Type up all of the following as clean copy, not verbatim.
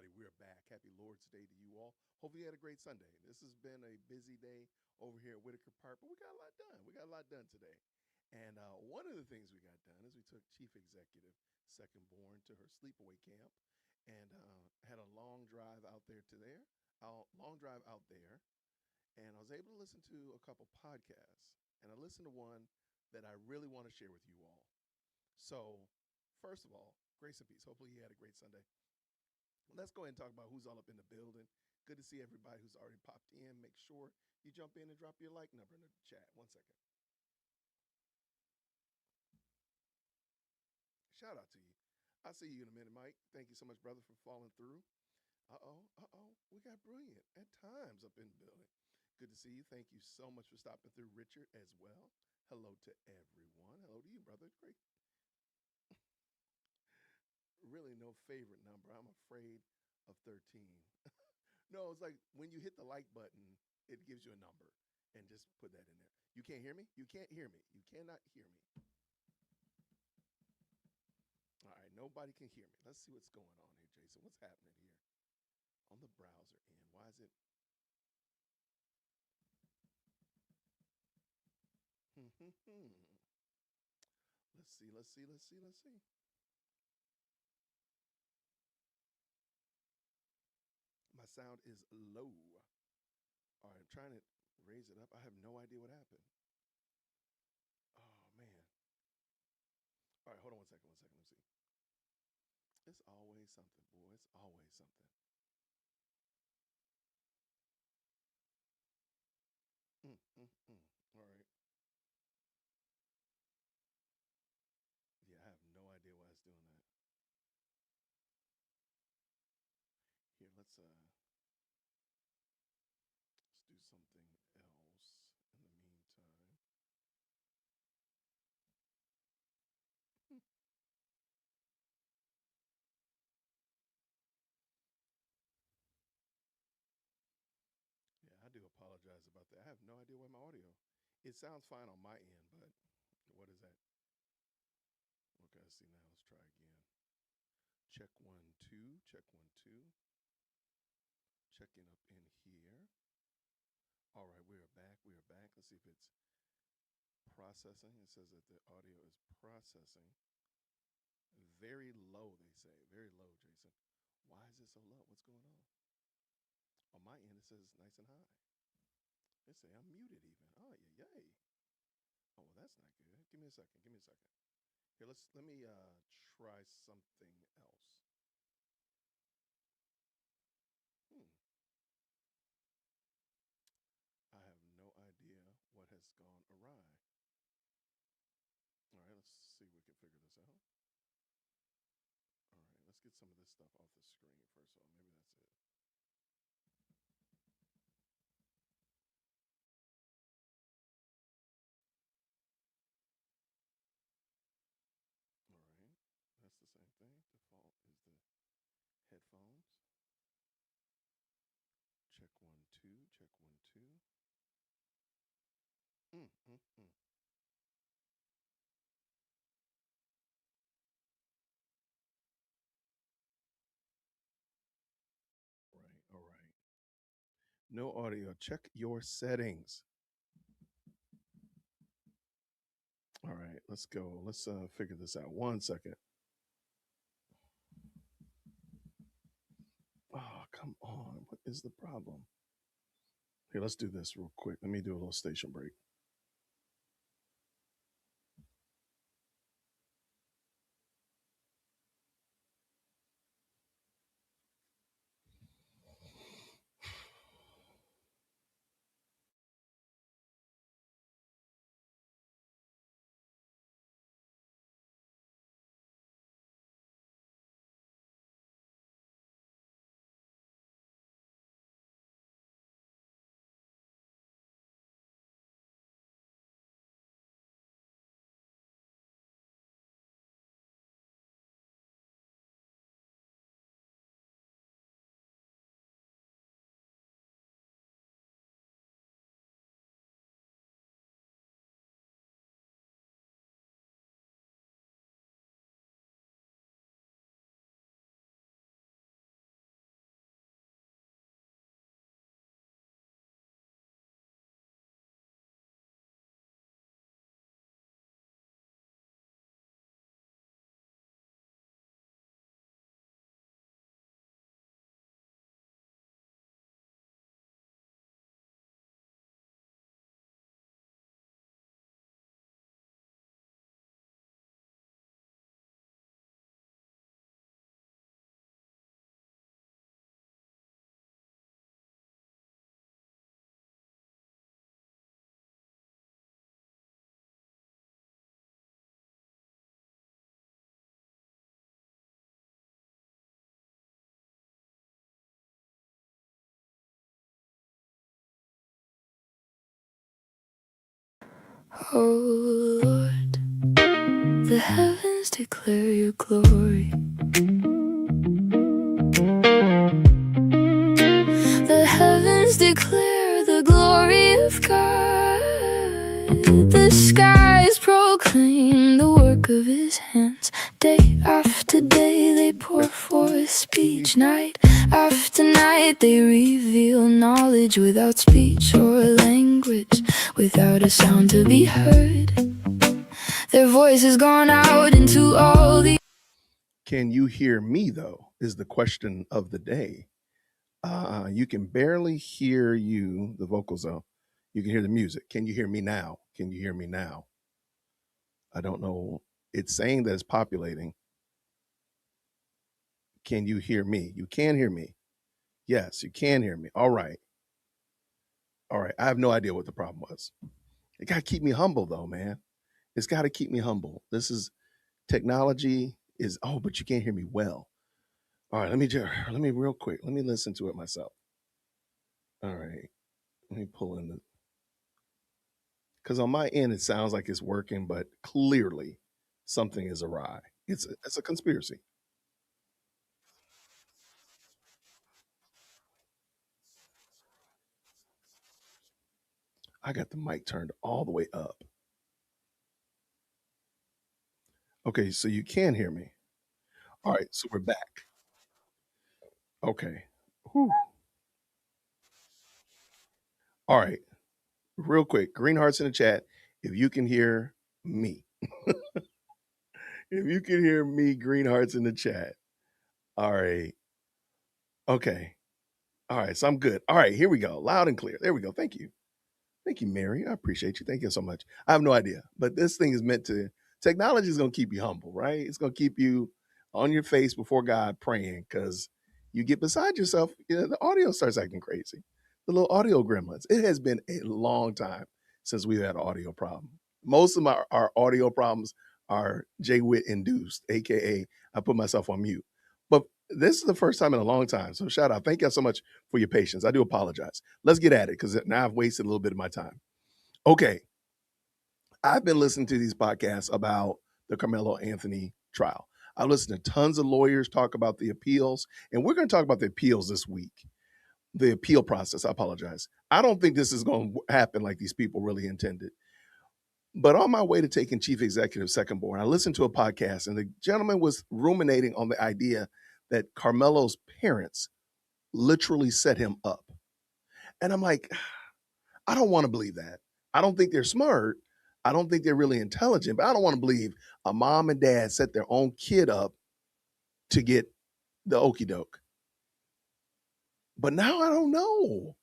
everybody. We're back. Happy Lord's Day to you all. Hopefully, you had a great Sunday. This has been a busy day over here at Whitaker Park, but we got a lot done. We got a lot done today. And one of the things we got done is we took Chief Executive Second Born to her sleepaway camp and had a long drive out there to there, long drive out there. And I was able to listen to a couple podcasts. And I listened to one that I really want to share with you all. So, first of all, grace and peace. Hopefully, you had a great Sunday. Let's go ahead and talk about who's all up in the building. Good to see everybody who's already popped in. Make sure you jump in and drop your like number in the chat. 1 second. Shout out to you. I'll see you in a minute, Mike. Thank you so much, brother, for falling through. We got brilliant at times up in the building. Good to see you. Thank you so much for stopping through, Richard, as well. Hello to everyone. Hello to you, brother. Great. Really, no favorite number. I'm afraid of 13. No, it's like when you hit the like button, it gives you a number, and just put that in there. You can't hear me? You can't hear me. You cannot hear me. All right, nobody can hear me. Let's see what's going on here, Jason. What's happening here on the browser end? Why is it? Let's see, let's see, let's see, let's see. My sound is low. All right, I'm trying to raise it up. I have no idea what happened. Oh, man. All right, hold on 1 second, 1 second. Let me see. It's always something, boy. It's always something. Mm, mm, mm. All right. Yeah, I have no idea why it's doing that. Here, let's do something else in the meantime. Hmm. Yeah, I do apologize about that. I have no idea why my audio. It sounds fine on my end, but what is that? Okay, let's see now. Let's try again. Check 1 2. Check 1 2. Checking up in here. All right, we are back. We are back. Let's see if it's processing. It says that the audio is processing. Very low, they say. Very low, Jason. Why is it so low? What's going on? On my end, it says nice and high. They say I'm muted even. Oh, yeah, yay. Oh, well, that's not good. Give me a second. Give me a second. Here, let me try something else. Hmm. I have no idea what has gone awry. All right, let's see if we can figure this out. All right, let's get some of this stuff off the screen first of all. Maybe that's it. All right, that's the same thing. Default is the headphones. Check 1 2. Check 1 2. Mm, mm, mm. Right. All right. No audio. Check your settings. All right. Let's go. Let's figure this out. 1 second. Oh, come on. What is the problem? Here, let's do this real quick. Let me do a little station break. Oh Lord, the heavens declare your glory. The heavens declare the glory of God. The skies proclaim the work of his hands. Day after day they pour forth speech. Night after night they reveal knowledge without speech or language, without a sound to be heard. Their voice has gone out into all the... Can you hear me, though, is the question of the day. You can barely hear you, the vocals, though. You can hear the music. Can you hear me now? Can you hear me now? I don't know. It's saying that it's populating. Can you hear me? You can hear me. Yes, you can hear me. All right. All right. I have no idea what the problem was. It got to keep me humble, though, man. It's got to keep me humble. This is technology is, oh, but you can't hear me well. All right. Let me real quick. Let me listen to it myself. All right. Let me pull in the, because on my end, it sounds like it's working, but clearly something is awry. It's a conspiracy. I got the mic turned all the way up. Okay. So you can hear me. All right. So we're back. Okay. Whew. All right. Real quick, green hearts in the chat. If you can hear me, if you can hear me, green hearts in the chat. All right. Okay. All right. So I'm good. All right. Here we go. Loud and clear. There we go. Thank you. Thank you, Mary. I appreciate you. Thank you so much. I have no idea, but this thing is meant to, technology is going to keep you humble, right? It's going to keep you on your face before God praying because you get beside yourself. You know, the audio starts acting crazy. The little audio gremlins. It has been a long time since we've had an audio problem. Most of our audio problems are Jay Witt induced, AKA I put myself on mute. But this is the first time in a long time. So shout out. Thank you so much for your patience. I do apologize. Let's get at it because now I've wasted a little bit of my time. Okay. I've been listening to these podcasts about the Carmelo Anthony trial. I've listened to tons of lawyers talk about the appeals, and we're going to talk about the appeals this week. The appeal process. I apologize. I don't think this is going to happen like these people really intended. But on my way to taking chief executive second board, I listened to a podcast, and the gentleman was ruminating on the idea that Carmelo's parents literally set him up. And I'm like, I don't want to believe that. I don't think they're smart. I don't think they're really intelligent, but I don't want to believe a mom and dad set their own kid up to get the okey doke. But now I don't know.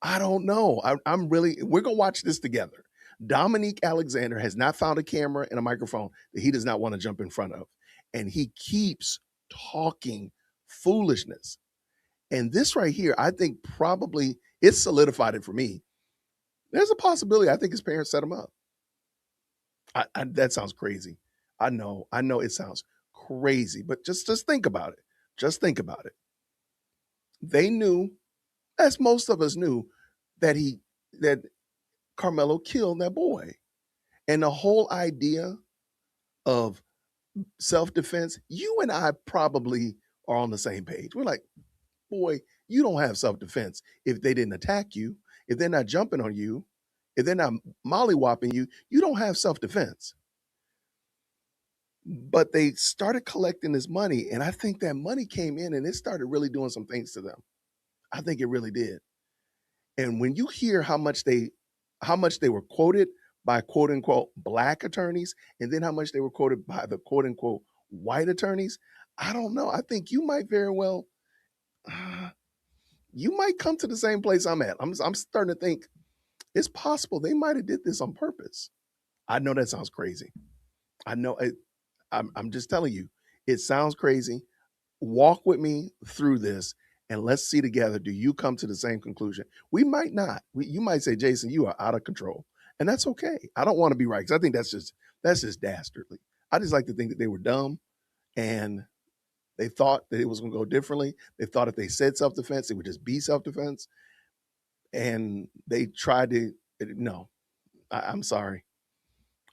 I don't know. I'm really, we're going to watch this together. Dominique Alexander has not found a camera and a microphone that he does not want to jump in front of. And he keeps talking foolishness. And this right here, I think probably it's solidified it for me. There's a possibility I think his parents set him up. That sounds crazy. I know it sounds crazy, but just think about it. Just think about it. They knew, as most of us knew, that that Carmelo killed that boy. And the whole idea of self-defense, you and I probably are on the same page. We're like, boy, you don't have self-defense if they didn't attack you, if they're not jumping on you, if they're not mollywhopping you, you don't have self-defense. But they started collecting this money, and I think that money came in and it started really doing some things to them. I think it really did. And when you hear how much they were quoted by quote unquote black attorneys, and then how much they were quoted by the quote unquote white attorneys, I don't know. I think you might very well you might come to the same place I'm at. I'm starting to think it's possible they might have did this on purpose. I know that sounds crazy. I know it, I'm just telling you, it sounds crazy. Walk with me through this and let's see together, do you come to the same conclusion? We might not. You might say, Jason, you are out of control. And that's okay. I don't want to be right because I think that's just dastardly. I just like to think that they were dumb and they thought that it was going to go differently. They thought if they said self-defense, it would just be self-defense. And they tried to, no, I'm sorry.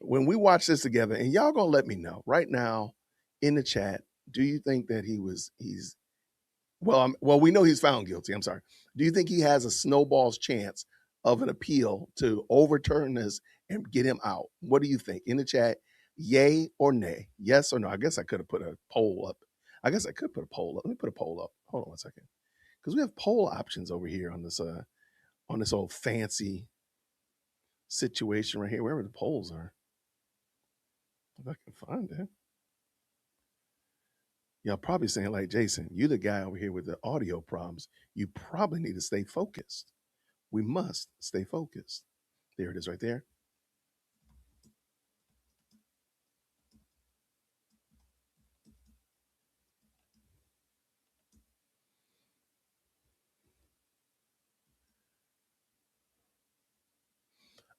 when we watch this together, and y'all gonna let me know right now in the chat, do you think that he's well, we know he's found guilty. I'm sorry. Do you think he has a snowball's chance of an appeal to overturn this and get him out? What do you think? In the chat, yay or nay? Yes or no? I guess I could have put a poll up. I guess I could put a poll up. Let me put a poll up. Hold on one second. Because we have poll options over here on this old fancy situation right here, wherever the polls are. If I can find it. Y'all probably saying, like, Jason, you the guy over here with the audio problems. You probably need to stay focused. We must stay focused. There it is right there.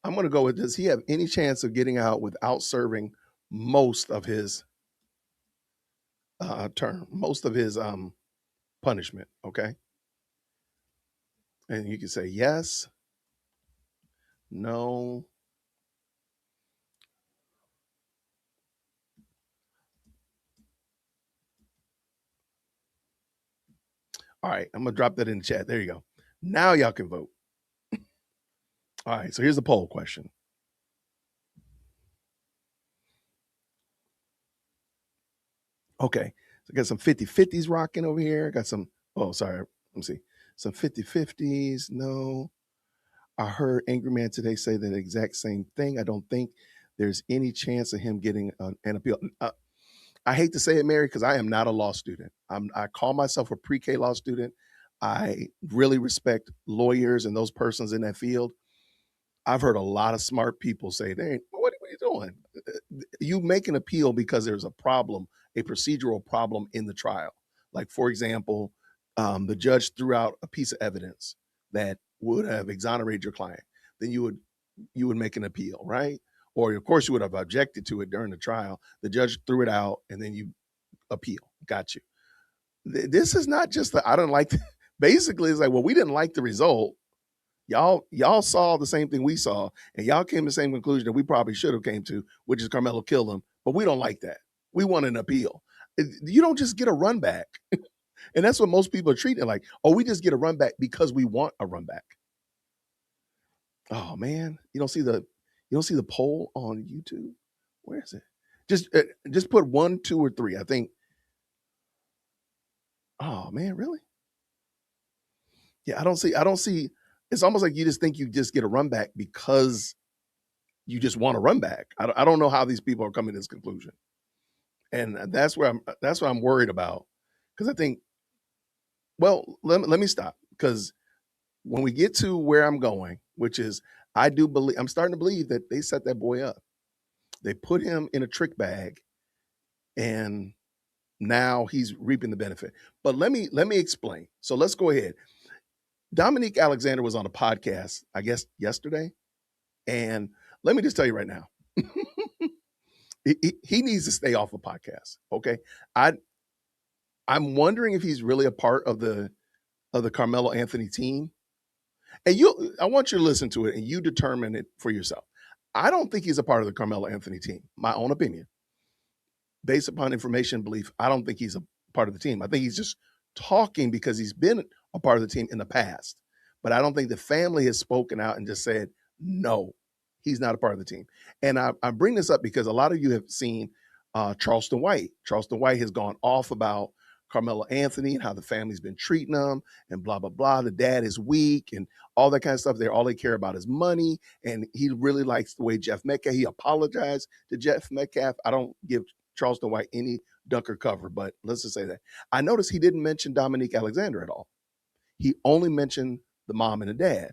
I'm going to go with, does he have any chance of getting out without serving most of his term, most of his punishment? Okay. And you can say yes, no. All right. I'm going to drop that in the chat. There you go. Now y'all can vote. All right. So here's the poll question. Okay. So I got some 50-50s rocking over here. Got some, oh, sorry. Let me see. Some 50-50s. No. I heard Angry Man today say the exact same thing. I don't think there's any chance of him getting an appeal. I hate to say it, Mary, because I am not a law student. I call myself a pre-K law student. I really respect lawyers and those persons in that field. I've heard a lot of smart people say, "Hey, what are you doing? You make an appeal because there's a problem, a procedural problem in the trial. Like, for example, the judge threw out a piece of evidence that would have exonerated your client. Then you would make an appeal, right? Or of course you would have objected to it during the trial. The judge threw it out, and then you appeal. Got you. This is not just I don't like. Basically, it's like, well, we didn't like the result. Y'all saw the same thing we saw, and y'all came to the same conclusion that we probably should have came to, which is Karmelo killed him. But we don't like that. We want an appeal. You don't just get a run back. And that's what most people are treating it like. Oh, we just get a run back because we want a run back. Oh man, you don't see the poll on YouTube. Where is it? Just put 1, 2, or 3. I think. Oh man, really? Yeah, I don't see. It's almost like you just think you just get a run back because you just want to run back. I don't know how these people are coming to this conclusion, and that's what I'm worried about, because I think, well, let me stop, because when we get to where I'm going, which is I'm starting to believe that they set that boy up. They put him in a trick bag, and now he's reaping the benefit. But let me explain. So let's go ahead. Dominique Alexander was on a podcast, I guess yesterday, and let me just tell you right now, he needs to stay off a podcast. Okay, I'm wondering if he's really a part of the Karmelo Anthony team. And I want you to listen to it and you determine it for yourself. I don't think he's a part of the Karmelo Anthony team. My own opinion, based upon information and belief, I don't think he's a part of the team. I think he's just talking because he's been a part of the team in the past. But I don't think the family has spoken out and just said, no, he's not a part of the team. And I bring this up because a lot of you have seen Charleston White. Charleston White has gone off about Karmelo Anthony and how the family's been treating him and blah, blah, blah. The dad is weak and all that kind of stuff. All they care about is money. And he really likes the way Jeff Metcalf, he apologized to Jeff Metcalf. I don't give Charleston White any dunker cover, but let's just say that. I noticed he didn't mention Dominique Alexander at all. He only mentioned the mom and the dad.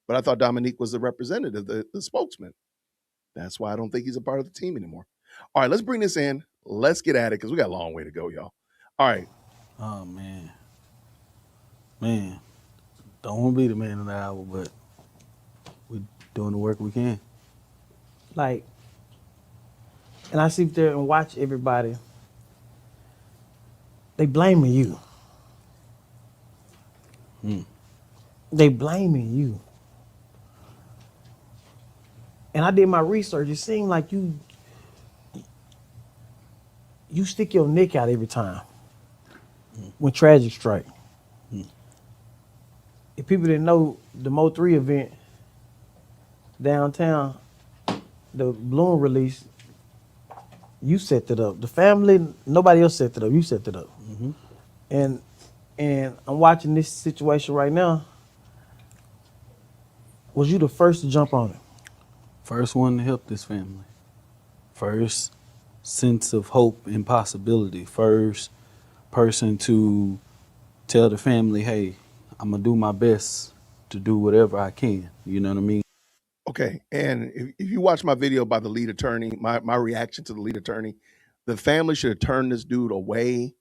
But I thought Dominique was the representative, the spokesman. That's why I don't think he's a part of the team anymore. All right, let's bring this in. Let's get at it because we got a long way to go, y'all. All right. Oh, man. Don't want to be the man of the hour, but we doing the work we can. Like, and I sit there and watch everybody. They blaming you. They blaming you. and I did my research. It seemed like you stick your neck out every time when tragic strike. If people didn't know the Mo3 event downtown, the balloon release, you set it up. The family, nobody else set it up. You set it up. And I'm watching this situation right now. Was you the first to jump on it? First one to help this family. First sense of hope and possibility. First person to tell the family, hey, I'm going to do my best to do whatever I can. You know what I mean? Okay, and if you watch my video by the lead attorney, my reaction to the lead attorney, the family should have turned this dude away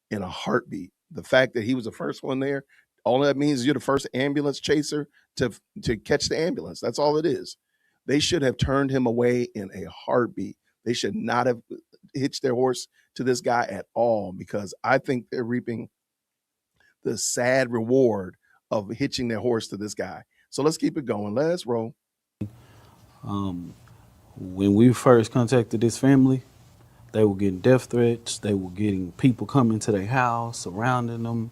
in a heartbeat. The fact that he was the first one there, all that means is you're the first ambulance chaser to catch the ambulance. That's all it is. They should have turned him away in a heartbeat. They should not have hitched their horse to this guy at all, because I think they're reaping the sad reward of hitching their horse to this guy. So let's keep it going. Let's roll. When we first contacted this family, they were getting death threats. They were getting people coming to their house, surrounding them.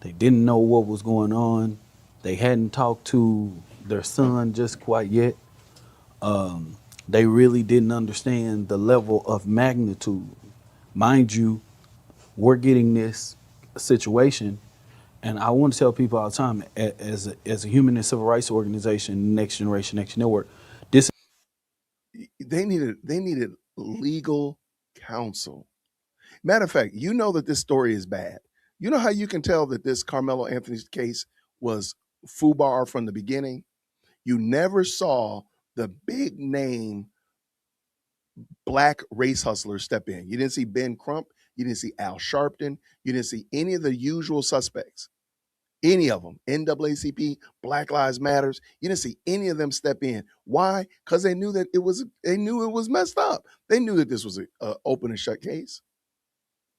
They didn't know what was going on. They hadn't talked to their son just quite yet. They really didn't understand the level of magnitude. Mind you, we're getting this situation, and I want to tell people all the time, as a human and civil rights organization, Next Generation, Next Network, this They needed legal counsel. Matter of fact, you know that this story is bad. You know how you can tell that this Carmelo Anthony's case was FUBAR from the beginning? You never saw the big name black race hustlers step in. You didn't see Ben Crump. You didn't see Al Sharpton. You didn't see any of the usual suspects. Any of them, NAACP, Black Lives Matters. You didn't see any of them step in. Why? Because they knew that they knew it was messed up. They knew that this was a open and shut case.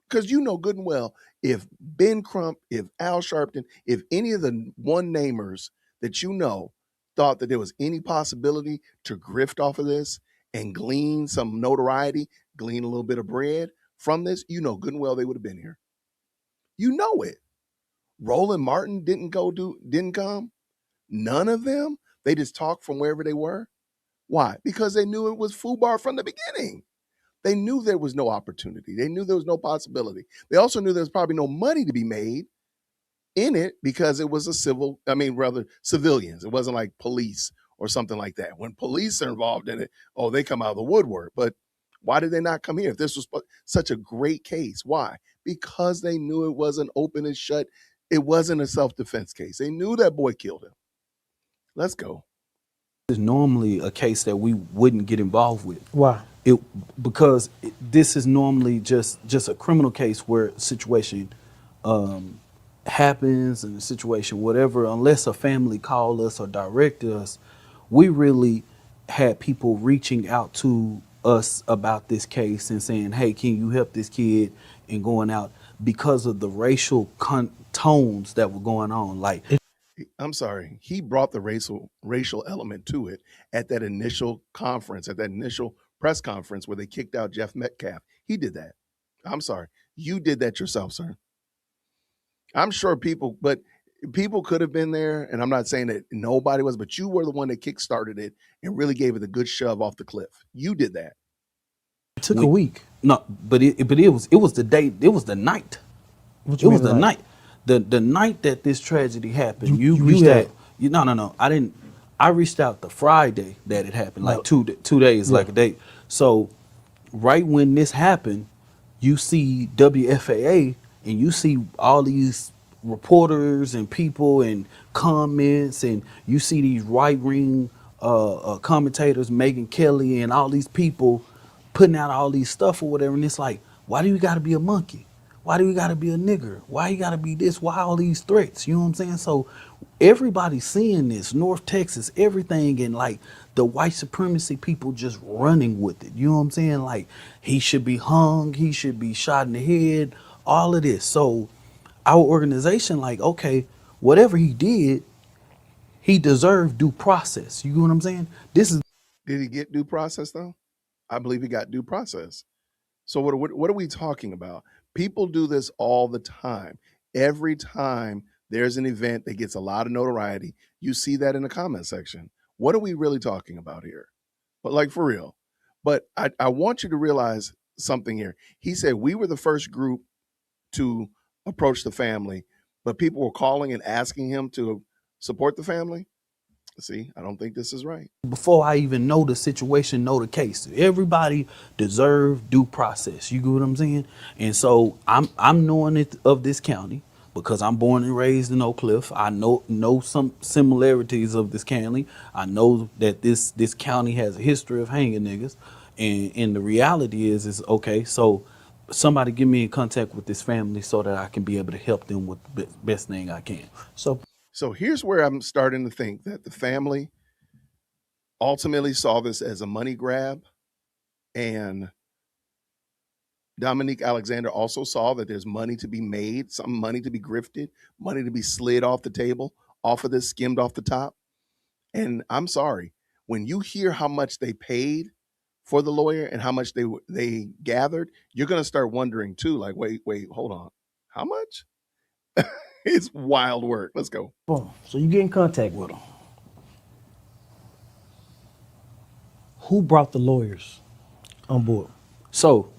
Because you know good and well, if Ben Crump, if Al Sharpton, if any of the one namers that you know thought that there was any possibility to grift off of this and glean some notoriety, glean a little bit of bread from this, you know good and well they would have been here. You know it. Roland Martin didn't come. None of them. They just talked from wherever they were. Why? Because they knew it was FUBAR from the beginning. They knew there was no opportunity. They knew there was no possibility. They also knew there was probably no money to be made in it because it was rather civilians. It wasn't like police or something like that. When police are involved in it, oh, they come out of the woodwork. But why did they not come here? If this was such a great case, why? Because they knew it wasn't open and shut. It wasn't a self-defense case. They knew that boy killed him. Let's go. is normally a case that we wouldn't get involved with. Why? Because this is normally just a criminal case where a situation happens, and a situation whatever, unless a family called us or directed us, we really had people reaching out to us about this case and saying, hey, can you help this kid, and going out because of the racial tones that were going on. Like, I'm sorry, he brought the racial element to it at that initial conference, at that initial press conference where they kicked out Jeff Metcalf. He did that. I'm sorry, you did that yourself, sir. I'm sure people could have been there, and I'm not saying that nobody was, but you were the one that kickstarted it and really gave it a good shove off the cliff. You did that. It took a week. No, but it was the day. It was the night. What It you was mean the like? night. The night that this tragedy happened. You You reached had- out. No. I didn't. I reached out the Friday that it happened, like No. 2 days, Yeah. like a day. So, right when this happened, you see WFAA, and you see all these reporters and people and comments, and you see these right wing commentators, Megyn Kelly, and all these people putting out all these stuff or whatever. And it's like, why do you got to be a monkey? Why do you got to be a nigger? Why you got to be this? Why all these threats? You know what I'm saying? So everybody's seeing this, North Texas, everything, and like the white supremacy people just running with it. You know what I'm saying? Like, he should be hung, he should be shot in the head, all of this. So our organization, like, okay, whatever he did, he deserved due process. You know what I'm saying? This is Did he get due process though? I believe he got due process. So what are we talking about? People do this all the time. Every time there's an event that gets a lot of notoriety, you see that in the comment section. What are we really talking about here? But like for real. But I want you to realize something here. He said we were the first group to approach the family, but people were calling and asking him to support the family. See, I don't think this is right. Before I even know the situation, know the case. Everybody deserve due process. You get what I'm saying? And so I'm knowing it of this county because I'm born and raised in Oak Cliff. I know some similarities of this county. I know that this county has a history of hanging niggas. And the reality is okay, so somebody get me in contact with this family so that I can be able to help them with the best thing I can. So here's where I'm starting to think that the family ultimately saw this as a money grab, and Dominique Alexander also saw that there's money to be made, some money to be grifted, money to be slid off the table, off of this, skimmed off the top. And I'm sorry, when you hear how much they paid for the lawyer and how much they gathered, you're gonna start wondering too. Like, wait, hold on, how much? It's wild work. Let's go. Boom. So you get in contact with them. Who brought the lawyers on board? So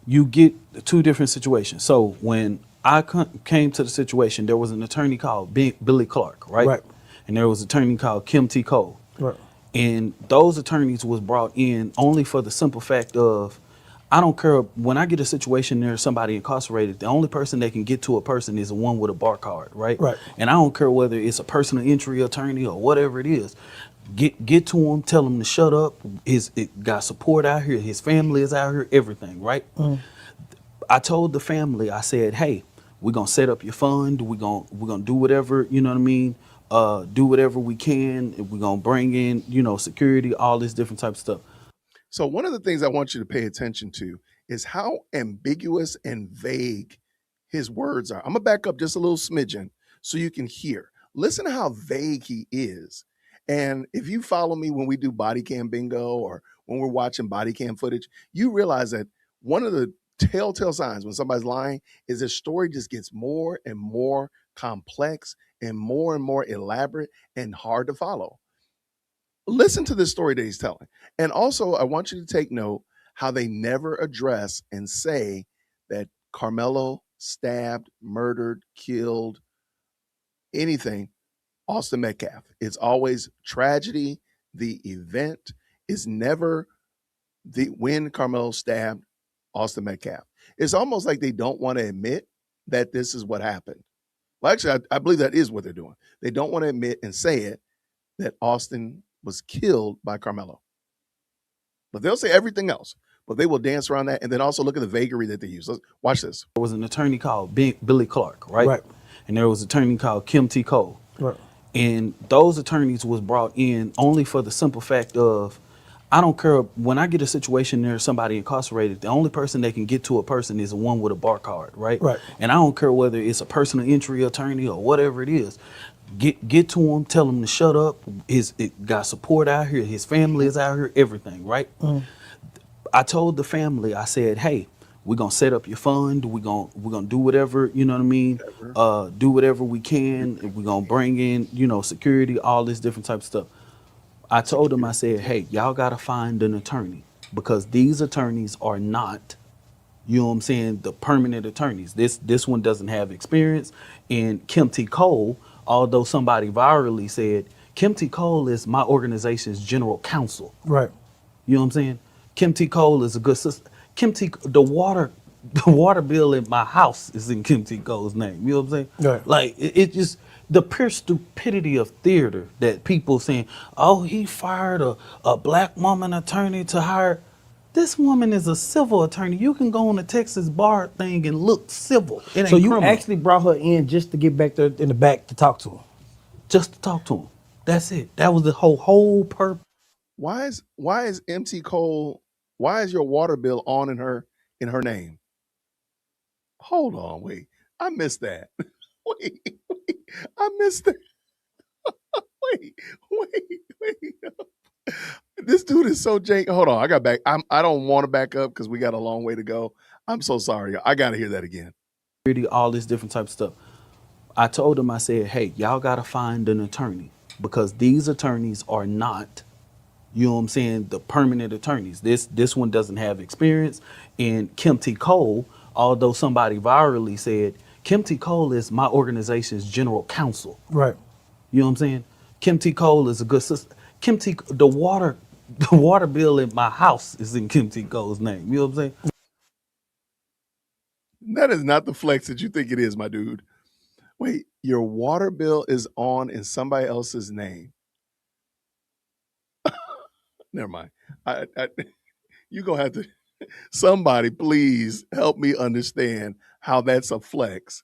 you get two different situations. So when I came to the situation, there was an attorney called Billy Clark, right? Right. And there was an attorney called Kim T. Cole. Right. And those attorneys was brought in only for the simple fact of, I don't care when I get a situation there's somebody incarcerated, the only person that can get to a person is the one with a bar card, right? Right. And I don't care whether it's a personal injury attorney or whatever it is. Get to him, tell him to shut up. It got support out here, his family is out here, everything, right? I told the family, I said, hey, we're gonna set up your fund, we're gonna do whatever, you know what I mean? Do whatever we can. We're gonna bring in, security, all this different type of stuff. So one of the things I want you to pay attention to is how ambiguous and vague his words are. I'm gonna back up just a little smidgen so you can hear. Listen to how vague he is. And if you follow me when we do body cam bingo or when we're watching body cam footage, you realize that one of the telltale signs when somebody's lying is their story just gets more and more complex and more elaborate and hard to follow. Listen to this story that he's telling. And also, I want you to take note how they never address and say that Karmelo stabbed, murdered, killed, anything Austin Metcalf. It's always tragedy. The event is never the when Karmelo stabbed Austin Metcalf. It's almost like they don't want to admit that this is what happened. Well, actually, I believe that is what they're doing. They don't want to admit and say it that Austin was killed by Karmelo. But they'll say everything else, but they will dance around that and then also look at the vagary that they use. Let's watch this. There was an attorney called Billy Clark, right? Right. And there was an attorney called Kim T. Cole. Right. And those attorneys was brought in only for the simple fact of, I don't care when I get a situation there's somebody incarcerated, the only person that can get to a person is the one with a bar card, right? Right. And I don't care whether it's a personal injury attorney or whatever it is. Get to him, tell him to shut up. It got support out here, his family is out here, everything, right? I told the family, I said, hey, we're gonna set up your fund, we're gonna do whatever, you know what I mean? Do whatever we can, and we're gonna bring in, security, all this different type of stuff. I told them, I said, hey, y'all gotta find an attorney because these attorneys are not, you know what I'm saying, the permanent attorneys. This one doesn't have experience. And Kim T. Cole, although somebody virally said, Kim T. Cole is my organization's general counsel. Right. You know what I'm saying? Kim T. Cole is a good sister. The water bill in my house is in Kim T. Cole's name. You know what I'm saying? Right. Like it just the pure stupidity of theater that people saying, oh, he fired a black woman attorney to hire. This woman is a civil attorney. You can go on the Texas bar thing and look civil. It ain't So you criminal. actually brought her in just to get back there in the back to talk to him. Just to talk to him. That's it. That was the whole purpose. Why is MT Cole? Why is your water bill on in her name? Hold on, wait. I missed that. Wait, I missed that. Wait. This dude is so jank. Hold on, I got back. I don't want to back up because we got a long way to go. I'm so sorry. I got to hear that again. Really, all this different type of stuff. I told him, I said, hey, y'all got to find an attorney because these attorneys are not, you know what I'm saying, the permanent attorneys. This one doesn't have experience. And Kim T. Cole, although somebody virally said, Kim T. Cole is my organization's general counsel. Right. You know what I'm saying? Kim T. Cole is a good sister. The water bill in my house is in Kim T. Cole's name. You know what I'm saying? That is not the flex that you think it is, my dude. Wait, your water bill is on in somebody else's name. Never mind. I you gonna have to somebody please help me understand how that's a flex.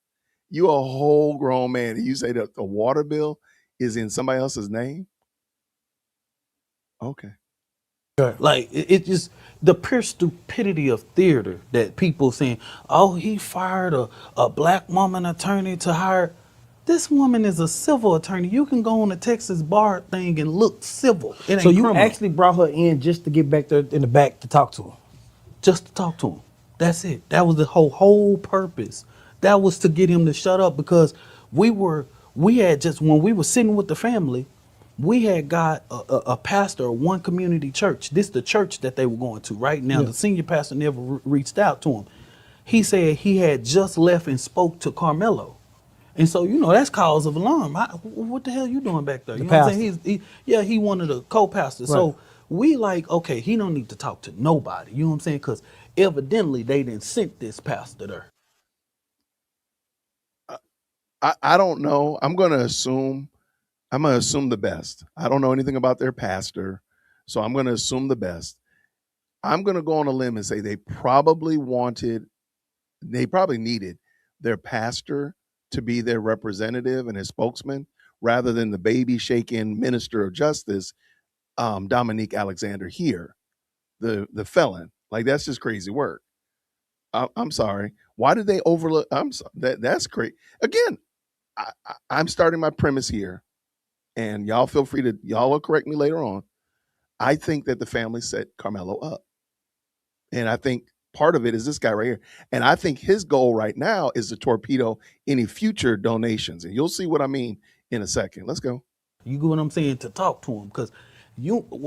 You a whole grown man and you say that the water bill is in somebody else's name? Okay. Like it just the pure stupidity of theater that people saying, oh, he fired a black woman attorney to hire. This woman is a civil attorney. You can go on the Texas bar thing and look civil. It ain't So you criminal. actually brought her in just to get back there in the back to talk to her. Just to talk to him. That's it. That was the whole purpose. That was to get him to shut up because we had just when we were sitting with the family, we had got a pastor of one community church. This the church that they were going to right now. Yeah. The senior pastor never reached out to him. He said he had just left and spoke to Karmelo. And so, you know, that's cause of alarm. What the hell you doing back there? The You know what I'm pastor. saying? He one of the co-pastors. Right. So we like, okay, he don't need to talk to nobody. You know what I'm saying? Because evidently they didn't sent this pastor there. I don't know. I'm gonna assume the best. I don't know anything about their pastor, so I'm gonna assume the best. I'm gonna go on a limb and say they probably needed their pastor to be their representative and his spokesman rather than the baby shaking minister of justice, Dominique Alexander here, the felon. Like that's just crazy work. I'm sorry. Why did they overlook? That's great. Again, I'm starting my premise here, and y'all feel free to y'all will correct me later on. I think that the family set Karmelo up, and I think part of it is this guy right here, and I think his goal right now is to torpedo any future donations, and you'll see what I mean in a second. Let's go. You get what I'm saying? To talk to him. Because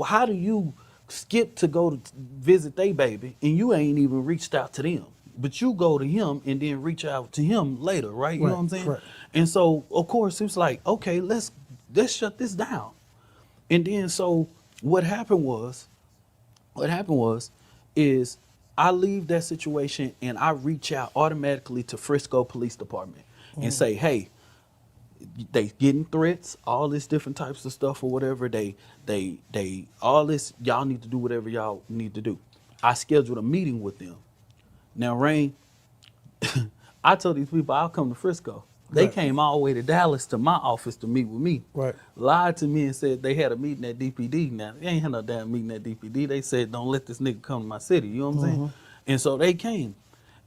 how do you skip to go to visit they baby and you ain't even reached out to them? But you go to him and then reach out to him later, right? You know what I'm saying? Right. And so, of course, it was like, okay, let's shut this down. And then so what happened was is I leave that situation and I reach out automatically to Frisco Police Department and say, hey, they getting threats, all this different types of stuff or whatever. They all this, y'all need to do whatever y'all need to do. I scheduled a meeting with them. Now, Rain, I told these people I'll come to Frisco. They Right. came all the way to Dallas to my office to meet with me. Right. Lied to me and said they had a meeting at DPD. Now, they ain't had no damn meeting at DPD. They said, don't let this nigga come to my city. You know what I'm saying? And so they came.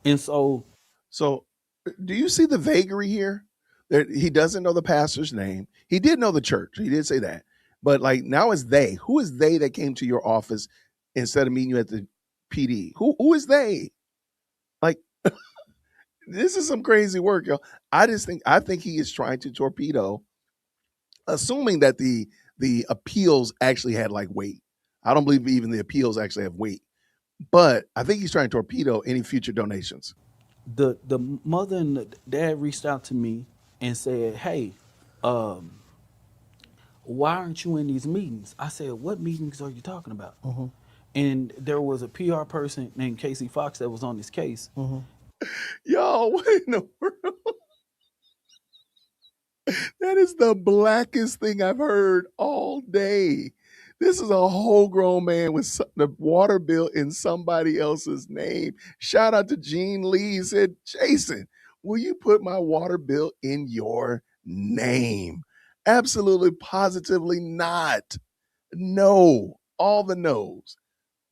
And so So, do you see the vagary here? That he doesn't know the pastor's name. He did know the church. He did say that. But like now it's they. Who is they that came to your office instead of meeting you at the PD? Who is they? Like this is some crazy work, yo. I think he is trying to torpedo, assuming that the appeals actually had like weight. I don't believe even the appeals actually have weight. But I think he's trying to torpedo any future donations. the mother and the dad reached out to me and said, hey, why aren't you in these meetings? I said, what meetings are you talking about? And there was a PR person named Casey Fox that was on this case. Yo, what in the world? That is the blackest thing I've heard all day. This is a whole grown man with the water bill in somebody else's name. Shout out to Gene Lee. He said, Jason, will you put my water bill in your name? Absolutely, positively not. No, all the no's.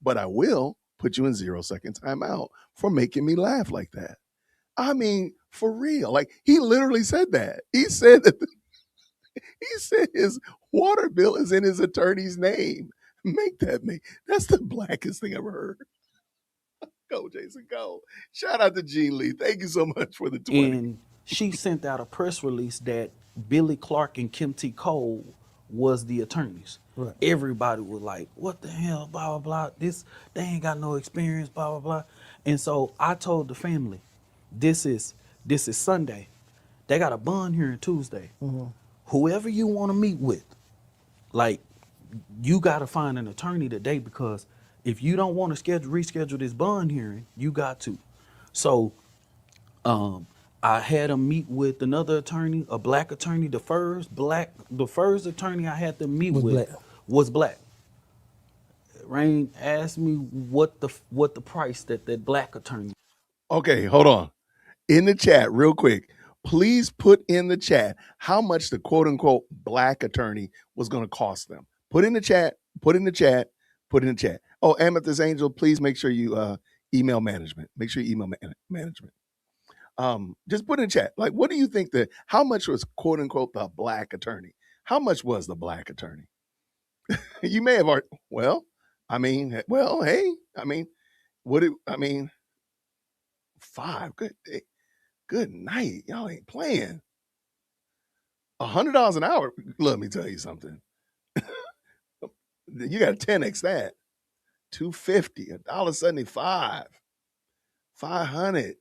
But I will put you in 0-second timeout for making me laugh like that. I mean, for real. Like he literally said that. He said that he said his water bill is in his attorney's name. Make that me. That's the blackest thing I ever heard. Go, Jason, go. Shout out to Gene Lee. Thank you so much for the 20. And she sent out a press release that Billy Clark and Kim T. Cole was the attorneys. Right. Everybody was like, "What the hell?" Blah blah blah. This they ain't got no experience. Blah blah blah. And so I told the family, "This is Sunday. They got a bond hearing Tuesday. Whoever you want to meet with, like, you got to find an attorney today, because if you don't want to reschedule this bond hearing, you got to." So I had him meet with another attorney, a black attorney. The first attorney I had to meet Was with black. was black. Rain asked me what the price that black attorney. Okay, hold on. In the chat, real quick, please put in the chat how much the quote unquote black attorney was going to cost them. Put in the chat, put in the chat, put in the chat. Oh, Amethyst Angel, please make sure you email management. Make sure you email management. Just put in the chat. Like, what do you think how much was quote unquote the black attorney? How much was the black attorney? You may have already, well, hey, five. Good night. Y'all ain't playing. $100 an hour. Let me tell you something. You got 10x that. $250, $1.75, 500.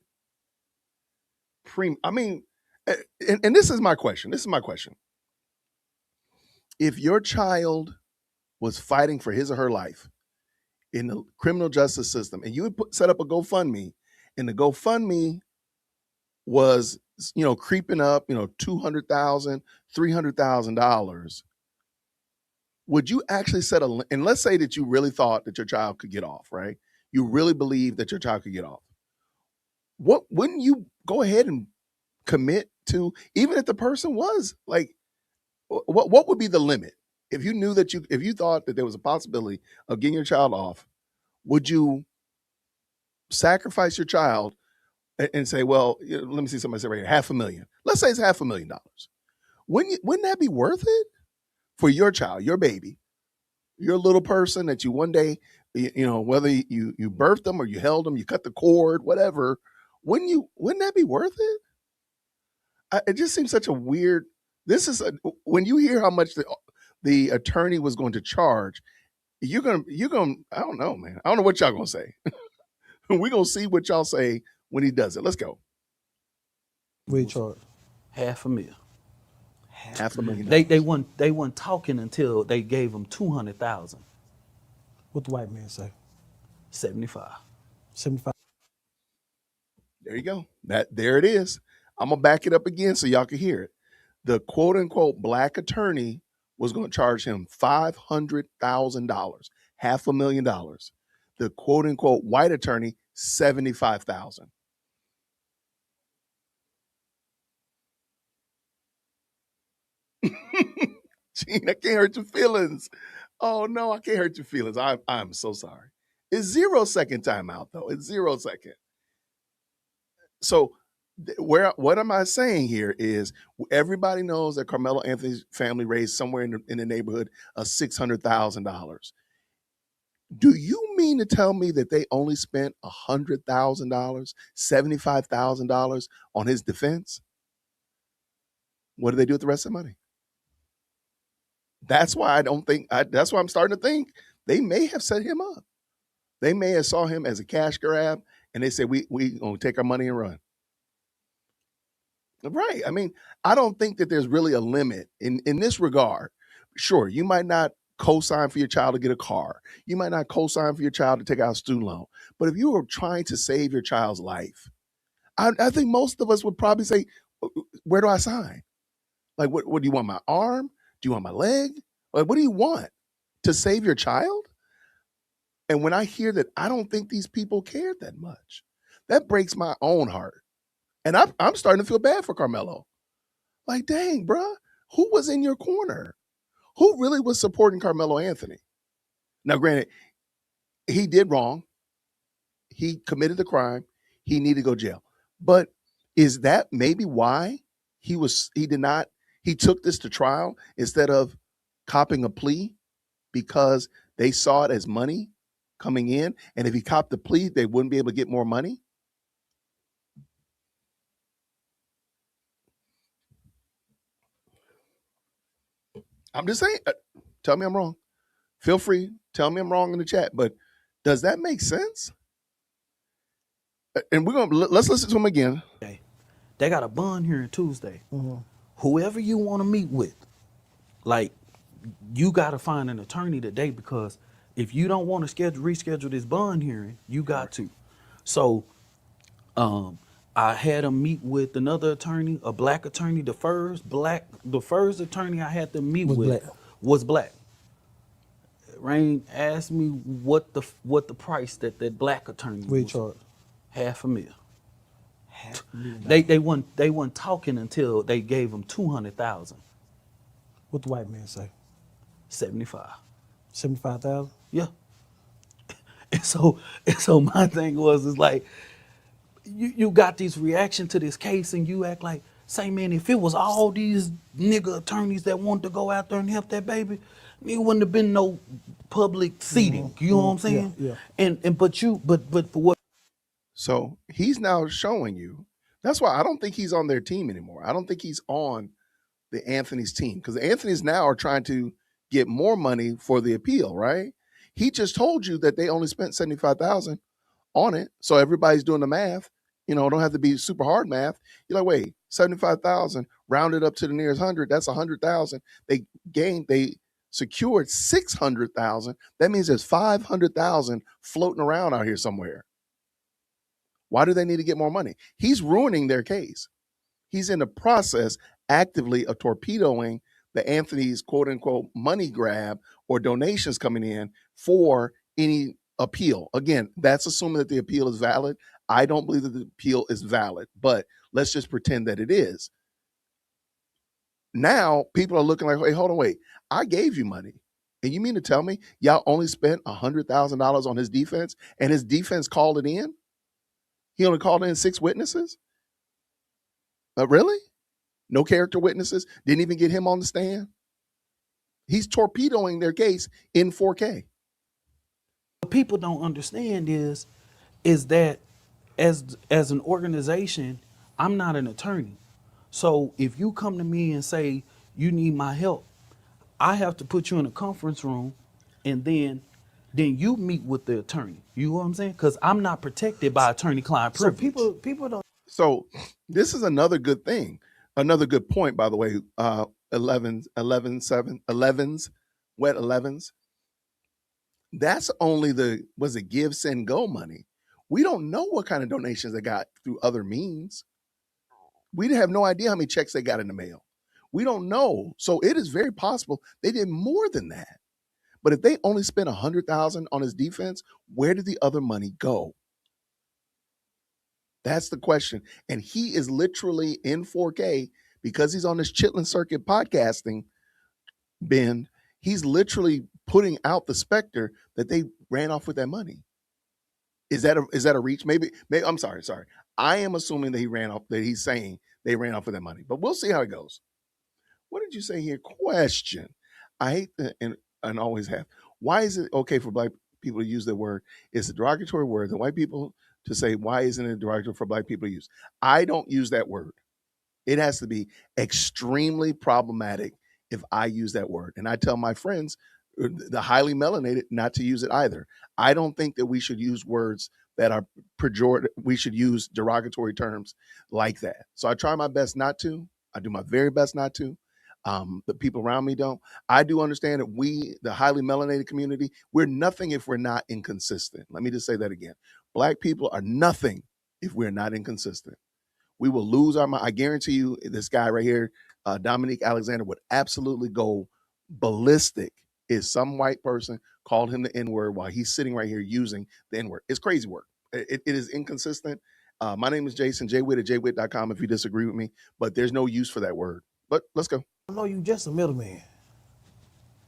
And this is my question. If your child was fighting for his or her life in the criminal justice system, and you would set up a GoFundMe, and the GoFundMe was, creeping up, $200,000, $300,000, would you actually and let's say that you really thought that your child could get off, right? You really believe that your child could get off. Wouldn't you go ahead and commit to, even if the person was like, what would be the limit? If you knew if you thought that there was a possibility of getting your child off, would you sacrifice your child and say, well, let me see somebody say right here, $500,000. Let's say it's $500,000. Wouldn't that be worth it for your child, your baby, your little person that you one day, whether you birthed them or you held them, you cut the cord, whatever, wouldn't that be worth it? It just seems such a weird. When you hear how much the attorney was going to charge, you're gonna. I don't know, man. I don't know what y'all gonna say. We're gonna see what y'all say when he does it. Let's go. We charge $500,000. $500,000. They weren't talking until they gave him 200,000. what the white man say. 75. 75. There you go. There it is. I'm gonna back it up again so y'all can hear it. The quote unquote black attorney was going to charge him $500,000, $500,000. The quote unquote white attorney, $75,000. Gene, I can't hurt your feelings. Oh no, I can't hurt your feelings. I'm so sorry. It's 0 second timeout though. It's 0 second. So what am I saying here is everybody knows that Karmelo Anthony's family raised somewhere in the neighborhood of $600,000. Do you mean to tell me that they only spent $100,000, $75,000 on his defense? What do they do with the rest of the money? That's why that's why I'm starting to think they may have set him up. They may have saw him as a cash grab, and they said, we gonna take our money and run. Right. I mean, I don't think that there's really a limit in this regard. Sure, you might not co-sign for your child to get a car. You might not co-sign for your child to take out a student loan. But if you were trying to save your child's life, I think most of us would probably say, where do I sign? Like, what do you want, my arm? Do you want my leg? Like, what do you want? To save your child? And when I hear that, I don't think these people cared that much. That breaks my own heart. And I'm starting to feel bad for Karmelo. Like, dang, bruh, who was in your corner? Who really was supporting Karmelo Anthony? Now, granted, he did wrong. He committed the crime. He needed to go to jail. But is that maybe why he took this to trial instead of copping a plea? Because they saw it as money coming in, and if he copped the plea, they wouldn't be able to get more money. I'm just saying. Tell me I'm wrong. Feel free. Tell me I'm wrong in the chat. But does that make sense? And let's listen to him again. They got a bond hearing Tuesday. Mm-hmm. Whoever you want to meet with, like, you got to find an attorney today, because if you don't want to reschedule this bond hearing, you got to. So, I had him meet with another attorney, a black attorney. The first attorney I had to meet with was black. Rain asked me what the price that black attorney We was. charge $500,000. $500,000. They weren't talking until they gave him $200,000. What the white man say? 75. 75,000. Yeah. And so my thing was, is like, you got this reaction to this case, and you act like, say, man, if it was all these nigga attorneys that wanted to go out there and help that baby, it wouldn't have been no public seating. Mm-hmm. You know what I'm saying? Yeah. And but for what? So he's now showing you. That's why I don't think he's on their team anymore. I don't think he's on the Anthony's team, because the Anthony's now are trying to get more money for the appeal, right? He just told you that they only spent 75,000 on it. So everybody's doing the math. Don't have to be super hard math. You're like, wait, 75,000 rounded up to the nearest 100. That's 100,000. They secured 600,000. That means there's 500,000 floating around out here somewhere. Why do they need to get more money? He's ruining their case. He's in the process actively of torpedoing the Anthony's quote unquote money grab or donations coming in for any appeal. Again, that's assuming that the appeal is valid. I don't believe that the appeal is valid, but let's just pretend that it is. Now people are looking like, hey, hold on, wait, I gave you money. And you mean to tell me y'all only spent $100,000 on his defense, and his defense called it in? He only called in 6 witnesses? Really? No character witnesses? Didn't even get him on the stand? He's torpedoing their case in 4K. What people don't understand is that as an organization, I'm not an attorney. So if you come to me and say you need my help, I have to put you in a conference room, and then you meet with the attorney. You know what I'm saying? Because I'm not protected by attorney-client privilege. So people don't. So this is another good thing. Another good point, by the way. 11s, wet 11s. That's only was it give, send, go money. We don't know what kind of donations they got through other means. We have no idea how many checks they got in the mail. We don't know. So it is very possible they did more than that. But if they only spent 100,000 on his defense, where did the other money go? That's the question. And he is literally in 4K because he's on this Chitlin Circuit podcasting bend. He's literally putting out the specter that they ran off with that money. Is that a reach? Maybe I'm sorry. I am assuming that he's saying they ran off with that money, but we'll see how it goes. What did you say here? Question. I hate that and always have. Why is it okay for black people to use the word? It's a derogatory word. The white people to say, why isn't it derogatory for black people to use? I don't use that word. It has to be extremely problematic if I use that word. And I tell my friends, the highly melanated, not to use it either. I don't think that we should use words that are pejorative. We should use derogatory terms like that. So I try my best not to. I do my very best not to. The people around me don't. I do understand that we, the highly melanated community, we're nothing if we're not inconsistent. Let me just say that again. Black people are nothing if we're not inconsistent. We will lose our mind. I guarantee you this guy right here, Dominique Alexander, would absolutely go ballistic if some white person called him the N-word while he's sitting right here using the N-word. It's crazy work. It is inconsistent. My name is Jason, jwitt at jwitt.com if you disagree with me, but there's no use for that word. But let's go. No, you just a middleman.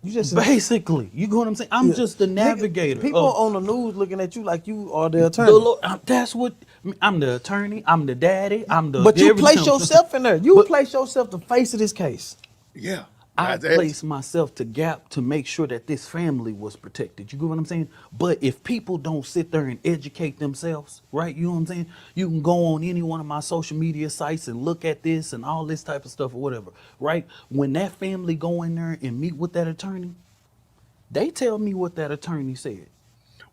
You just Basically, you know what I'm saying? I'm just the navigator. People on the news looking at you like you are the attorney. That's what I'm the attorney. I'm the daddy. I'm the. But you place yourself in there. You place yourself the face of this case. Yeah. I That's it. placed myself to gap to make sure that this family was protected. You get what I'm saying? But if people don't sit there and educate themselves, right? You know what I'm saying? You can go on any one of my social media sites and look at this and all this type of stuff or whatever, right? When that family go in there and meet with that attorney, they tell me what that attorney said.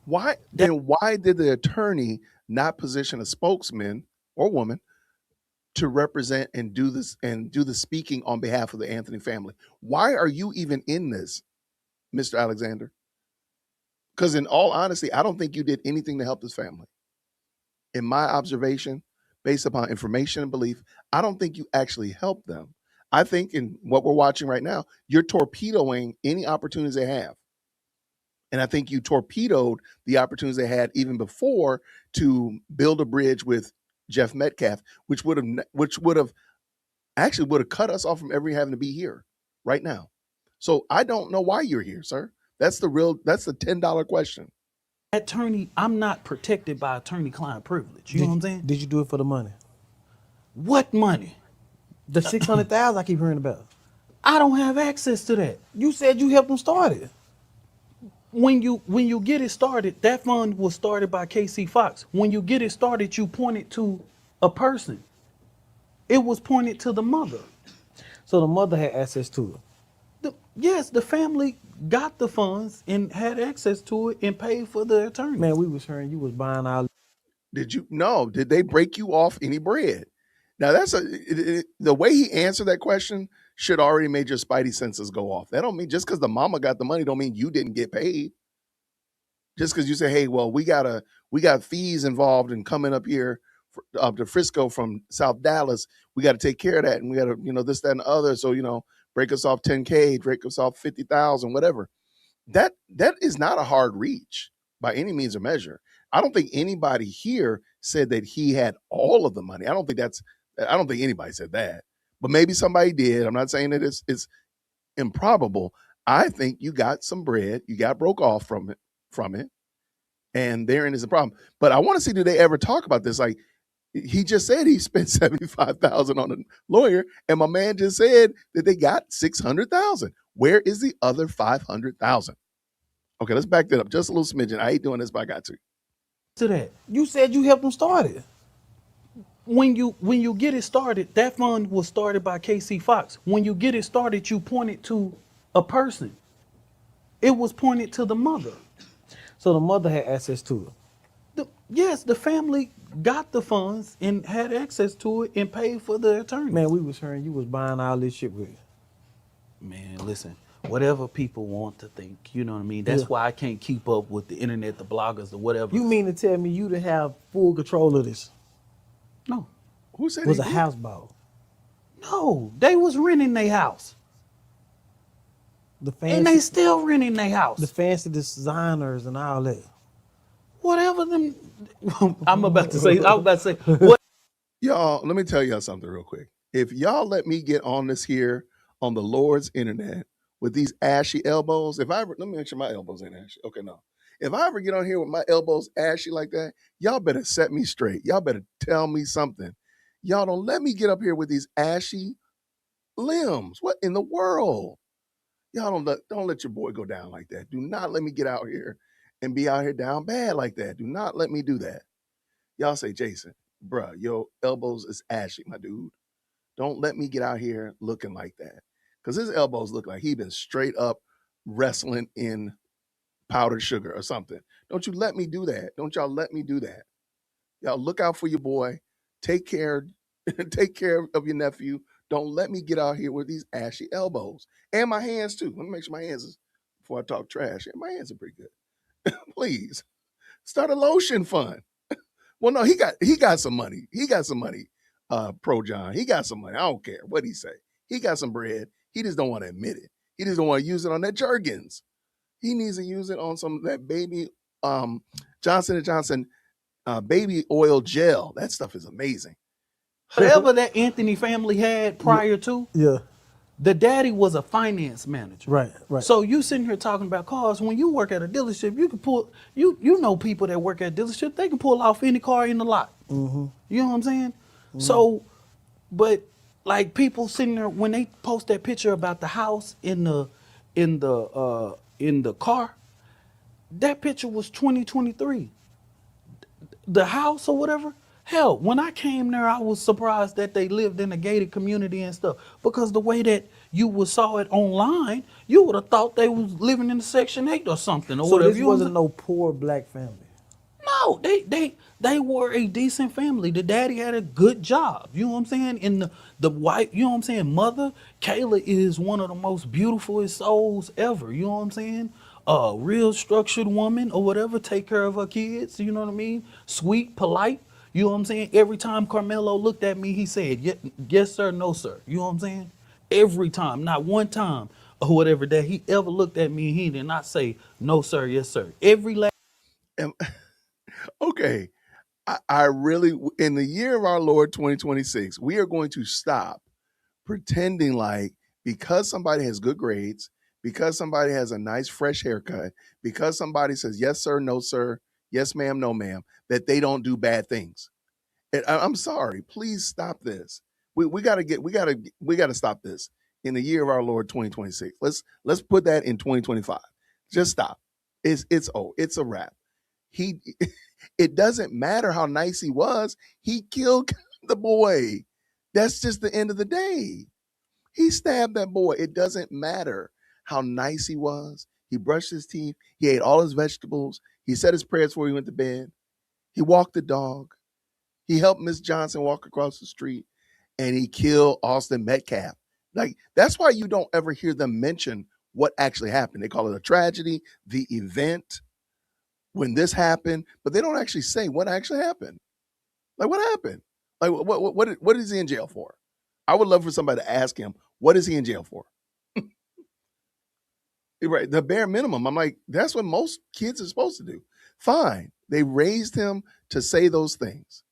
Why That then? Why did the attorney not position a spokesman or woman to represent and do the speaking on behalf of the Anthony family? Why are you even in this, Mr. Alexander? Because in all honesty, I don't think you did anything to help this family. In my observation, based upon information and belief, I don't think you actually helped them. I think in what we're watching right now, you're torpedoing any opportunities they have. And I think you torpedoed the opportunities they had even before to build a bridge with Jeff Metcalf, which would have actually would have cut us off from ever having to be here right now. So I don't know why you're here, sir. That's the $10 question. attorney, I'm not protected by attorney-client privilege. You know what I'm saying? Did you do it for the money? What money? The 600,000 I keep hearing about. I don't have access to that. You said you helped them start it. When you get it started, that fund was started by KC Fox. When you get it started, you point it to a person. It was pointed to the mother. So the mother had access to it. Yes, the family got the funds and had access to it and paid for the attorney. Man, we was hearing you was buying all. Did you no? Did they break you off any bread? Now the way he answered that question should already made your spidey senses go off. That don't mean just because the mama got the money don't mean you didn't get paid. Just because you say, hey, well, we got fees involved in coming up here up to Frisco from South Dallas. We got to take care of that, and we got to this, that, and the other. So break us off 10K, break us off 50,000, whatever. That is not a hard reach by any means or measure. I don't think anybody here said that he had all of the money. I don't think anybody said that. But maybe somebody did. I'm not saying that it's improbable. I think you got some bread, you got broke off from it, and therein is the problem. But I want to see, do they ever talk about this? Like, he just said he spent 75,000 on a lawyer, and my man just said that they got 600,000. Where is the other 500,000? Okay, let's back that up just a little smidgen. I hate doing this, but I got To that. You said you helped them start it. When you get it started, that fund was started by KC Fox. When you get it started, you point it to a person. It was pointed to the mother. So the mother had access to it. Yes, the family got the funds and had access to it and paid for the attorney. Man, we was hearing you was buying all this shit with it. Man, listen, whatever people want to think, you know what I mean? That's why I can't keep up with the internet, the bloggers, the whatever. You mean to tell me you didn't have full control of this? No. Who said It was he a did? house ball. No, they was renting their house. The And they fancy, still renting their house. the fancy designers and all that. Whatever them I was about to say, what Y'all, let me tell y'all something real quick. If y'all let me get on this here on the Lord's internet with these ashy elbows, let me make sure my elbows ain't ashy. Okay, no. If I ever get on here with my elbows ashy like that, y'all better set me straight. Y'all better tell me something. Y'all don't let me get up here with these ashy limbs. What in the world? Y'all don't let your boy go down like that. Do not let me get out here and be out here down bad like that. Do not let me do that. Y'all say, Jason, bruh, your elbows is ashy, my dude. Don't let me get out here looking like that. Because his elbows look like he been straight up wrestling in powdered sugar or something. Don't you let me do that. Don't y'all let me do that. Y'all look out for your boy. Take care, take care of your nephew. Don't let me get out here with these ashy elbows. And my hands too. Let me make sure my hands is before I talk trash. Yeah, my hands are pretty good. Please. Start a lotion fund. Well, no, he got some money. He got some money. Pro John. He got some money. I don't care what he say. He got some bread. He just don't want to admit it. He just don't want to use it on that Jergens. He needs to use it on some of that baby Johnson & Johnson baby oil gel. That stuff is amazing. whatever that Anthony family had prior to, Yeah. the daddy was a finance manager. Right, right. So you sitting here talking about cars. When you work at a dealership, you can pull. You know people that work at a dealership. They can pull off any car in the lot. You know what I'm saying? So, but Like people sitting there when they post that picture about the house in the car, that picture was 2023. The house or whatever. Hell, when I came there, I was surprised that they lived in a gated community and stuff. Because the way that you would saw it online, you would have thought they was living in Section 8 or something or So whatever. this You know what I'm wasn't saying? no poor black family. No, they were a decent family. The daddy had a good job. You know what I'm saying? And the wife, you know what I'm saying? Mother, Kayla is one of the most beautiful souls ever. You know what I'm saying? A real structured woman or whatever, take care of her kids. You know what I mean? Sweet, polite. You know what I'm saying? Every time Carmelo looked at me, he said, yes, sir, no, sir. You know what I'm saying? Every time, not one time or whatever that he ever looked at me, he did not say, no, sir, yes, sir. Every last Am- okay. I really, in the year of our Lord 2026, we are going to stop pretending like because somebody has good grades, because somebody has a nice fresh haircut, because somebody says yes sir, no sir, yes ma'am, no ma'am, that they don't do bad things. And I'm sorry, please stop this. We gotta get we gotta stop this in the year of our Lord 2026. Let's put that in 2025. Just stop. It's a wrap. He it doesn't matter how nice he was. He killed the boy. That's just the end of the day. He stabbed that boy. It doesn't matter how nice he was. He brushed his teeth. He ate all his vegetables. He said his prayers before he went to bed. He walked the dog. He helped Miss Johnson walk across the street. And he killed Austin Metcalf. Like, that's why you don't ever hear them mention what actually happened. They call it a tragedy, the event, when this happened, but they don't actually say what actually happened. Like, what happened? Like, what is he in jail for? I would love for somebody to ask him, what is he in jail for? Right, the bare minimum. I'm like, that's what most kids are supposed to do. Fine, they raised him to say those things,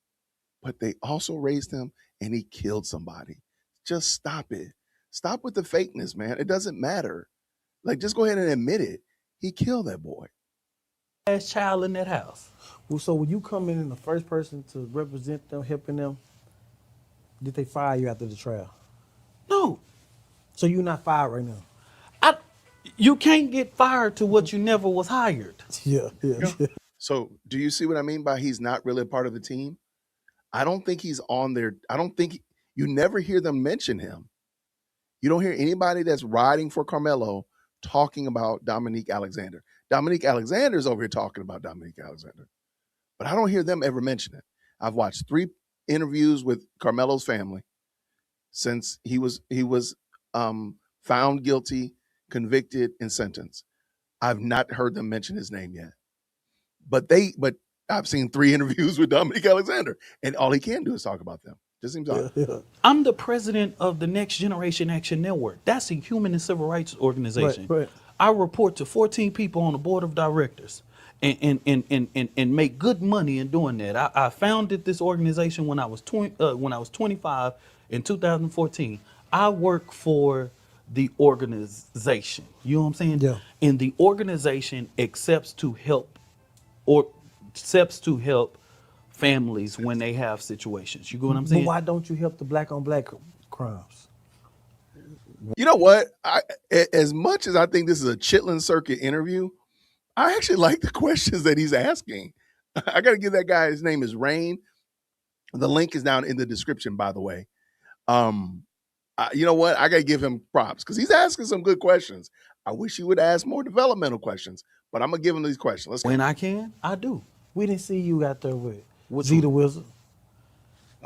but they also raised him and he killed somebody. Just stop it. Stop with the fakeness, man. It doesn't matter. Like, just go ahead and admit it. He killed that boy. child in that house. Well, so when you come in the first person to represent them, helping them, did they fire you after the trial? No, So you're not fired right now. I. You can't get fired to what you never was hired. Yeah, yeah, Yeah. yeah. So, do you see what I mean by he's not really a part of the team? I don't think he's on there. I don't think you never hear them mention him. You don't hear anybody that's riding for Carmelo talking about Dominique Alexander. Dominique Alexander's over here talking about Dominique Alexander, but I don't hear them ever mention it. I've watched 3 interviews with Carmelo's family since he was found guilty, convicted, and sentenced. I've not heard them mention his name yet. But I've seen 3 interviews with Dominique Alexander, and all he can do is talk about them. Just seems odd. Yeah, yeah. I'm the president of the Next Generation Action Network. That's a human and civil rights Right, organization. right. I report to 14 people on the board of directors and make good money in doing that. I founded this organization when I was 25 in 2014. I work for the organization. You know what I'm saying? Yeah. And the organization accepts to help or accepts to help families when they have situations. You get what I'm But saying? why don't you help the black on black crimes? You know what? As much as I think this is a Chitlin Circuit interview, I actually like the questions that he's asking. I got to give that guy. His name is Rain. The link is down in the description, by the way. You know what? I got to give him props because he's asking some good questions. I wish he would ask more developmental questions, but I'm gonna give him these questions. Let's go. When I can, I do. We didn't see you out there with Which Zeta one? Wizard.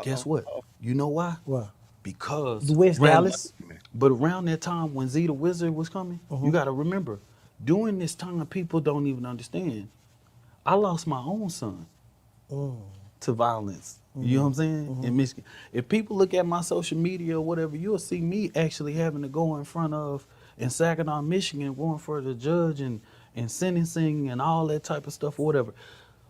Guess what? You know why? Why? Because The West around- Dallas. But around that time when Zeta Wizard was coming, you got to remember, during this time, people don't even understand. I lost my own son to violence. You know what I'm saying? In Michigan. If people look at my social media or whatever, you'll see me actually having to go in front of in Saginaw, Michigan, going for the judge and sentencing and all that type of stuff or whatever.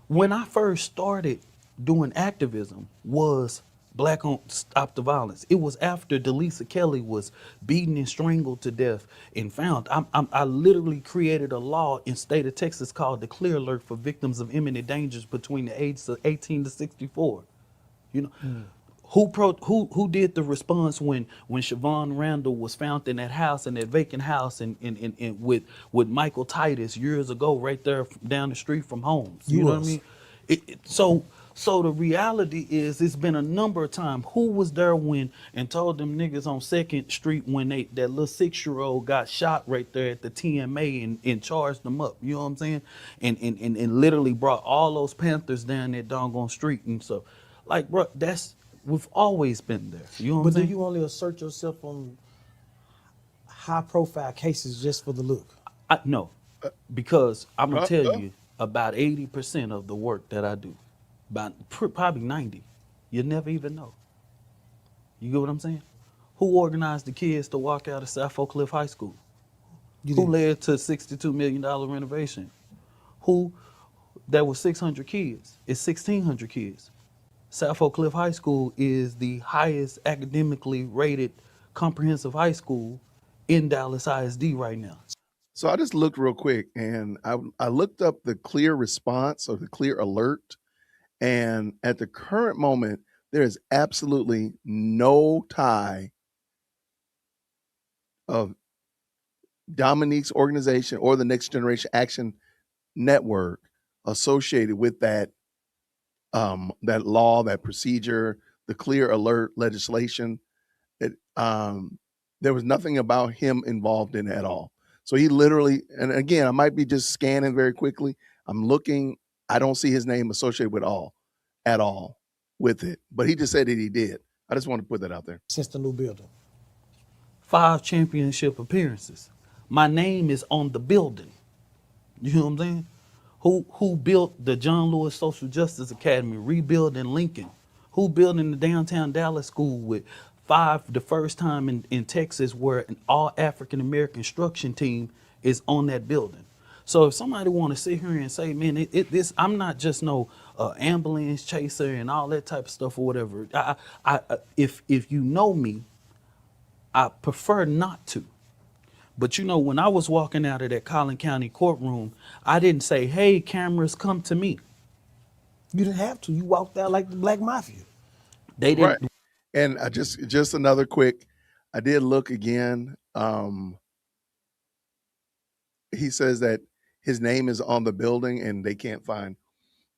When I first started doing activism was Black on Stop the Violence. It was after Delisa Kelly was beaten and strangled to death and found. I literally created a law in state of Texas called the Clear Alert for victims of imminent dangers between the ages of 18 to 64. You know, Who did the response when Siobhan Randall was found in that house, in that vacant house, and with Michael Titus years ago, right there down the street from Holmes? You You know what I was. mean? So the reality is, it's been a number of times. Who was there when and told them niggas on Second Street when that little 6-year-old got shot right there at the TMA and charged them up? You know what I'm saying? And literally brought all those Panthers down that doggone street and so, like, bro, we've always been there. You know what I'm But do saying? you only assert yourself on high profile cases just for the look? No, because I'm gonna Uh, tell uh, you about 80% of the work that I do, about probably 90, you never even know. You get what I'm saying? Who organized the kids to walk out of South Oak Cliff High School? You Who didn't. led to $62 million renovation? Who There were 600 kids. It's 1,600 kids. South Oak Cliff High School is the highest academically rated comprehensive high school in Dallas ISD right now. so I just looked real quick, and I looked up the clear response or the clear alert, and at the current moment, there is absolutely no tie of Dominique's organization or the Next Generation Action Network associated with that law, that procedure, the clear alert legislation. It, there was nothing about him involved in it at all. So he literally, and again, I might be just scanning very quickly. I'm looking. I don't see his name associated with at all with it. But he just said that he did. I just want to put that out there. Since the new building. 5 championship appearances. My name is on the building. You know what I'm saying? Who built the John Lewis Social Justice Academy, rebuilding Lincoln? Who building the downtown Dallas school with the first time in Texas where an all African American instruction team is on that building? So if somebody want to sit here and say, man, this, I'm not just no ambulance chaser and all that type of stuff or whatever. If you know me, I prefer not to. But you know, when I was walking out of that Collin County courtroom, I didn't say, hey, cameras, come to me. You didn't have to. You walked out like the Black Mafia. They Right. didn't. And I just another quick. I did look again. He says that his name is on the building and they can't find.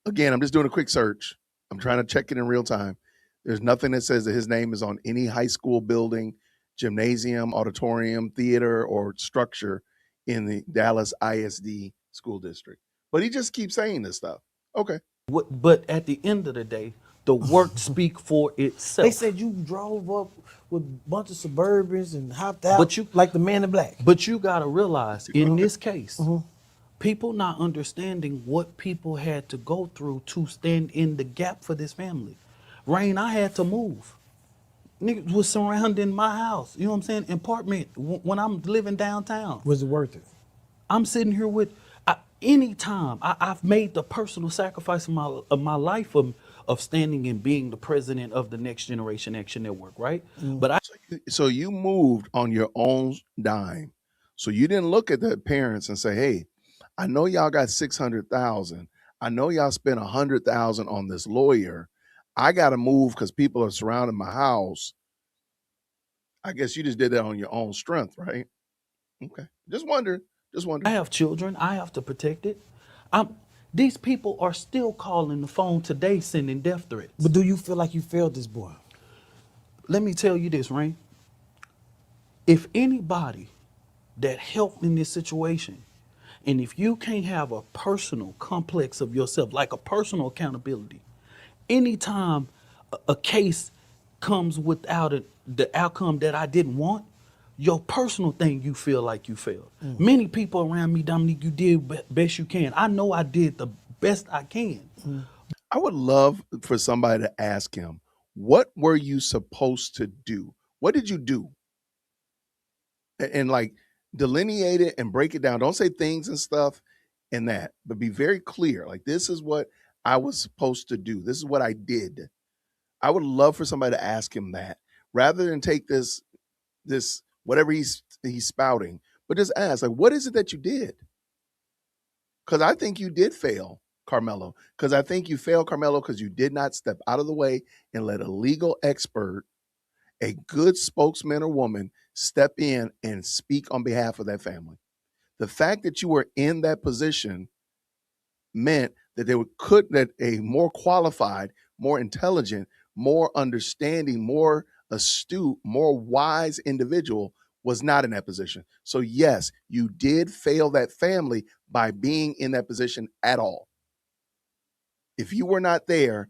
Again, I'm just doing a quick search. I'm trying to check it in real time. There's nothing that says that his name is on any high school building, gymnasium, auditorium, theater, or structure in the Dallas ISD school district. But he just keeps saying this stuff. Okay. But at the end of the day, the work speak for itself. They said you drove up with a bunch of Suburbans and hopped out But you- like the Man in Black. But you got to realize, in this case, people not understanding what people had to go through to stand in the gap for this family. Rain, I had to move. Niggas was surrounding my house. You know what I'm saying? Apartment when I'm living downtown. Was it worth it? I'm sitting here with anytime I've made the personal sacrifice of my life of standing and being the president of the Next Generation Action Network, right? But So you moved on your own dime. So you didn't look at the parents and say, "Hey, I know y'all got 600,000. I know y'all spent 100,000 on this lawyer. I got to move because people are surrounding my house." I guess you just did that on your own strength, right? Okay. Just wondering. Just I wondering. have children. I have to protect it. These people are still calling the phone today, sending death threats. But do you feel like you failed this boy? Let me tell you this, Rain. If anybody that helped in this situation, and if you can't have a personal complex of yourself, like a personal accountability, anytime a case comes without the outcome that I didn't want, your personal thing, you feel like you failed. Many people around me, Dominique, you did best you can. I know I did the best I can. I would love for somebody to ask him, "What were you supposed to do? What did you do?" And like delineate it and break it down. Don't say things and stuff and that, but be very clear. Like, this is what I was supposed to do. This is what I did. I would love for somebody to ask him that rather than take this whatever he's spouting, but just ask, like, what is it that you did? Because I think you did fail. Carmelo, because I think you failed Carmelo because you did not step out of the way and let a legal expert, a good spokesman or woman, step in and speak on behalf of that family. The fact that you were in that position meant that that a more qualified, more intelligent, more understanding, more astute, more wise individual was not in that position. So yes, you did fail that family by being in that position at all. If you were not there,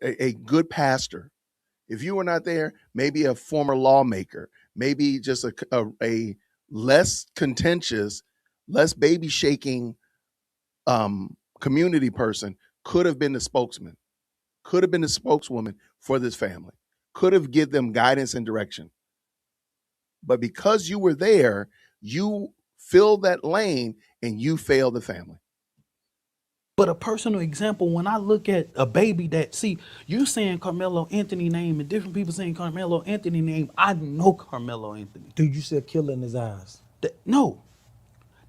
a good pastor, if you were not there, maybe a former lawmaker, maybe just a less contentious, less baby shaking community person could have been the spokesman, could have been the spokeswoman for this family, could have given them guidance and direction. But because you were there, you filled that lane and you failed the family. But a personal example, when I look at a baby that, see, you saying Carmelo Anthony name and different people saying Carmelo Anthony name, I know Carmelo Anthony. Dude, you see a killer in his eyes. No,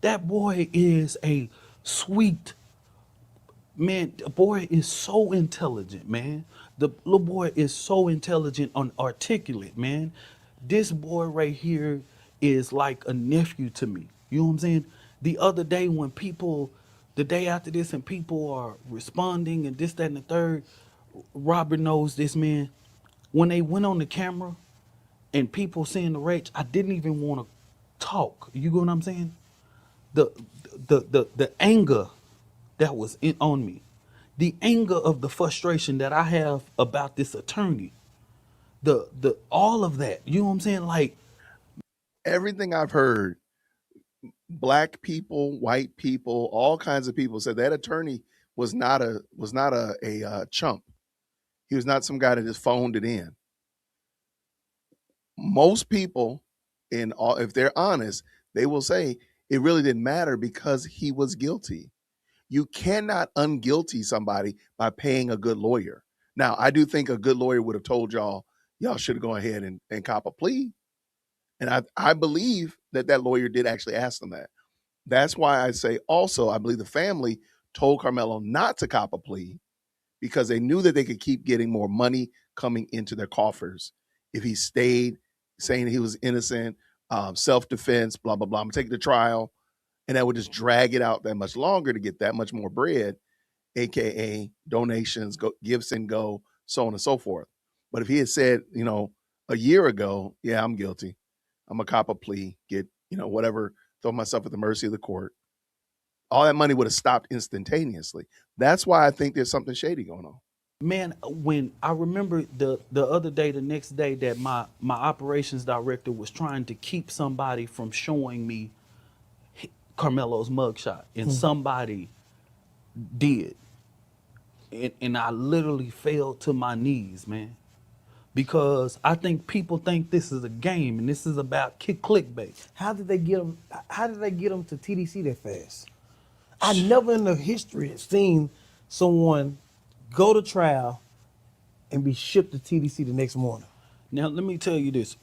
that boy is a sweet man. The boy is so intelligent, man. The little boy is so intelligent and articulate, man. This boy right here is like a nephew to me. You know what I'm saying? The other day when people, the day after this, and people are responding and this, that, and the third, Robert knows this, man. When they went on the camera and people seeing the rage, I didn't even want to talk. You know what I'm saying? The the anger that was on me, the anger of the frustration that I have about this attorney, the all of that. You know what I'm saying? Like, Everything I've heard, black people, white people, all kinds of people said that attorney was not a chump. He was not some guy that just phoned it in. Most people, in all, if they're honest, they will say it really didn't matter because he was guilty. You cannot unguilty somebody by paying a good lawyer. Now, I do think a good lawyer would have told y'all should have gone ahead and cop a plea. And I believe that lawyer did actually ask them that. That's why I say also, I believe the family told Carmelo not to cop a plea because they knew that they could keep getting more money coming into their coffers if he stayed saying he was innocent, self defense, blah, blah, blah. I'm taking the trial. And that would just drag it out that much longer to get that much more bread, AKA donations, go, gifts and go, so on and so forth. But if he had said, a year ago, yeah, I'm guilty, I'm a cop a plea, get, whatever, throw myself at the mercy of the court, all that money would have stopped instantaneously. That's why I think there's something shady going on. man, when I remember the other day, the next day, that my operations director was trying to keep somebody from showing me Carmelo's mugshot, and somebody did, and I literally fell to my knees, man, because I think people think this is a game and this is about clickbait. How did they get him? How did they get him to TDC that fast? I never in the history have seen someone go to trial and be shipped to TDC the next morning. Now let me tell you this,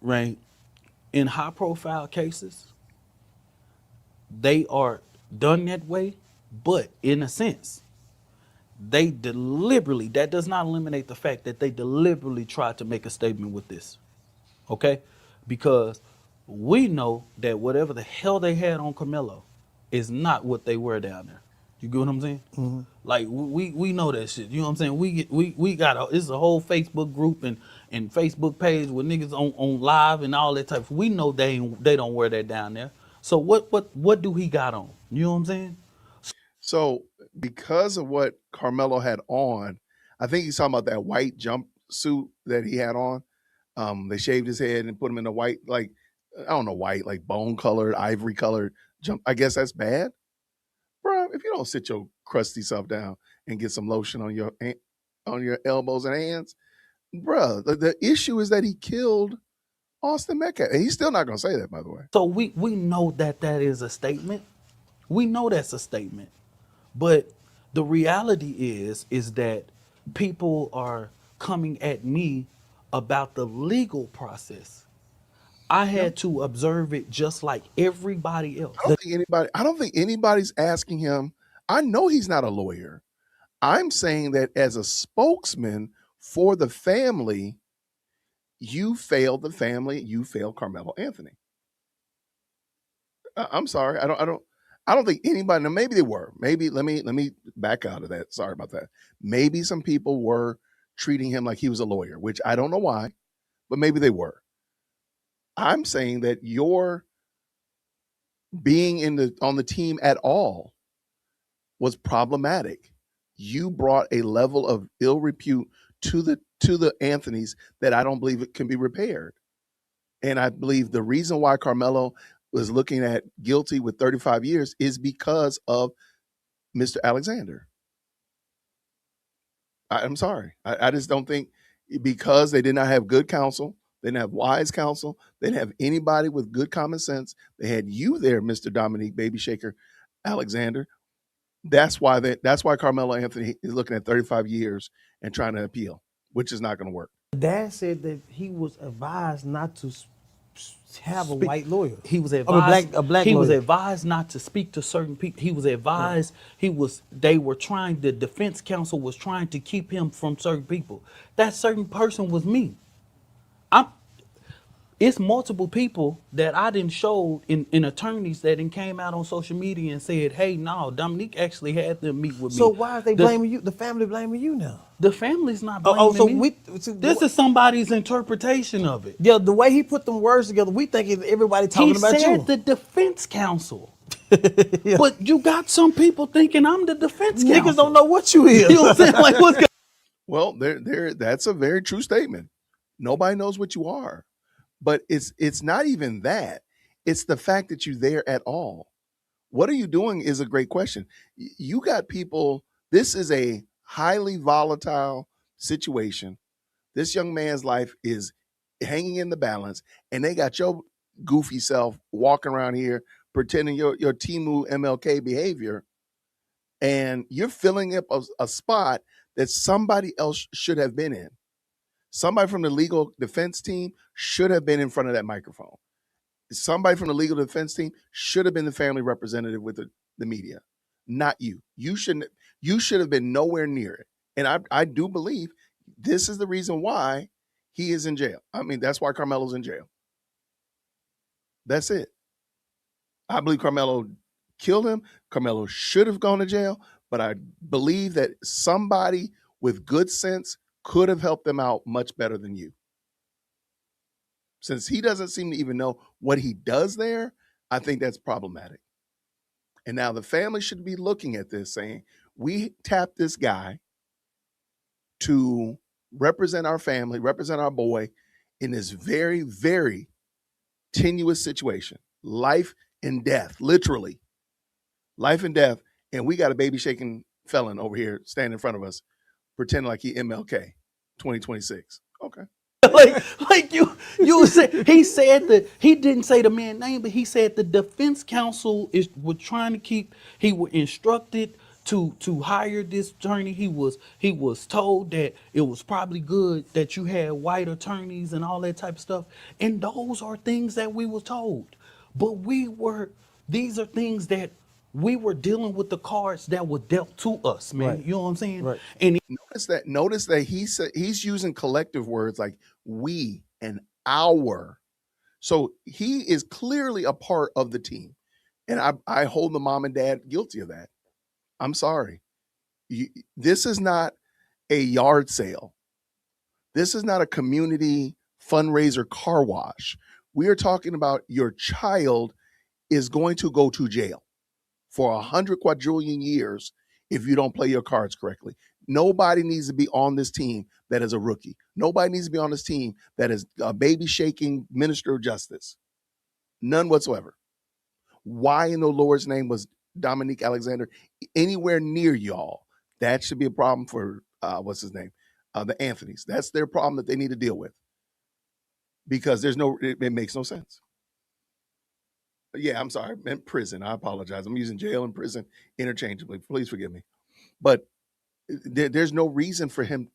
Ray, in high profile cases, they are done that way, but in a sense, they deliberately, that does not eliminate the fact that they deliberately tried to make a statement with this. Okay? Because we know that whatever the hell they had on Carmelo is not what they were down there. You get what I'm saying? Mm-hmm. Like we know that shit. You know what I'm saying? We got it's a whole Facebook group and Facebook page with niggas on live and all that type. We know they don't wear that down there. So what do he got on? You know what I'm saying? So because of what Carmelo had on, I think he's talking about that white jumpsuit that he had on. They shaved his head and put him in a white, like, I don't know, white, like bone colored, ivory colored jump. I guess that's bad. Bro, if you don't sit your crusty self down and get some lotion on your elbows and hands, bro, the issue is that he killed Austin Metcalf. And he's still not going to say that, by the way. So we know that is a statement. We know that's a statement. But the reality is that people are coming at me about the legal process. I had to observe it just like everybody else. I don't think anybody's asking him. I know he's not a lawyer. I'm saying that as a spokesman for the family, you failed the family. You failed Carmelo Anthony. I'm sorry. I don't think anybody. Now, maybe they were. Maybe let me back out of that. Sorry about that. Maybe some people were treating him like he was a lawyer, which I don't know why, but maybe they were. I'm saying that your being in the on the team at all was problematic. You brought a level of ill repute to the Anthonys that I don't believe it can be repaired. And I believe the reason why Carmelo was looking at guilty with 35 years is because of Mr. Alexander. I'm sorry. I just don't think because they did not have good counsel, they didn't have wise counsel, they didn't have anybody with good common sense. They had you there, Mr. Dominique Baby Shaker Alexander. That's why Carmelo Anthony is looking at 35 years and trying to appeal, which is not going to work. Dad said that he was advised not to have a white lawyer. He was I mean, advised. a black he was lawyer. advised not to speak to certain people. He was advised. He was. They were trying. The defense counsel was trying to keep him from certain people. That certain person was me. I'm. It's multiple people that I didn't show in attorneys that then came out on social media and said, "Hey, no, Dominique actually had them meet with So me." why is they The, blaming you? The family blaming you now? the family's not Oh, blaming me. so This is somebody's interpretation of it. yeah, the way he put them words together, we think everybody talking He about said you. the defense counsel. Yeah. But you got some people thinking I'm the defense counsel. Niggas don't know what you is. You know what I'm saying? Like, what's going Well, that's a very true statement. Nobody knows what you are. But it's not even that. It's the fact that you're there at all. What are you doing is a great question. You got people, this is a highly volatile situation. This young man's life is hanging in the balance, and they got your goofy self walking around here pretending your Timu MLK behavior, and you're filling up a spot that somebody else should have been in. Somebody from the legal defense team should have been in front of that microphone. Somebody from the legal defense team should have been the family representative with the media, not you. You should have been nowhere near it. And I do believe this is the reason why he is in jail. I mean, that's why Carmelo's in jail. That's it. I believe Carmelo killed him. Carmelo should have gone to jail, but I believe that somebody with good sense could have helped them out much better than you. Since he doesn't seem to even know what he does there, I think that's problematic. And now the family should be looking at this saying, we tapped this guy to represent our family, represent our boy in this very, very tenuous situation. Life and death, literally. Life and death. And we got a baby shaking felon over here standing in front of us, pretending like he MLK 2026. Okay. like you said, he said that he didn't say the man's name, but he said the defense counsel was trying to keep. He was instructed to hire this attorney. He was told that it was probably good that you had white attorneys and all that type of stuff. And those are things that we were told, but these are things that we were dealing with the cards that were dealt to us, man. Right. You know what I'm saying? Right. And Notice that he's using collective words like we and our. So he is clearly a part of the team. And I hold the mom and dad guilty of that. I'm sorry. This is not a yard sale. This is not a community fundraiser car wash. We are talking about your child is going to go to jail for 100 quadrillion years if you don't play your cards correctly. Nobody needs to be on this team that is a rookie. Nobody needs to be on this team that is a baby shaking minister of justice. None whatsoever. Why in the Lord's name was Dominique Alexander anywhere near y'all? That should be a problem for what's his name? The Anthonys. That's their problem that they need to deal with. Because it makes no sense. Yeah, I'm sorry. I meant prison. I apologize. I'm using jail and prison interchangeably. Please forgive me. But there's no reason for him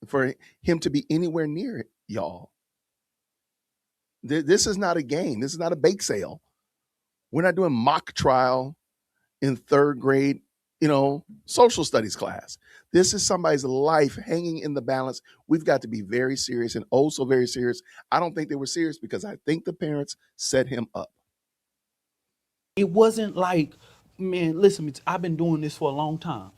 to be anywhere near it, y'all. This is not a game. This is not a bake sale. We're not doing mock trial in third grade social studies class. This is somebody's life hanging in the balance. We've got to be very serious and oh so very serious. I don't think they were serious because I think the parents set him up. It wasn't like, man, listen, I've been doing this for a long time.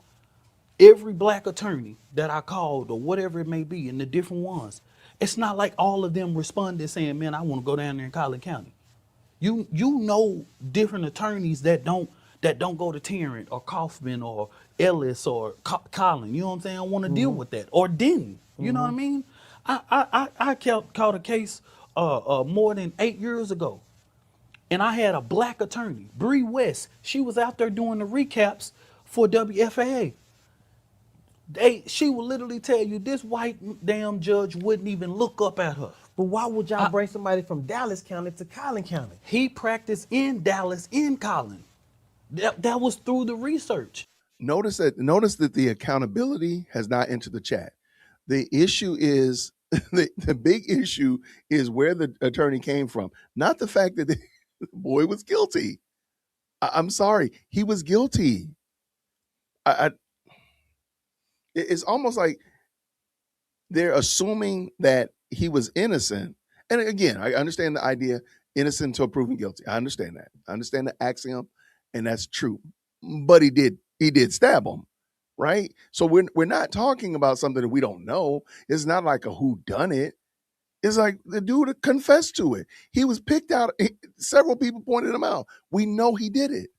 Every black attorney that I called or whatever it may be, and the different ones, it's not like all of them responded saying, man, I want to go down there in Collin County. You know different attorneys that don't go to Tarrant or Kaufman or Ellis or Collin. You know what I'm saying? I want to deal with that or didn't. You know what I mean? I caught a case more than 8 years ago, and I had a black attorney, Bree West. She was out there doing the recaps for WFAA. She will literally tell you this white damn judge wouldn't even look up at her. But why would y'all bring somebody from Dallas County to Collin County? He practiced in Dallas in Collin. That was through the research. Notice that the accountability has not entered the chat. The issue is the big issue is where the attorney came from, not the fact that the boy was guilty. I'm sorry, he was guilty. I it's almost like they're assuming that he was innocent. And again, I understand the idea innocent until proven guilty. I understand that. I understand the axiom, and that's true. But he did stab him, right? So we're not talking about something that we don't know. It's not like a who done it. It's like the dude confessed to it. He was picked out. Several people pointed him out. We know he did it.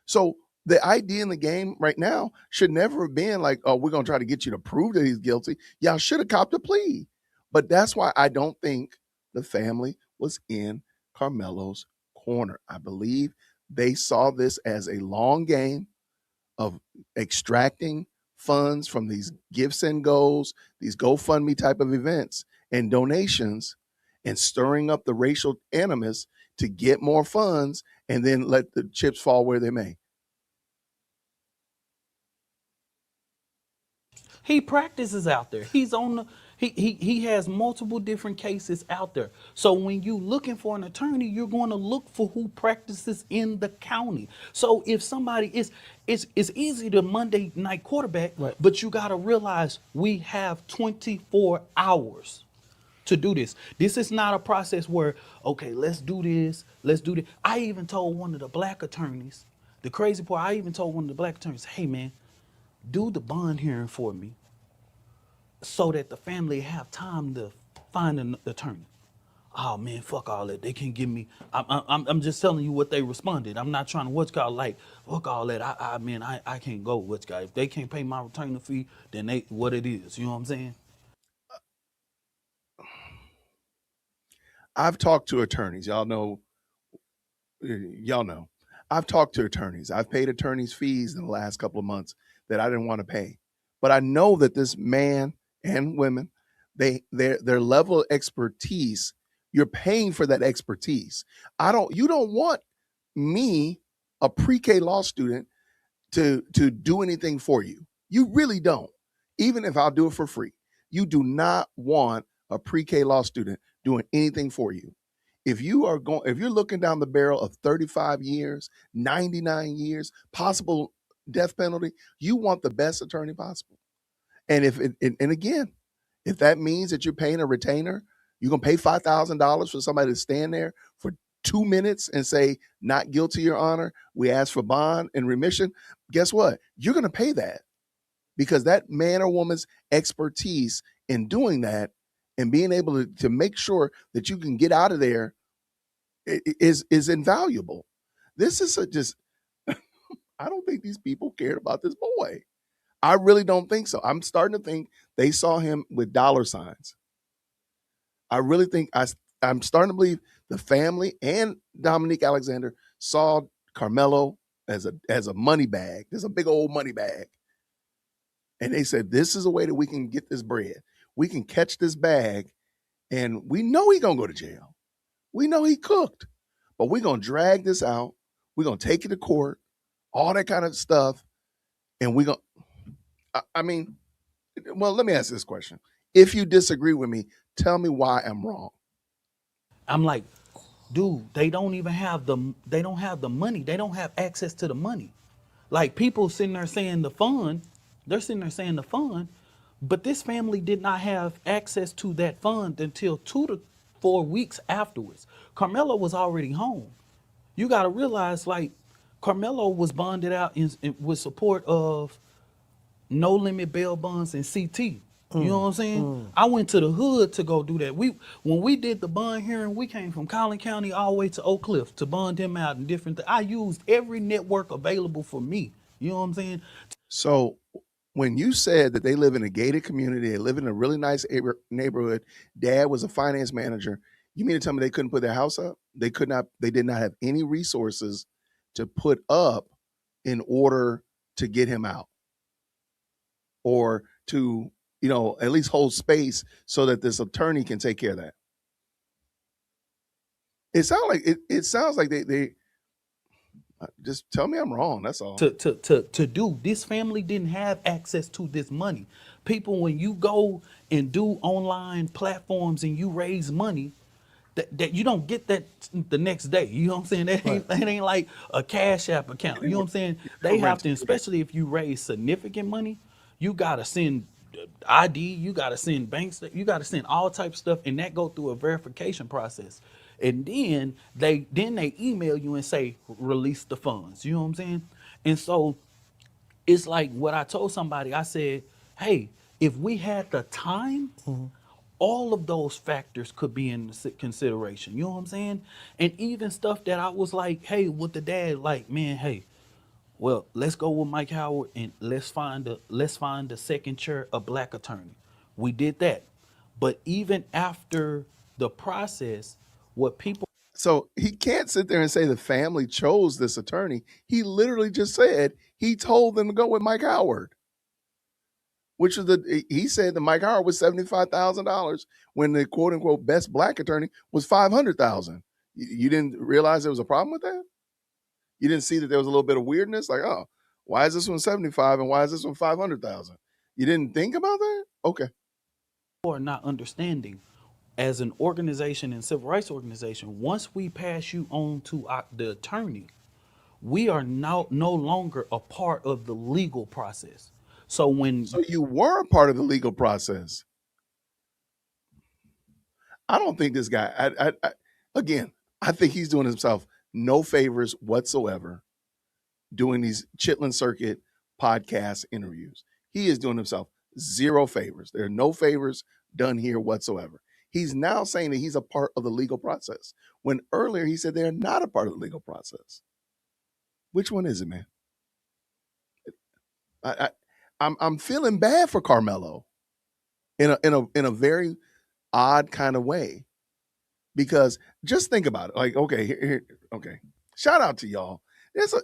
So the idea in the game right now should never have been like, oh, we're going to try to get you to prove that he's guilty. Y'all should have copped a plea. But that's why I don't think the family was in Karmelo's corner. I believe they saw this as a long game of extracting funds from these gifts and goes, these GoFundMe type of events and donations, and stirring up the racial animus to get more funds and then let the chips fall where they may. He practices out there. He's on the he has multiple different cases out there. So when you looking for an attorney, you're going to look for who practices in the county. So if somebody is it's easy to Monday night quarterback, Right. but you got to realize we have 24 hours to do this. This is not a process where, okay, let's do this, let's do this. I even told one of the black attorneys, the crazy part, I even told one of the black attorneys, hey man, do the bond hearing for me so that the family have time to find an attorney. Oh man, fuck all that. They can't give me. I'm just telling you what they responded. I'm not trying to what's called like fuck all that. I can't go. What's called if they can't pay my retainer fee, then they what it is. You know what I'm saying? I've talked to attorneys. Y'all know. I've talked to attorneys. I've paid attorneys fees in the last couple of months that I didn't want to pay. But I know that this man and women, their level of expertise, you're paying for that expertise. You don't want me, a pre-K law student, to do anything for you. You really don't. Even if I'll do it for free. You do not want a pre-K law student doing anything for you. If you're looking down the barrel of 35 years, 99 years, possible death penalty, you want the best attorney possible. And and again, if that means that you're paying a retainer, you're gonna pay $5,000 for somebody to stand there for 2 minutes and say, not guilty, Your Honor. We ask for bond and remission. Guess what? You're gonna pay that because that man or woman's expertise in doing that and being able to make sure that you can get out of there is invaluable. This is just I don't think these people cared about this boy. I really don't think so. I'm starting to think they saw him with dollar signs. I really think I'm starting to believe the family and Dominique Alexander saw Karmelo as a money bag. There's a big old money bag. And they said, this is a way that we can get this bread. We can catch this bag, and we know he's gonna go to jail. We know he cooked, but we're gonna drag this out. We're gonna take it to court, all that kind of stuff, and we're gonna I mean, well, let me ask this question. If you disagree with me, tell me why I'm wrong. I'm like, dude, they don't have the money. They don't have access to the money. Like people sitting there saying the fund, they're sitting there saying the fund, but this family did not have access to that fund until 2 to 4 weeks afterwards. Carmelo was already home. You got to realize, like, Carmelo was bonded out with support of no limit bail bonds and CT. You know what I'm saying? I went to the hood to go do that. When we did the bond hearing, we came from Collin County all the way to Oak Cliff to bond him out and different things. I used every network available for me. You know what I'm saying? So when you said that they live in a gated community, they live in a really nice neighborhood, dad was a finance manager, you mean to tell me they couldn't put their house up? They could not, they did not have any resources to put up in order to get him out or to, at least hold space so that this attorney can take care of that. It sounds like they just tell me I'm wrong. That's all. To do. This family didn't have access to this money. People, when you go and do online platforms and you raise money, that you don't get that the next day. You know what I'm saying? That ain't like a Cash App account. You know what I'm saying? They have to, especially if you raise significant money, you gotta send ID, you gotta send banks, you gotta send all types of stuff, and that go through a verification process. And then they email you and say release the funds. You know what I'm saying? And so it's like what I told somebody. I said, hey, if we had the time, all of those factors could be in consideration. You know what I'm saying? And even stuff that I was like, hey, with the dad, like, man, hey, well, let's go with Mike Howard and let's find the second chair, a black attorney. We did that. But even after the process, what people So he can't sit there and say the family chose this attorney. He literally just said he told them to go with Mike Howard, which was he said that Mike Howard was $75,000 when the quote unquote best black attorney was $500,000. You didn't realize there was a problem with that? You didn't see that there was a little bit of weirdness? Like, oh, why is this one 75 and why is this one 500,000? You didn't think about that? Okay. are not understanding, as an organization and civil rights organization, once we pass you on to the attorney, we are now no longer a part of the legal process. So So you were a part of the legal process. I don't think this guy, again, I think he's doing himself no favors whatsoever doing these Chitlin Circuit podcast interviews. He is doing himself zero favors. There are no favors done here whatsoever. He's now saying that he's a part of the legal process when earlier he said they're not a part of the legal process. Which one is it, man? I'm feeling bad for Karmelo in a very odd kind of way, because just think about it. Like, okay, okay. Shout out to y'all. There's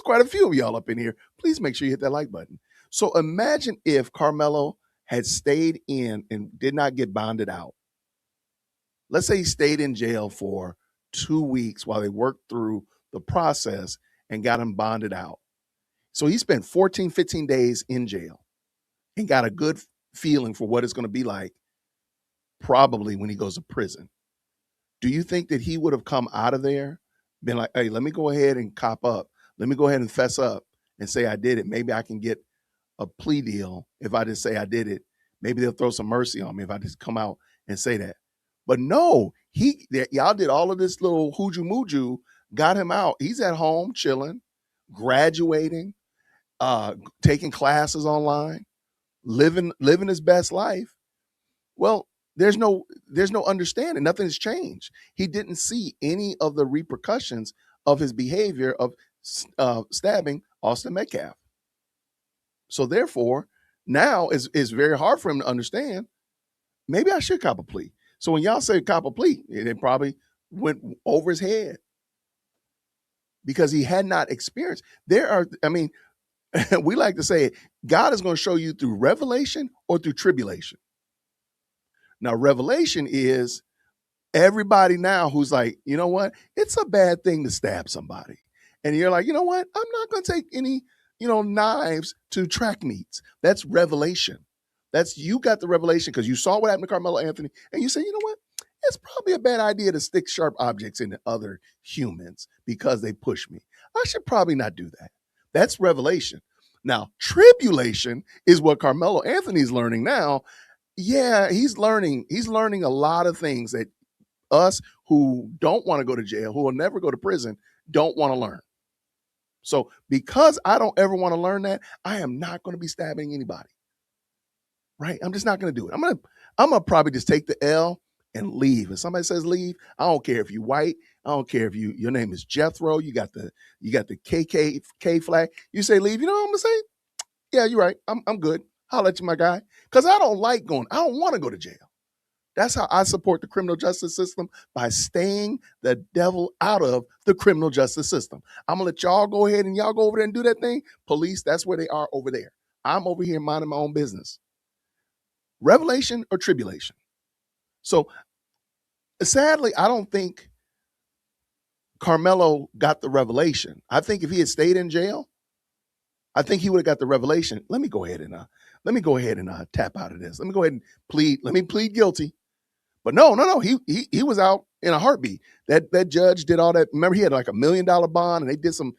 quite a few of y'all up in here. Please make sure you hit that like button. So imagine if Karmelo had stayed in and did not get bonded out. Let's say he stayed in jail for 2 weeks while they worked through the process and got him bonded out. So he spent 14, 15 days in jail and got a good feeling for what it's going to be like probably when he goes to prison. Do you think that he would have come out of there, been like, hey, let me go ahead and cop up. Let me go ahead and fess up and say I did it. Maybe I can get a plea deal if I just say I did it. Maybe they'll throw some mercy on me if I just come out and say that. But no, y'all did all of this little hooju mooju, got him out. He's at home chilling, graduating, taking classes online, living his best life. Well, there's no understanding. Nothing's changed. He didn't see any of the repercussions of his behavior of stabbing Austin Metcalf. So therefore, now it's very hard for him to understand. Maybe I should cop a plea. So when y'all say cop a plea, it probably went over his head because he had not experienced. We like to say it, God is going to show you through revelation or through tribulation. Now, revelation is everybody now who's like, you know what? It's a bad thing to stab somebody. And you're like, you know what? I'm not going to take any, knives to track meets. That's revelation. That's, you got the revelation because you saw what happened to Carmelo Anthony. And you say, you know what? It's probably a bad idea to stick sharp objects into other humans because they push me. I should probably not do that. That's revelation. Now, tribulation is what Carmelo Anthony's learning now. Yeah, he's learning. He's learning a lot of things that us who don't want to go to jail, who will never go to prison, don't want to learn. So because I don't ever want to learn that, I am not going to be stabbing anybody. Right? I'm just not going to do it. I'm gonna probably just take the L and leave. If somebody says leave, I don't care if you're white. I don't care if your name is Jethro. You got the KKK flag. You say leave. You know what I'm gonna say? Yeah, you're right. I'm good. Holler at you, my guy. Because I don't like going. I don't want to go to jail. That's how I support the criminal justice system, by staying the devil out of the criminal justice system. I'm gonna let y'all go ahead and y'all go over there and do that thing. Police, that's where they are over there. I'm over here minding my own business. Revelation or tribulation? So sadly, I don't think Carmelo got the revelation. I think if he had stayed in jail, I think he would have got the revelation. Let me go ahead and tap out of this. Let me go ahead and plead. Let me plead guilty. But no. He was out in a heartbeat. That judge did all that. Remember, he had like $1 million bond, and they did some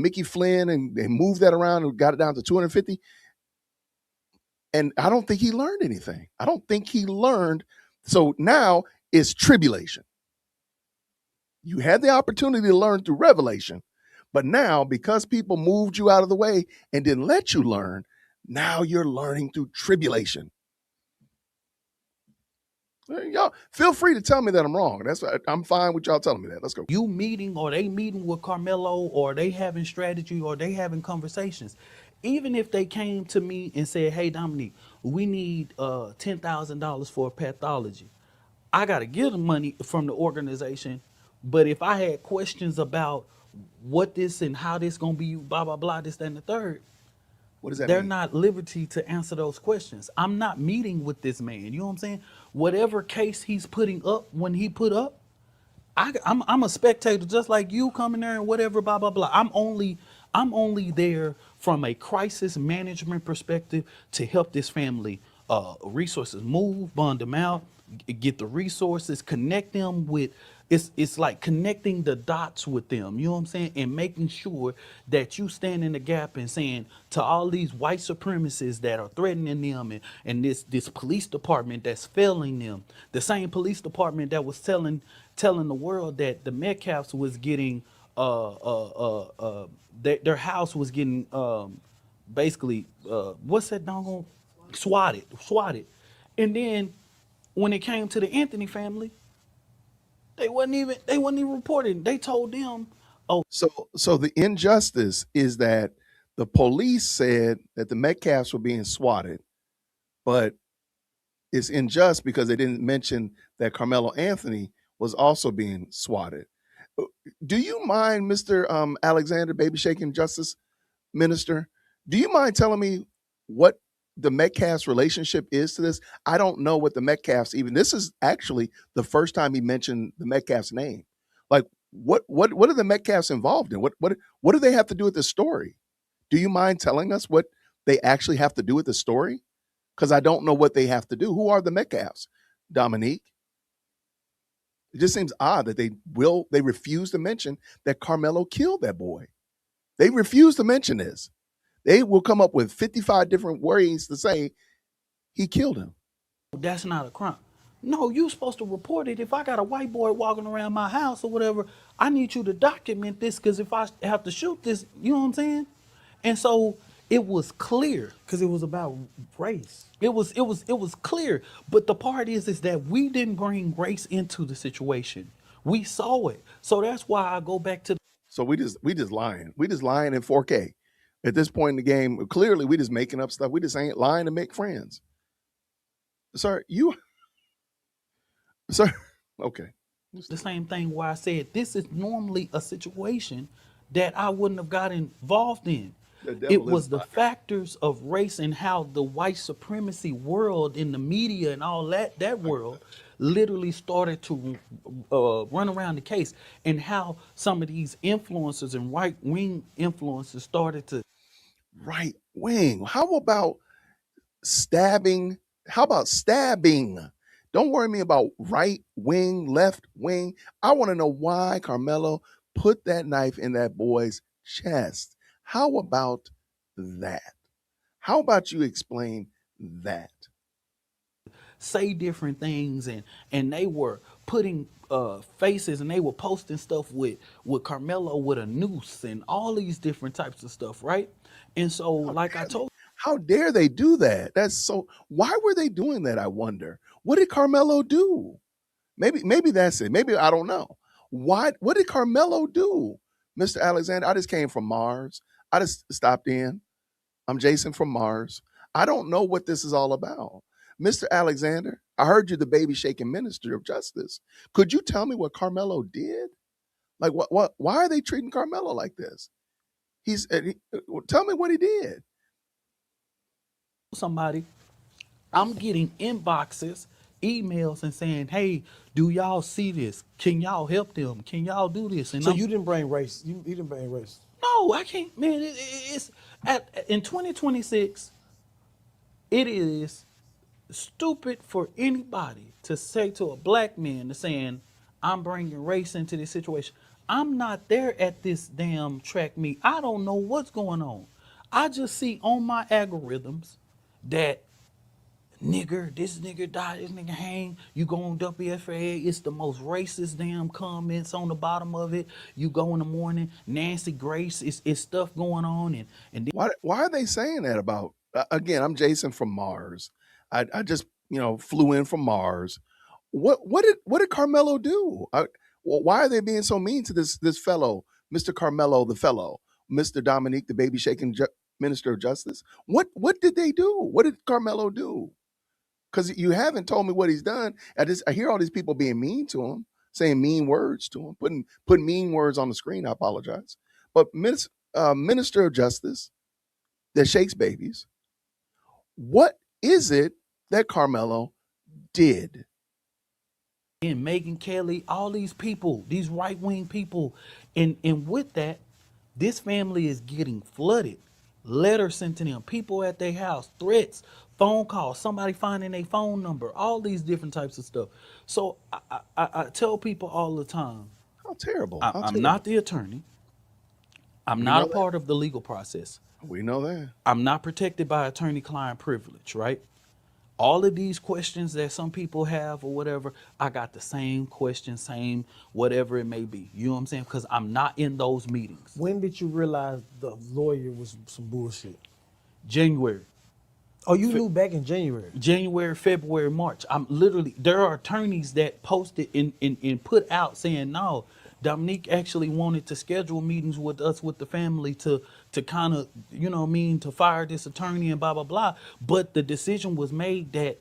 Mickey Flynn, and they moved that around and got it down to 250. And I don't think he learned anything. I don't think he learned. So now it's tribulation. You had the opportunity to learn through revelation, but now because people moved you out of the way and didn't let you learn, now you're learning through tribulation. Y'all feel free to tell me that I'm wrong. I'm fine with y'all telling me that. Let's go. You meeting, or they meeting with Carmelo, or they having strategy, or they having conversations. Even if they came to me and said, hey, Dominique, we need $10,000 for a pathology. I got to give them money from the organization. But if I had questions about what this and how this going to be, blah, blah, blah, this, that, and the third, What does that they're mean? not liberty to answer those questions. I'm not meeting with this man. You know what I'm saying? Whatever case he's putting up, when he put up, I'm a spectator just like you, coming there and whatever, blah blah blah. I'm only there from a crisis management perspective to help this family resources move, bond them out, get the resources, connect them with. It's like connecting the dots with them, you know what I'm saying, and making sure that you stand in the gap and saying to all these white supremacists that are threatening them, and this police department that's failing them, the same police department that was telling the world that the Metcalfs was getting their house was getting basically what's that doggone swatted, and then when it came to the Anthony family, they wasn't even reporting. They told them, oh, So the injustice is that the police said that the Metcalfs were being swatted, but it's unjust because they didn't mention that Carmelo Anthony was also being swatted. Do you mind, Mr. Alexander Baby Shaking Justice Minister? Do you mind telling me what the Metcalfs relationship is to this? I don't know what the Metcalfs even. This is actually the first time he mentioned the Metcalfs name. Like, what are the Metcalfs involved in? What do they have to do with this story? Do you mind telling us what they actually have to do with the story? Because I don't know what they have to do. Who are the Metcalfs, Dominique? It just seems odd that they refuse to mention that Carmelo killed that boy. They refuse to mention this. They will come up with 55 different ways to say he killed him. that's not a crime. No, you supposed to report it. If I got a white boy walking around my house or whatever, I need you to document this, because if I have to shoot this, you know what I'm saying? And so it was clear. Because it was about race. It was clear. But the part is that we didn't bring race into the situation. We saw it. So that's why I go back to So we just lying. We just lying in 4K. At this point in the game, clearly we just making up stuff. We just ain't lying to make friends. Sir, sir, okay. the same thing where I said this is normally a situation that I wouldn't have got involved in. The It devil was is the factors of race and how the white supremacy world in the media and all that world literally started to run around the case, and how some of these influencers and right wing influencers started to. right wing. How about stabbing? How about stabbing? Don't worry me about right wing, left wing. I want to know why Carmelo put that knife in that boy's chest. How about that? How about you explain that? Say different things, and they were putting faces, and they were posting stuff with Carmelo with a noose and all these different types of stuff, right? And so, How like I dare they? told How dare they do that? That's so. Why were they doing that? I wonder. What did Carmelo do? Maybe that's it. Maybe I don't know. Why? What did Carmelo do, Mr. Alexander? I just came from Mars. I just stopped in. I'm Jason from Mars. I don't know what this is all about. Mr. Alexander, I heard you the baby shaking minister of justice. Could you tell me what Carmelo did? Like what why are they treating Carmelo like this? Tell me what he did. somebody, I'm getting inboxes, emails, and saying, "Hey, do y'all see this? Can y'all help them? Can y'all do this?" And So I'm you didn't bring race. You didn't bring race. no, I can't, man. It's in 2026. It is stupid for anybody to say to a black man to saying, "I'm bringing race into this situation." I'm not there at this damn track meet. I don't know what's going on. I just see on my algorithms that this nigger died, this nigga hang. You go on WFA, it's the most racist damn comments on the bottom of it. You go in the morning, Nancy Grace, it's stuff going on, and Why are they saying that about again, I'm Jason from Mars. I just, flew in from Mars. What did Carmelo do? Why are they being so mean to this fellow, Mr. Carmelo the fellow, Mr. Dominique the baby shaking minister of justice? What did they do? What did Carmelo do? Because you haven't told me what he's done. I hear all these people being mean to him, saying mean words to him, putting mean words on the screen. I apologize, but minister of justice that shakes babies. What is it that Carmelo did? and Megan Kelly, all these people, these right wing people, and with that, this family is getting flooded. Letters sent to them, people at their house, threats, phone calls, somebody finding a phone number, all these different types of stuff. So I tell people all the time, How terrible! How I'm not terrible! the attorney. I'm We not know a that. part of the legal process. We know that. I'm not protected by attorney-client privilege, right? All of these questions that some people have or whatever, I got the same question, same whatever it may be. You know what I'm saying? Because I'm not in those meetings. When did you realize the lawyer was some bullshit? January. Oh, you knew back in January. January, February, March. I'm literally, there are attorneys that posted and put out saying, no, Dominique actually wanted to schedule meetings with us, with the family to kind of, to fire this attorney and blah, blah, blah. But the decision was made that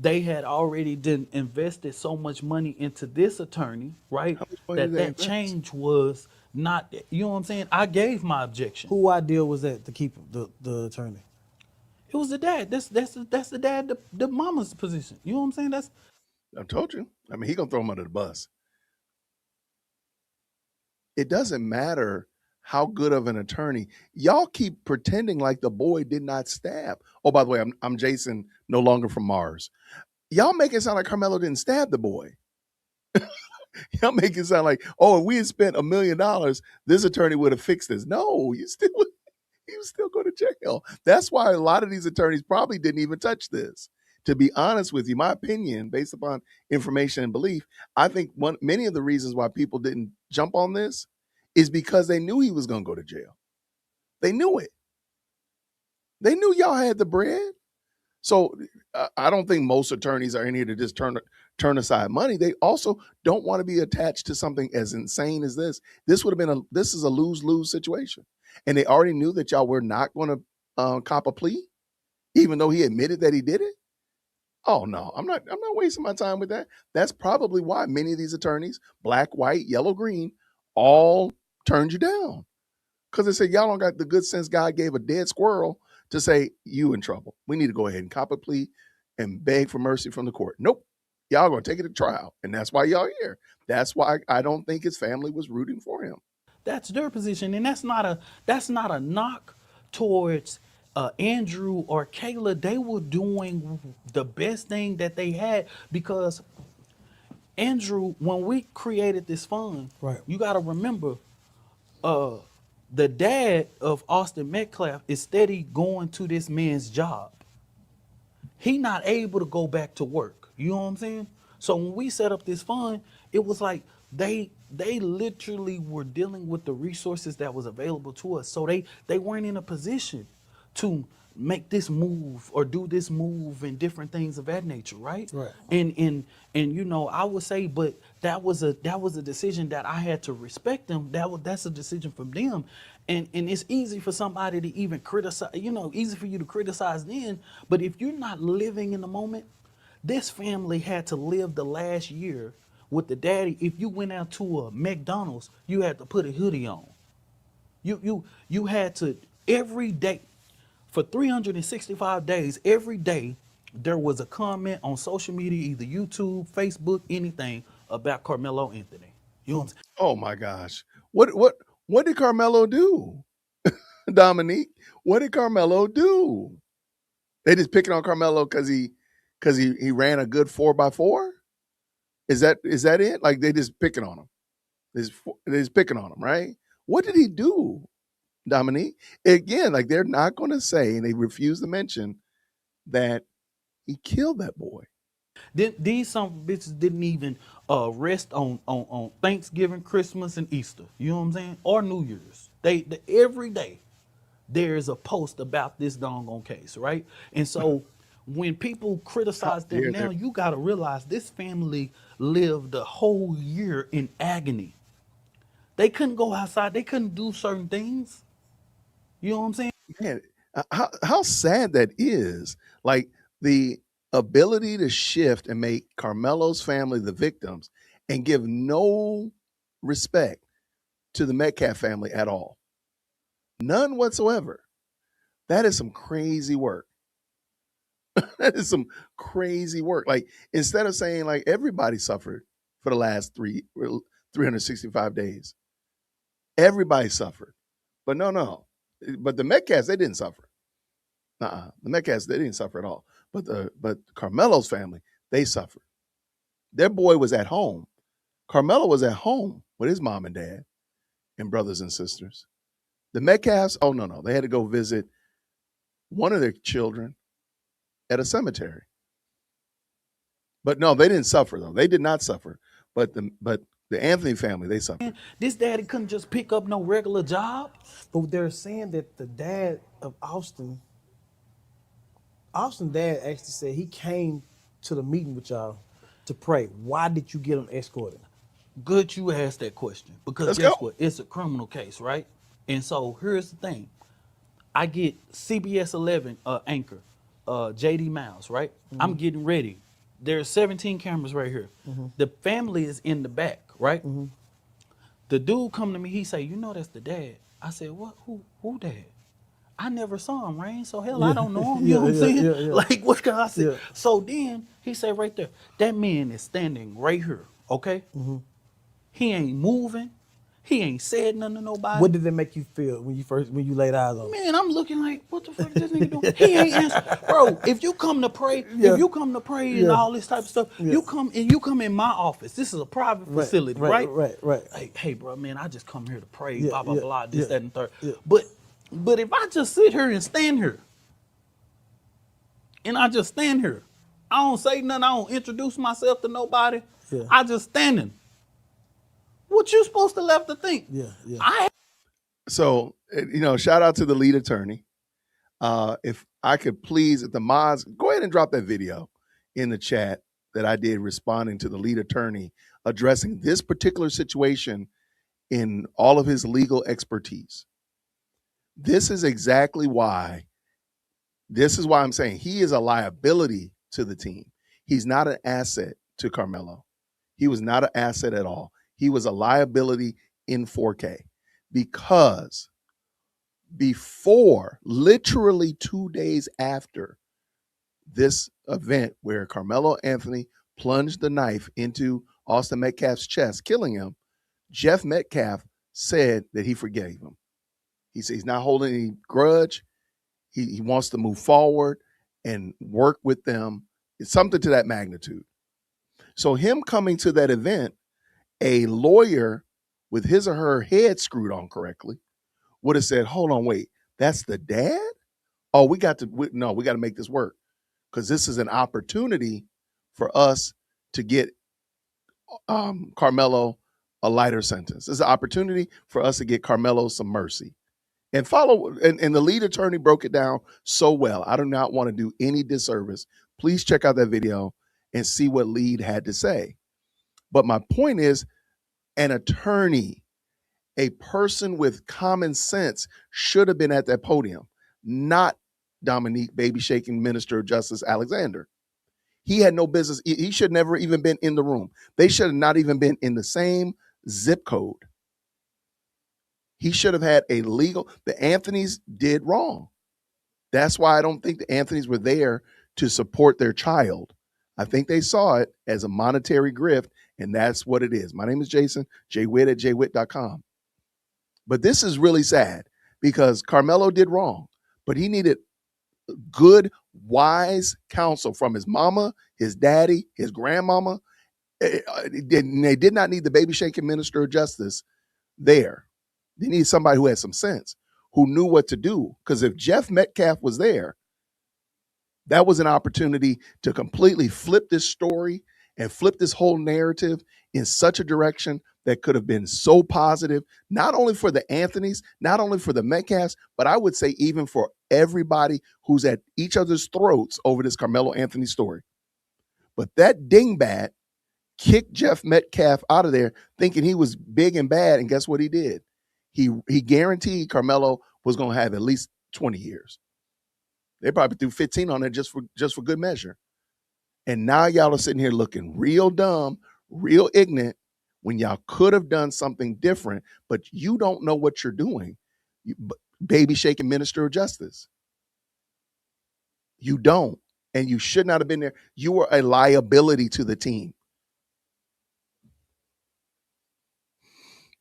they had already done invested so much money into this attorney, right? How much money did That they that invest? change was not, you know what I'm saying? I gave my objection. Who idea was that to keep the attorney? It was the dad. That's the dad, the mama's position. You know what I'm saying? That's I told you. I mean, he gonna throw him under the bus. It doesn't matter how good of an attorney. Y'all keep pretending like the boy did not stab. Oh, by the way, I'm Jason, no longer from Mars. Y'all make it sound like Carmelo didn't stab the boy. Y'all make it sound like, oh, if we had spent $1 million, this attorney would have fixed this. No, he was still going to jail. That's why a lot of these attorneys probably didn't even touch this. To be honest with you, my opinion, based upon information and belief, I think many of the reasons why people didn't jump on this is because they knew he was going to go to jail. They knew it. They knew y'all had the bread. So I don't think most attorneys are in here to just turn aside money. They also don't want to be attached to something as insane as this. This is a lose-lose situation, and they already knew that y'all were not going to cop a plea, even though he admitted that he did it. Oh no, I'm not wasting my time with that. That's probably why many of these attorneys, black, white, yellow, green, all turned you down because they said y'all don't got the good sense God gave a dead squirrel to say you in trouble. We need to go ahead and cop a plea and beg for mercy from the court. Nope. Y'all gonna take it to trial. And that's why y'all here. That's why I don't think his family was rooting for him. that's their position, and that's not a knock towards Andrew or Kayla. They were doing the best thing that they had because Andrew, when we created this fund, Right. you got to remember, uh, the dad of Austin Metcalf is steady going to this man's job. He not able to go back to work. You know what I'm saying? So when we set up this fund, it was like they literally were dealing with the resources that was available to us. So they weren't in a position to make this move or do this move and different things of that nature, right? Right. And you know, I would say, but that was a decision that I had to respect them. That's a decision from them. And it's easy for somebody to even criticize, you know, easy for you to criticize then, but if you're not living in the moment, this family had to live the last year with the daddy. If you went out to a McDonald's, you had to put a hoodie on. You had to every day for 365 days, every day there was a comment on social media, either YouTube, Facebook, anything about Carmelo Anthony. You know what I'm saying? Oh my gosh. What did Carmelo do? Dominique, what did Carmelo do? They just picking on Carmelo because he ran a good 4x4? Is that it? Like they just picking on him. They just picking on him, right? What did he do, Dominique? Again, like they're not going to say, and they refuse to mention that he killed that boy. These some bitches didn't even rest on Thanksgiving, Christmas, and Easter. You know what I'm saying? Or New Year's. They every day there's a post about this doggone case, right? And so when people How criticize them dare now, they? you gotta realize this family lived a whole year in agony. They couldn't go outside, they couldn't do certain things. You know what I'm saying? Man, how sad that is. Like the ability to shift and make Carmelo's family the victims and give no respect to the Metcalf family at all. None whatsoever. That is some crazy work. That is some crazy work. Like instead of saying like everybody suffered for the last 365 days, everybody suffered. But no. But the Metcalfs, they didn't suffer. The Metcalfs, they didn't suffer at all. But Carmelo's family, they suffered. Their boy was at home. Carmelo was at home with his mom and dad and brothers and sisters. The Metcalfs, oh no, they had to go visit one of their children at a cemetery. But no, they didn't suffer though. They did not suffer. But the Anthony family, they suffered. This daddy couldn't just pick up no regular job. But they're saying that the dad of Austin dad actually said he came to the meeting with y'all to pray. Why did you get him escorted? Good you asked that question. Because Let's guess go. what? It's a criminal case, right? And so here's the thing. I get CBS 11 anchor, JD Miles, right? I'm getting ready. There's 17 cameras right here. The family is in the back, right? The dude come to me, he say, you know that's the dad. I said, what? Who dad? I never saw him, Rain, so hell, I don't know him. You know what I'm saying? yeah. Like, what can I say? Yeah. So then he said right there, that man is standing right here, okay? He ain't moving. He ain't said nothing to nobody. What did that make you feel when you laid eyes on him? Man, I'm looking like, what the fuck is this nigga doing? He ain't answer. Bro, if you come to pray, and Yeah. all this type of stuff, you come in my office. This is a private facility, right? Right. Hey, bro, man, I just come here to pray, Yeah, blah, blah, yeah, blah, this, yeah, that, and third. yeah. But if I just sit here and stand here, and I just stand here, I don't say nothing, I don't introduce myself to nobody, Yeah. I just standing. What you supposed to left to think? Yeah. So, shout out to the lead attorney. If I could please, if the mods, go ahead and drop that video in the chat that I did responding to the lead attorney addressing this particular situation in all of his legal expertise. This is exactly why. This is why I'm saying he is a liability to the team. He's not an asset to Carmelo. He was not an asset at all. He was a liability in 4K because before, literally 2 days after this event where Carmelo Anthony plunged the knife into Austin Metcalf's chest, killing him, Jeff Metcalf said that he forgave him. He said he's not holding any grudge. He wants to move forward and work with them. It's something to that magnitude. So him coming to that event, a lawyer with his or her head screwed on correctly, would have said, hold on, wait, that's the dad? Oh, we got to make this work, because this is an opportunity for us to get Karmelo a lighter sentence. This is an opportunity for us to get Karmelo some mercy. And and the lead attorney broke it down so well. I do not want to do any disservice. Please check out that video and see what lead had to say. But my point is, an attorney, a person with common sense, should have been at that podium, not Dominique baby shaking Minister of Justice Alexander. He had no business. He should never even been in the room. They should have not even been in the same zip code. He should have had a legal. The Anthonys did wrong. That's why I don't think the Anthonys were there to support their child. I think they saw it as a monetary grift, and that's what it is. My name is Jason, jwitt at jwitt.com. But this is really sad because Karmelo did wrong, but he needed good, wise counsel from his mama, his daddy, his grandmama. They did not need the baby shaking Minister of Justice there. They need somebody who had some sense, who knew what to do. Because if Jeff Metcalf was there, that was an opportunity to completely flip this story and flip this whole narrative in such a direction that could have been so positive, not only for the Anthonys, not only for the Metcalfs, but I would say even for everybody who's at each other's throats over this Karmelo Anthony story. But that dingbat kicked Jeff Metcalf out of there thinking he was big and bad, and guess what he did? He guaranteed Karmelo was going to have at least 20 years. They probably threw 15 on it just for good measure. And now y'all are sitting here looking real dumb, real ignorant, when y'all could have done something different, but you don't know what you're doing. Baby shaking Minister of Justice. You don't. And you should not have been there. You were a liability to the team.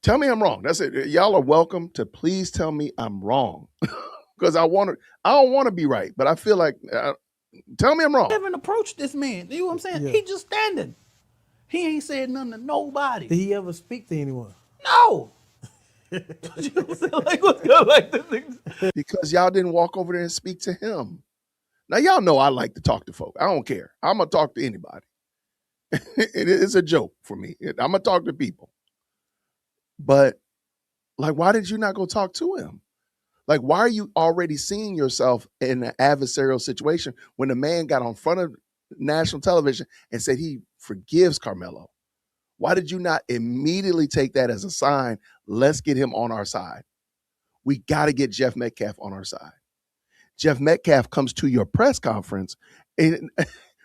Tell me I'm wrong. That's it. Y'all are welcome to please tell me I'm wrong. Because I don't want to be right, but I feel like, tell me I'm wrong. I haven't approached this man. You know what I'm saying? Yeah. He just standing. He ain't said nothing to nobody. Did he ever speak to anyone? No. You know what I'm saying? Like, what's good? Like this? Because y'all didn't walk over there and speak to him. Now, y'all know I like to talk to folk. I don't care. I'm going to talk to anybody. It's a joke for me. I'm going to talk to people. But, like, why did you not go talk to him? Like, why are you already seeing yourself in an adversarial situation when the man got on front of national television and said he forgives Karmelo? Why did you not immediately take that as a sign? Let's get him on our side. We got to get Jeff Metcalf on our side. Jeff Metcalf comes to your press conference and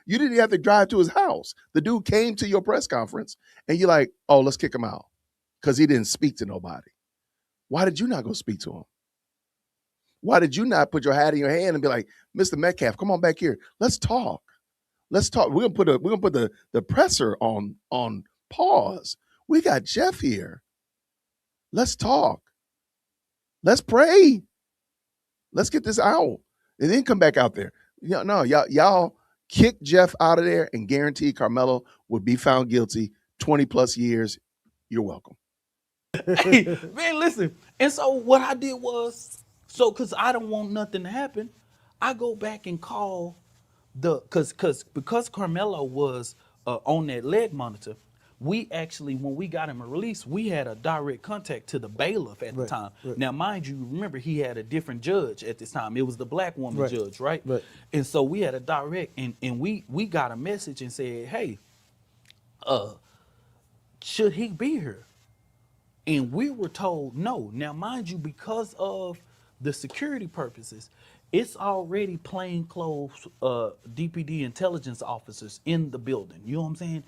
you didn't have to drive to his house. The dude came to your press conference and you're like, oh, let's kick him out because he didn't speak to nobody. Why did you not go speak to him? Why did you not put your hat in your hand and be like, Mr. Metcalf, come on back here. Let's talk. Let's talk. We're gonna put the presser on pause. We got Jeff here. Let's talk. Let's pray. Let's get this out. And then come back out there. Y'all kick Jeff out of there and guarantee Karmelo would be found guilty 20 plus years. You're welcome. Hey, man, listen. And so what I did was, because I don't want nothing to happen, I go back and call because Karmelo was on that leg monitor. We actually, when we got him released, we had a direct contact to the bailiff at the time. Right. Now, mind you, remember he had a different judge at this time. It was the black woman judge, right? And so we had a direct, and we got a message and said, hey, should he be here? And we were told no. Now, mind you, because of the security purposes, it's already plainclothes DPD intelligence officers in the building. You know what I'm saying?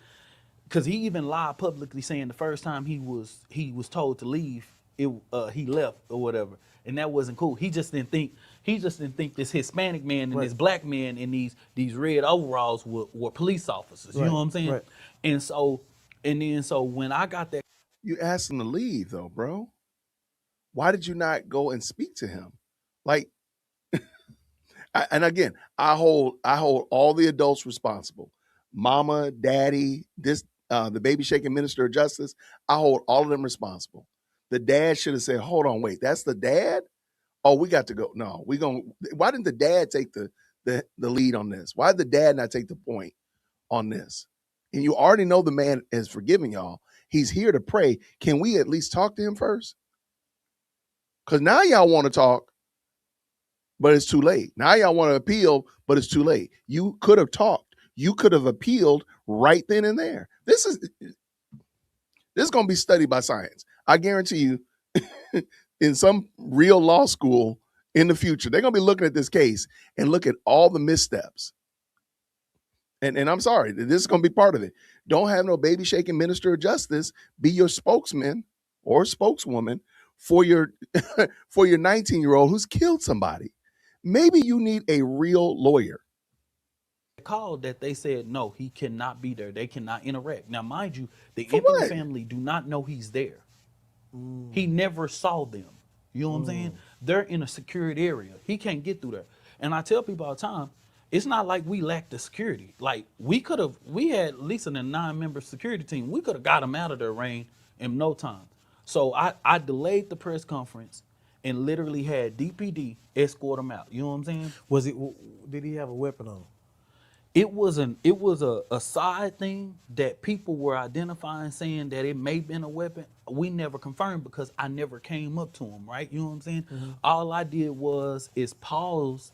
Because he even lied publicly saying the first time he was told to leave, he left or whatever, and that wasn't cool. He just didn't think this Hispanic man and this black man in these red overalls were police officers. You know what I'm saying? Right. And so when I got that. You asked him to leave, though, bro. Why did you not go and speak to him? Like, and again, I hold all the adults responsible. Mama, daddy, the baby shaking Minister of Justice. I hold all of them responsible. The dad should have said, hold on, wait, that's the dad? Oh, we got to go. No, why didn't the dad take the lead on this? Why did the dad not take the point on this? And you already know the man has forgiven y'all. He's here to pray. Can we at least talk to him first? Because now y'all want to talk, but it's too late. Now y'all want to appeal, but it's too late. You could have talked. You could have appealed right then and there. This is going to be studied by science. I guarantee you, in some real law school in the future, they're going to be looking at this case and look at all the missteps. And I'm sorry, this is going to be part of it. Don't have no baby shaking minister of justice be your spokesman or spokeswoman for your for your 19-year-old who's killed somebody. Maybe you need a real lawyer. Called that they said no, he cannot be there. They cannot interact. Now, mind you, the For Anthony what? family do not know he's there. He never saw them. You know what I'm saying? They're in a secured area. He can't get through there. And I tell people all the time, it's not like we lack the security. Like we had at least a 9-member security team. We could have got him out of there, Rain, in no time. So I delayed the press conference and literally had DPD escort him out. You know what I'm saying? Did he have a weapon on him? It was a side thing that people were identifying, saying that it may have been a weapon. We never confirmed because I never came up to him, right? You know what I'm saying? All I did is pause,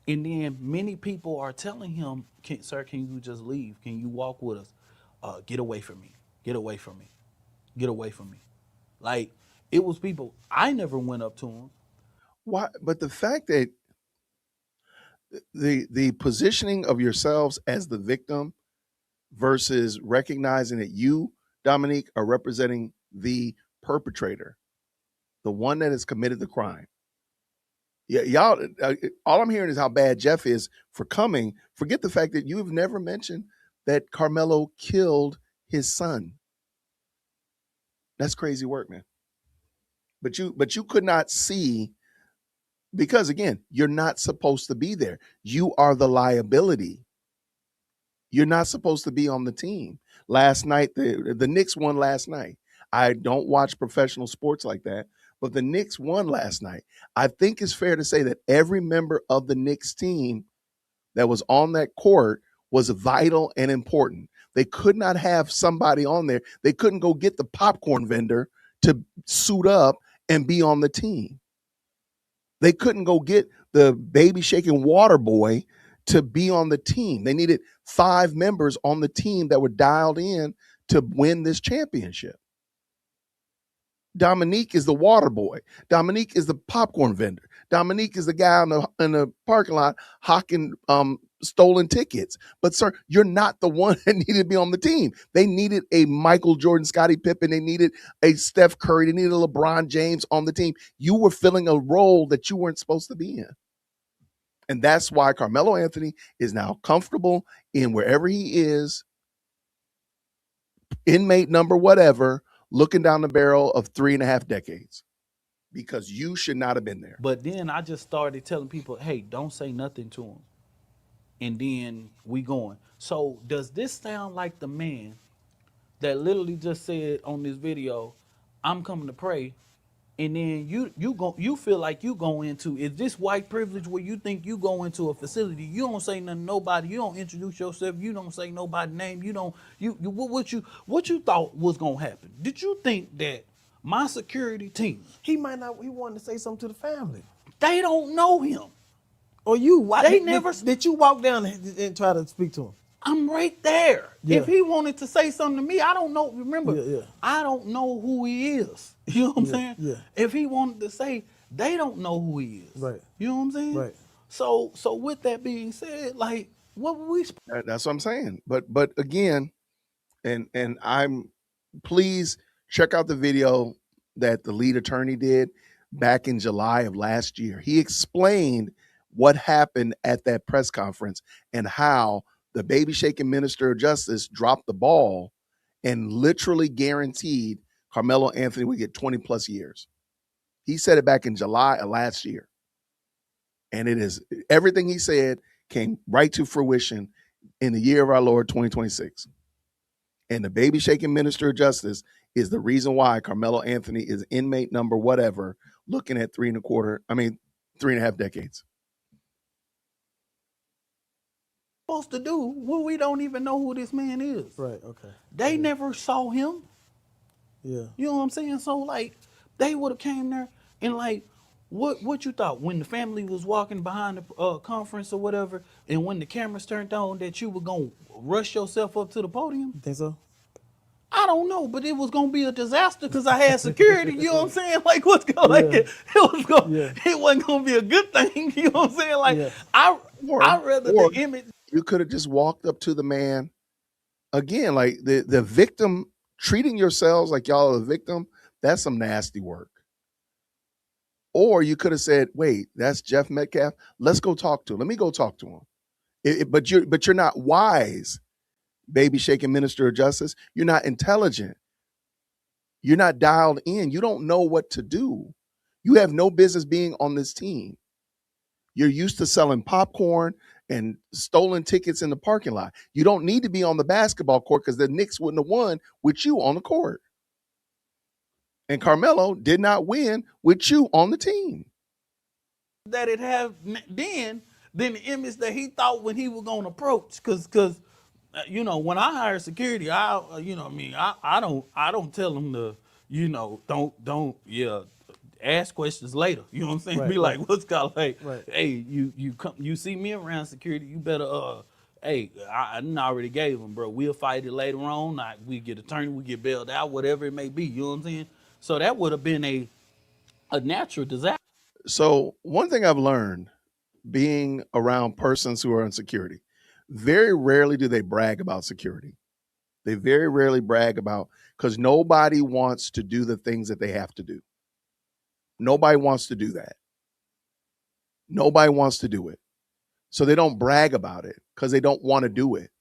and then many people are telling him, "Sir, can you just leave? Can you walk with us? Get away from me. Get away from me. Get away from me." Like it was people. I never went up to him. Why? But the fact that the positioning of yourselves as the victim versus recognizing that you, Dominique, are representing the perpetrator, the one that has committed the crime. Yeah, y'all. All I'm hearing is how bad Jeff is for coming. Forget the fact that you have never mentioned that Karmelo killed his son. That's crazy work, man. But you could not see because again, you're not supposed to be there. You are the liability. You're not supposed to be on the team. Last night, the Knicks won last night. I don't watch professional sports like that, but the Knicks won last night. I think it's fair to say that every member of the Knicks team that was on that court was vital and important. They could not have somebody on there. They couldn't go get the popcorn vendor to suit up and be on the team. They couldn't go get the baby shaking water boy to be on the team. They needed 5 members on the team that were dialed in to win this championship. Dominique is the water boy. Dominique is the popcorn vendor. Dominique is the guy in the parking lot hawking stolen tickets. But sir, you're not the one that needed to be on the team. They needed a Michael Jordan, Scottie Pippen. They needed a Steph Curry. They needed a LeBron James on the team. You were filling a role that you weren't supposed to be in. And that's why Karmelo Anthony is now comfortable in wherever he is, inmate number whatever, looking down the barrel of 3.5 decades because you should not have been there. But then I just started telling people, hey, don't say nothing to him. And then we going. So does this sound like the man that literally just said on this video, I'm coming to pray, and then you feel like you go into, is this white privilege where you think you go into a facility, you don't say nothing to nobody, you don't introduce yourself, you don't say nobody's name, what you thought was gonna happen? Did you think that my security team, He wanted to say something to the family. they don't know him? Or you? Why They did, never- did you walk down and try to speak to him? I'm right there. Yeah. If he wanted to say something to me, I don't know. Remember, Yeah. I don't know who he is. You know what I'm saying? Yeah. If he wanted to say, they don't know who he is. Right. You know what I'm saying? Right. So with that being said, like, what were we? That's what I'm saying. But again, and I'm please check out the video that the lead attorney did back in July of last year. He explained what happened at that press conference and how the baby shaking minister of justice dropped the ball and literally guaranteed Karmelo Anthony would get 20 plus years. He said it back in July of last year. And it is everything he said came right to fruition in the year of our Lord 2026. And the baby shaking minister of justice is the reason why Carmelo Anthony is inmate number whatever, looking at 3.5 decades. Supposed to do when we don't even know who this man is. Right. Okay. They never saw him. Yeah. You know what I'm saying? So like, they would have came there and like, what you thought when the family was walking behind the conference or whatever, and when the cameras turned on, that you were gonna rush yourself up to the podium? You think so? I don't know, but it was gonna be a disaster because I had security. You know what I'm saying? Like, what's going? Like, Yeah. it was going. Yeah. It wasn't gonna be a good thing. You know what I'm saying? Like, Yeah. I Or, rather or the image. you could have just walked up to the man again, like the victim, treating yourselves like y'all are the victim. That's some nasty work. Or you could have said, "Wait, that's Jeff Metcalf. Let's go talk to him. Let me go talk to him." But you're not wise, baby shaking minister of justice. You're not intelligent. You're not dialed in. You don't know what to do. You have no business being on this team. You're used to selling popcorn and stolen tickets in the parking lot. You don't need to be on the basketball court because the Knicks wouldn't have won with you on the court. And Carmelo did not win with you on the team. That it have then than the image that he thought when he was gonna approach. Cause you know, when I hire security, you know what I mean, I don't tell them to, you know, don't ask questions later. You know what I'm saying? Right, Be like, right. what's called like, Right. hey, you come, you see me around security, you better hey, I done already gave him, bro. We'll fight it later on. We get attorney, we get bailed out, whatever it may be. You know what I'm saying? So that would have been a natural disaster. So one thing I've learned being around persons who are in security, very rarely do they brag about security. They very rarely brag about, because nobody wants to do the things that they have to do. Nobody wants to do that. Nobody wants to do it. So they don't brag about it because they don't want to do it.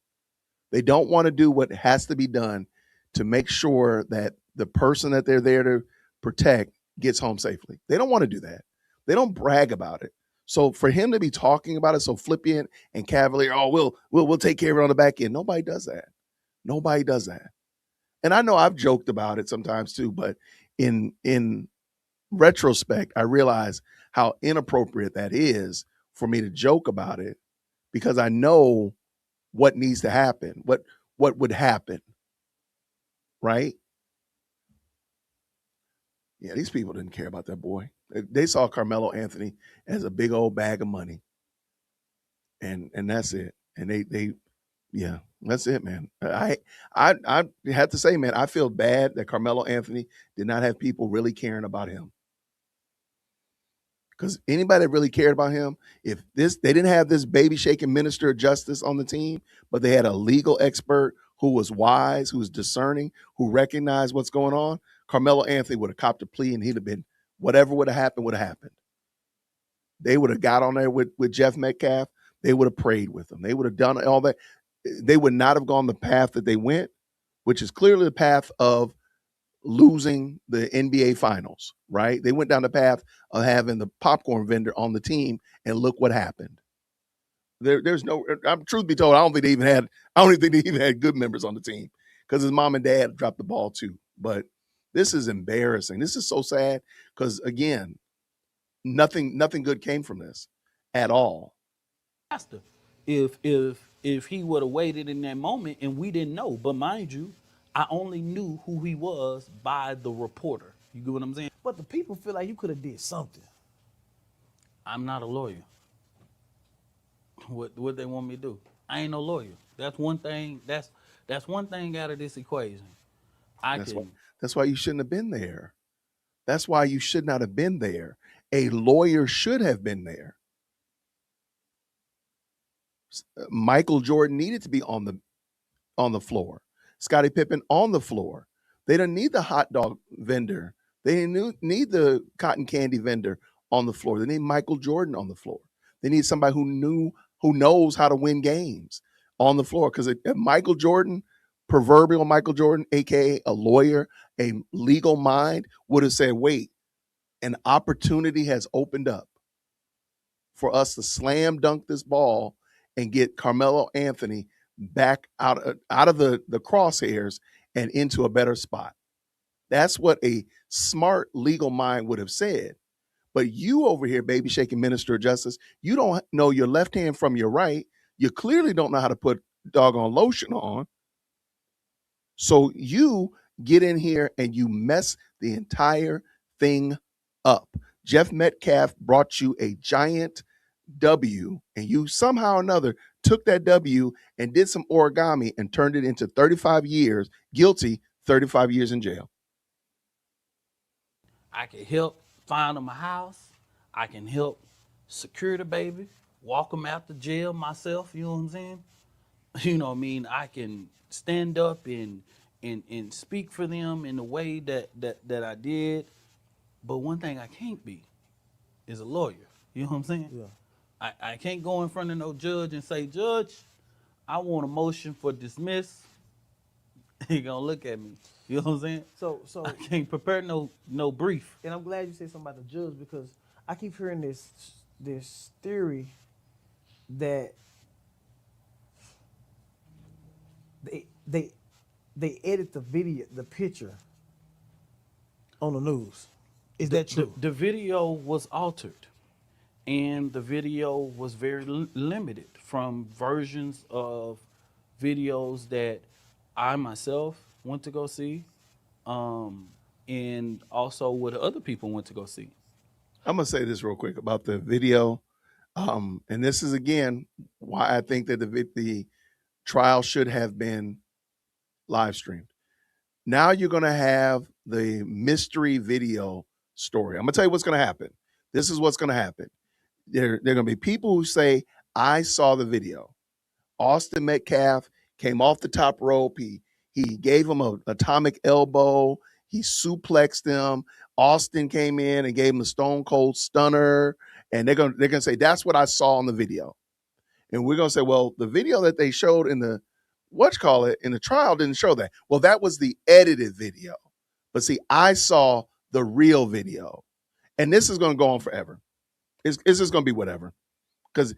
They don't want to do what has to be done to make sure that the person that they're there to protect gets home safely. They don't want to do that. They don't brag about it. So for him to be talking about it so flippant and cavalier, oh, we'll take care of it on the back end. Nobody does that. Nobody does that. And I know I've joked about it sometimes too, but in retrospect, I realize how inappropriate that is for me to joke about it, because I know what needs to happen, what would happen, right? Yeah, these people didn't care about that boy. They saw Carmelo Anthony as a big old bag of money, and that's it. And they yeah, that's it, man. I had to say, man, I feel bad that Carmelo Anthony did not have people really caring about him. Because anybody that really cared about him, if they didn't have this baby shaking minister of justice on the team, but they had a legal expert who was wise, who was discerning, who recognized what's going on, Carmelo Anthony would have copped a plea and he'd have been, whatever would have happened. They would have got on there with Jeff Metcalf. They would have prayed with him. They would have done all that. They would not have gone the path that they went, which is clearly the path of losing the NBA finals, right? They went down the path of having the popcorn vendor on the team, and look what happened. There's no, truth be told, I don't even think they even had good members on the team, because his mom and dad dropped the ball too. But this is embarrassing. This is so sad, because again, nothing good came from this at all. If he would have waited in that moment and we didn't know, but mind you, I only knew who he was by the reporter. You get what I'm saying? But the people feel like you could have did something. I'm not a lawyer. What they want me to do? I ain't no lawyer. That's one thing. That's one thing out of this equation. That's why you shouldn't have been there. That's why you should not have been there. A lawyer should have been there. Michael Jordan needed to be on the floor. Scottie Pippen on the floor. They don't need the hot dog vendor. They need the cotton candy vendor on the floor. They need Michael Jordan on the floor. They need somebody who knows how to win games on the floor. Because Michael Jordan, proverbial Michael Jordan, aka a lawyer, a legal mind, would have said, "Wait, an opportunity has opened up for us to slam dunk this ball and get Carmelo Anthony back out of the crosshairs and into a better spot." That's what a smart legal mind would have said. But you over here, baby shaking minister of justice, you don't know your left hand from your right. You clearly don't know how to put doggone lotion on. So you get in here and you mess the entire thing up. Jeff Metcalf brought you a giant W, and you somehow or another took that W and did some origami and turned it into 35 years guilty, 35 years in jail. I can help find him a house. I can help secure the baby, walk him out to jail myself. You know what I'm saying? You know what I mean? I can stand up and speak for them in the way that I did. But one thing I can't be is a lawyer. You know what I'm saying? Yeah. I can't go in front of no judge and say, Judge, I want a motion for dismiss. He gonna look at me. You know what I'm saying? So I can't prepare no brief. and I'm glad you said something about the judge, because I keep hearing this theory that they edit the picture on the news. Is that true? The video was altered, and the video was very limited from versions of videos that I myself went to go see, and also what other people went to go see. I'm gonna say this real quick about the video, and this is again why I think that the trial should have been live streamed. Now you're gonna have the mystery video story. I'm gonna tell you what's gonna happen. This is what's gonna happen. There are gonna be people who say, "I saw the video." Austin Metcalf came off the top rope. He gave him a atomic elbow. He suplexed him. Austin came in and gave him a stone cold stunner. And they're gonna say that's what I saw on the video. And we're gonna say, well, the video that they showed in the in the trial didn't show that. Well, that was the edited video. But see, I saw the real video, and this is gonna go on forever. It's just gonna be whatever, because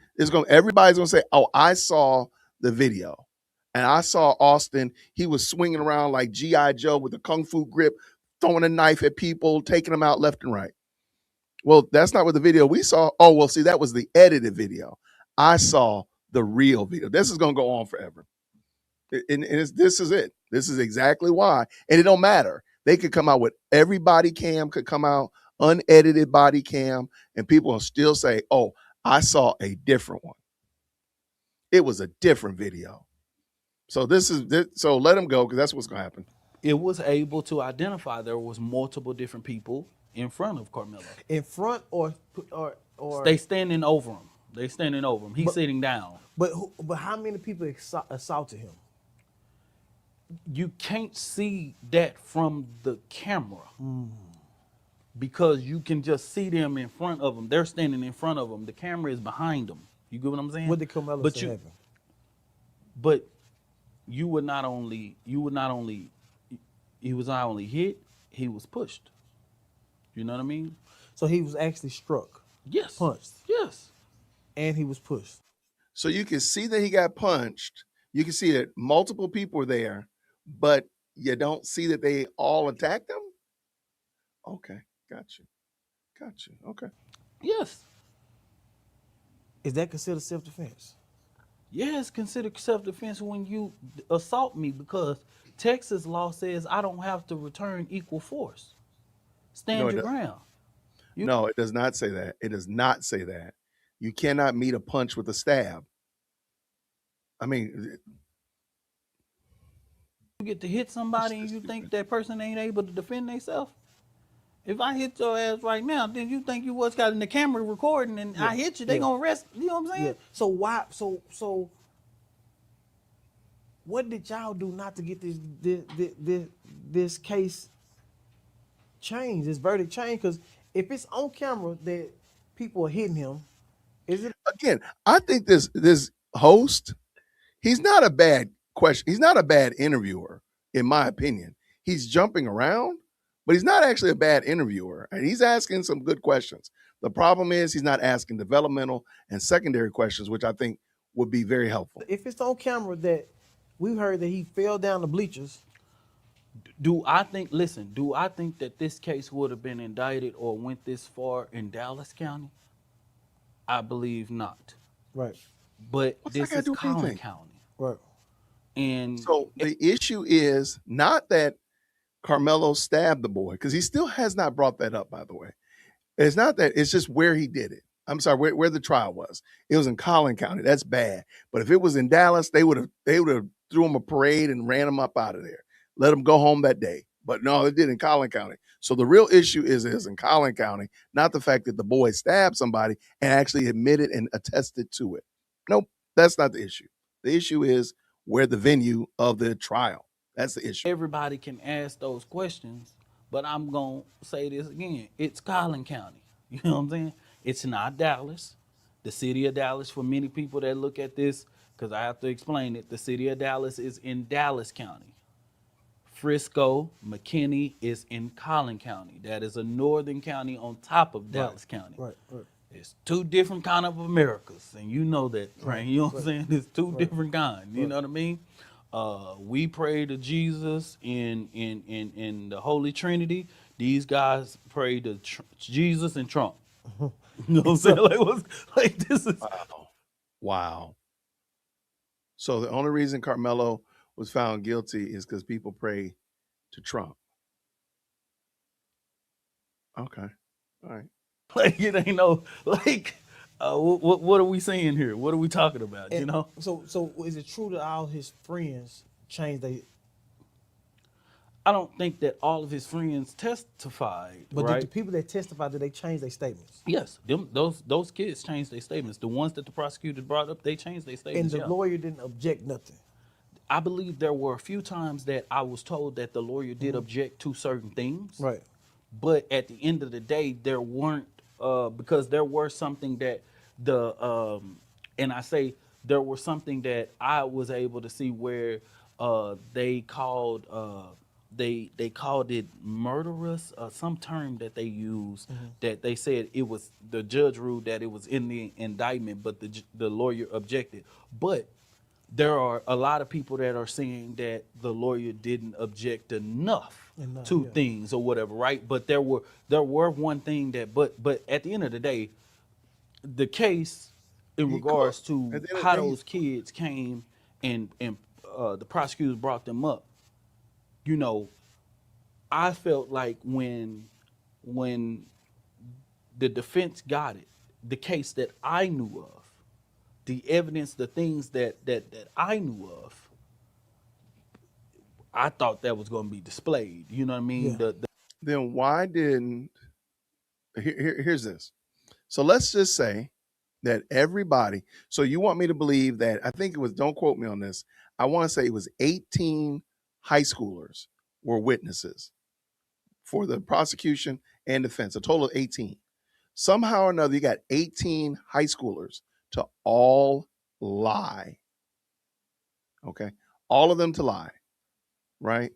everybody's gonna say, "Oh, I saw the video, and I saw Austin. He was swinging around like GI Joe with a kung fu grip, throwing a knife at people, taking them out left and right." Well, that's not what the video we saw. Oh, well, see, that was the edited video. I saw the real video. This is gonna go on forever, this is it. This is exactly why, and it don't matter. They could come out with every body cam could come out unedited body cam, and people will still say, "Oh, I saw a different one. It was a different video." So so let them go, because that's what's gonna happen. It was able to identify there was multiple different people in front of Karmelo. In front or They standing over him. They standing over him. He's sitting down. but how many people assaulted him? You can't see that from the camera because you can just see them in front of them. They're standing in front of them. The camera is behind them. You get what I'm saying? What did Karmelo say happened? But he was not only hit, he was pushed. You know what I mean? So he was actually struck, Yes. punched, Yes. and he was pushed. So you can see that he got punched. You can see that multiple people were there, but you don't see that they all attacked him. Okay, got you. Okay. Yes. Is that considered self-defense? Yes, consider self-defense when you assault me, because Texas law says I don't have to return equal force. Stand No, it your doesn't. ground. No, it does not say that. It does not say that. You cannot meet a punch with a stab. I mean, You get to hit somebody and you think that person ain't able to defend themselves. If I hit your ass right now, then you think you what's got in the camera recording and I hit you, they gonna arrest. You know what I'm saying? So why? So what did y'all do not to get this case changed, this verdict changed? Because if it's on camera that people are hitting him, is it? again, I think this host, he's not a bad question. He's not a bad interviewer, in my opinion. He's jumping around, but he's not actually a bad interviewer, and he's asking some good questions. The problem is he's not asking developmental and secondary questions, which I think would be very helpful. If it's on camera that we heard that he fell down the bleachers, Do I think? Listen, do I think that this case would have been indicted or went this far in Dallas County? I believe not. Right. But What's that this got to is do with Collin anything? County, Right. and So the issue is not that Karmelo stabbed the boy, because he still has not brought that up, by the way. It's not that, it's just where he did it. I'm sorry, where the trial was. It was in Collin County. That's bad. But if it was in Dallas, they would have threw him a parade and ran him up out of there. Let him go home that day. But no, they did in Collin County. So the real issue is in Collin County, not the fact that the boy stabbed somebody and actually admitted and attested to it. Nope, that's not the issue. The issue is where the venue of the trial. That's the issue. everybody can ask those questions. But I'm gonna say this again: it's Collin County. You know what I'm saying? It's not Dallas, the city of Dallas. For many people that look at this, because I have to explain it, the city of Dallas is in Dallas County. Frisco, McKinney is in Collin County. That is a northern county on top of Dallas County. Right. Right. It's two different kind of Americas, and you know that, right? You know what I'm saying? It's two Right. different kinds. You know what I mean? We pray to Jesus in the Holy Trinity. These guys pray to Jesus and Trump. You know what I'm saying? Like, like this is Wow. Wow. So the only reason Carmelo was found guilty is because people pray to Trump. Okay. All right. like it ain't no like. What are we saying here? What are we talking about? You And know? so is it true that all his friends changed they? I don't think that all of his friends testified, But right? did the people that testified, did they change their statements? Yes, those kids changed their statements. The ones that the prosecutor brought up, they changed their And statements. the Yeah. lawyer didn't object nothing. I believe there were a few times that I was told that the lawyer did object to certain things, Right. but at the end of the day, there weren't because there were something that the and I say there was something that I was able to see where they called they called it murderous, some term that they used that they said it was the judge ruled that it was in the indictment, but the lawyer objected. But there are a lot of people that are saying that the lawyer didn't object enough to Yeah. things or whatever, right? But there were one thing that but at the end of the day, the case in He regards cooked. to At the end of the how day, those kids came and the prosecutors brought them up, you know, I felt like when the defense got it, the case that I knew of, the evidence, the things that I knew of, I thought that was going to be displayed. You know what I mean? Yeah. then why didn't here's this. So let's just say that everybody, so you want me to believe that, I think it was, don't quote me on this, I want to say it was 18 high schoolers were witnesses for the prosecution and defense, a total of 18. Somehow or another, you got 18 high schoolers to all lie. Okay. All of them to lie, right?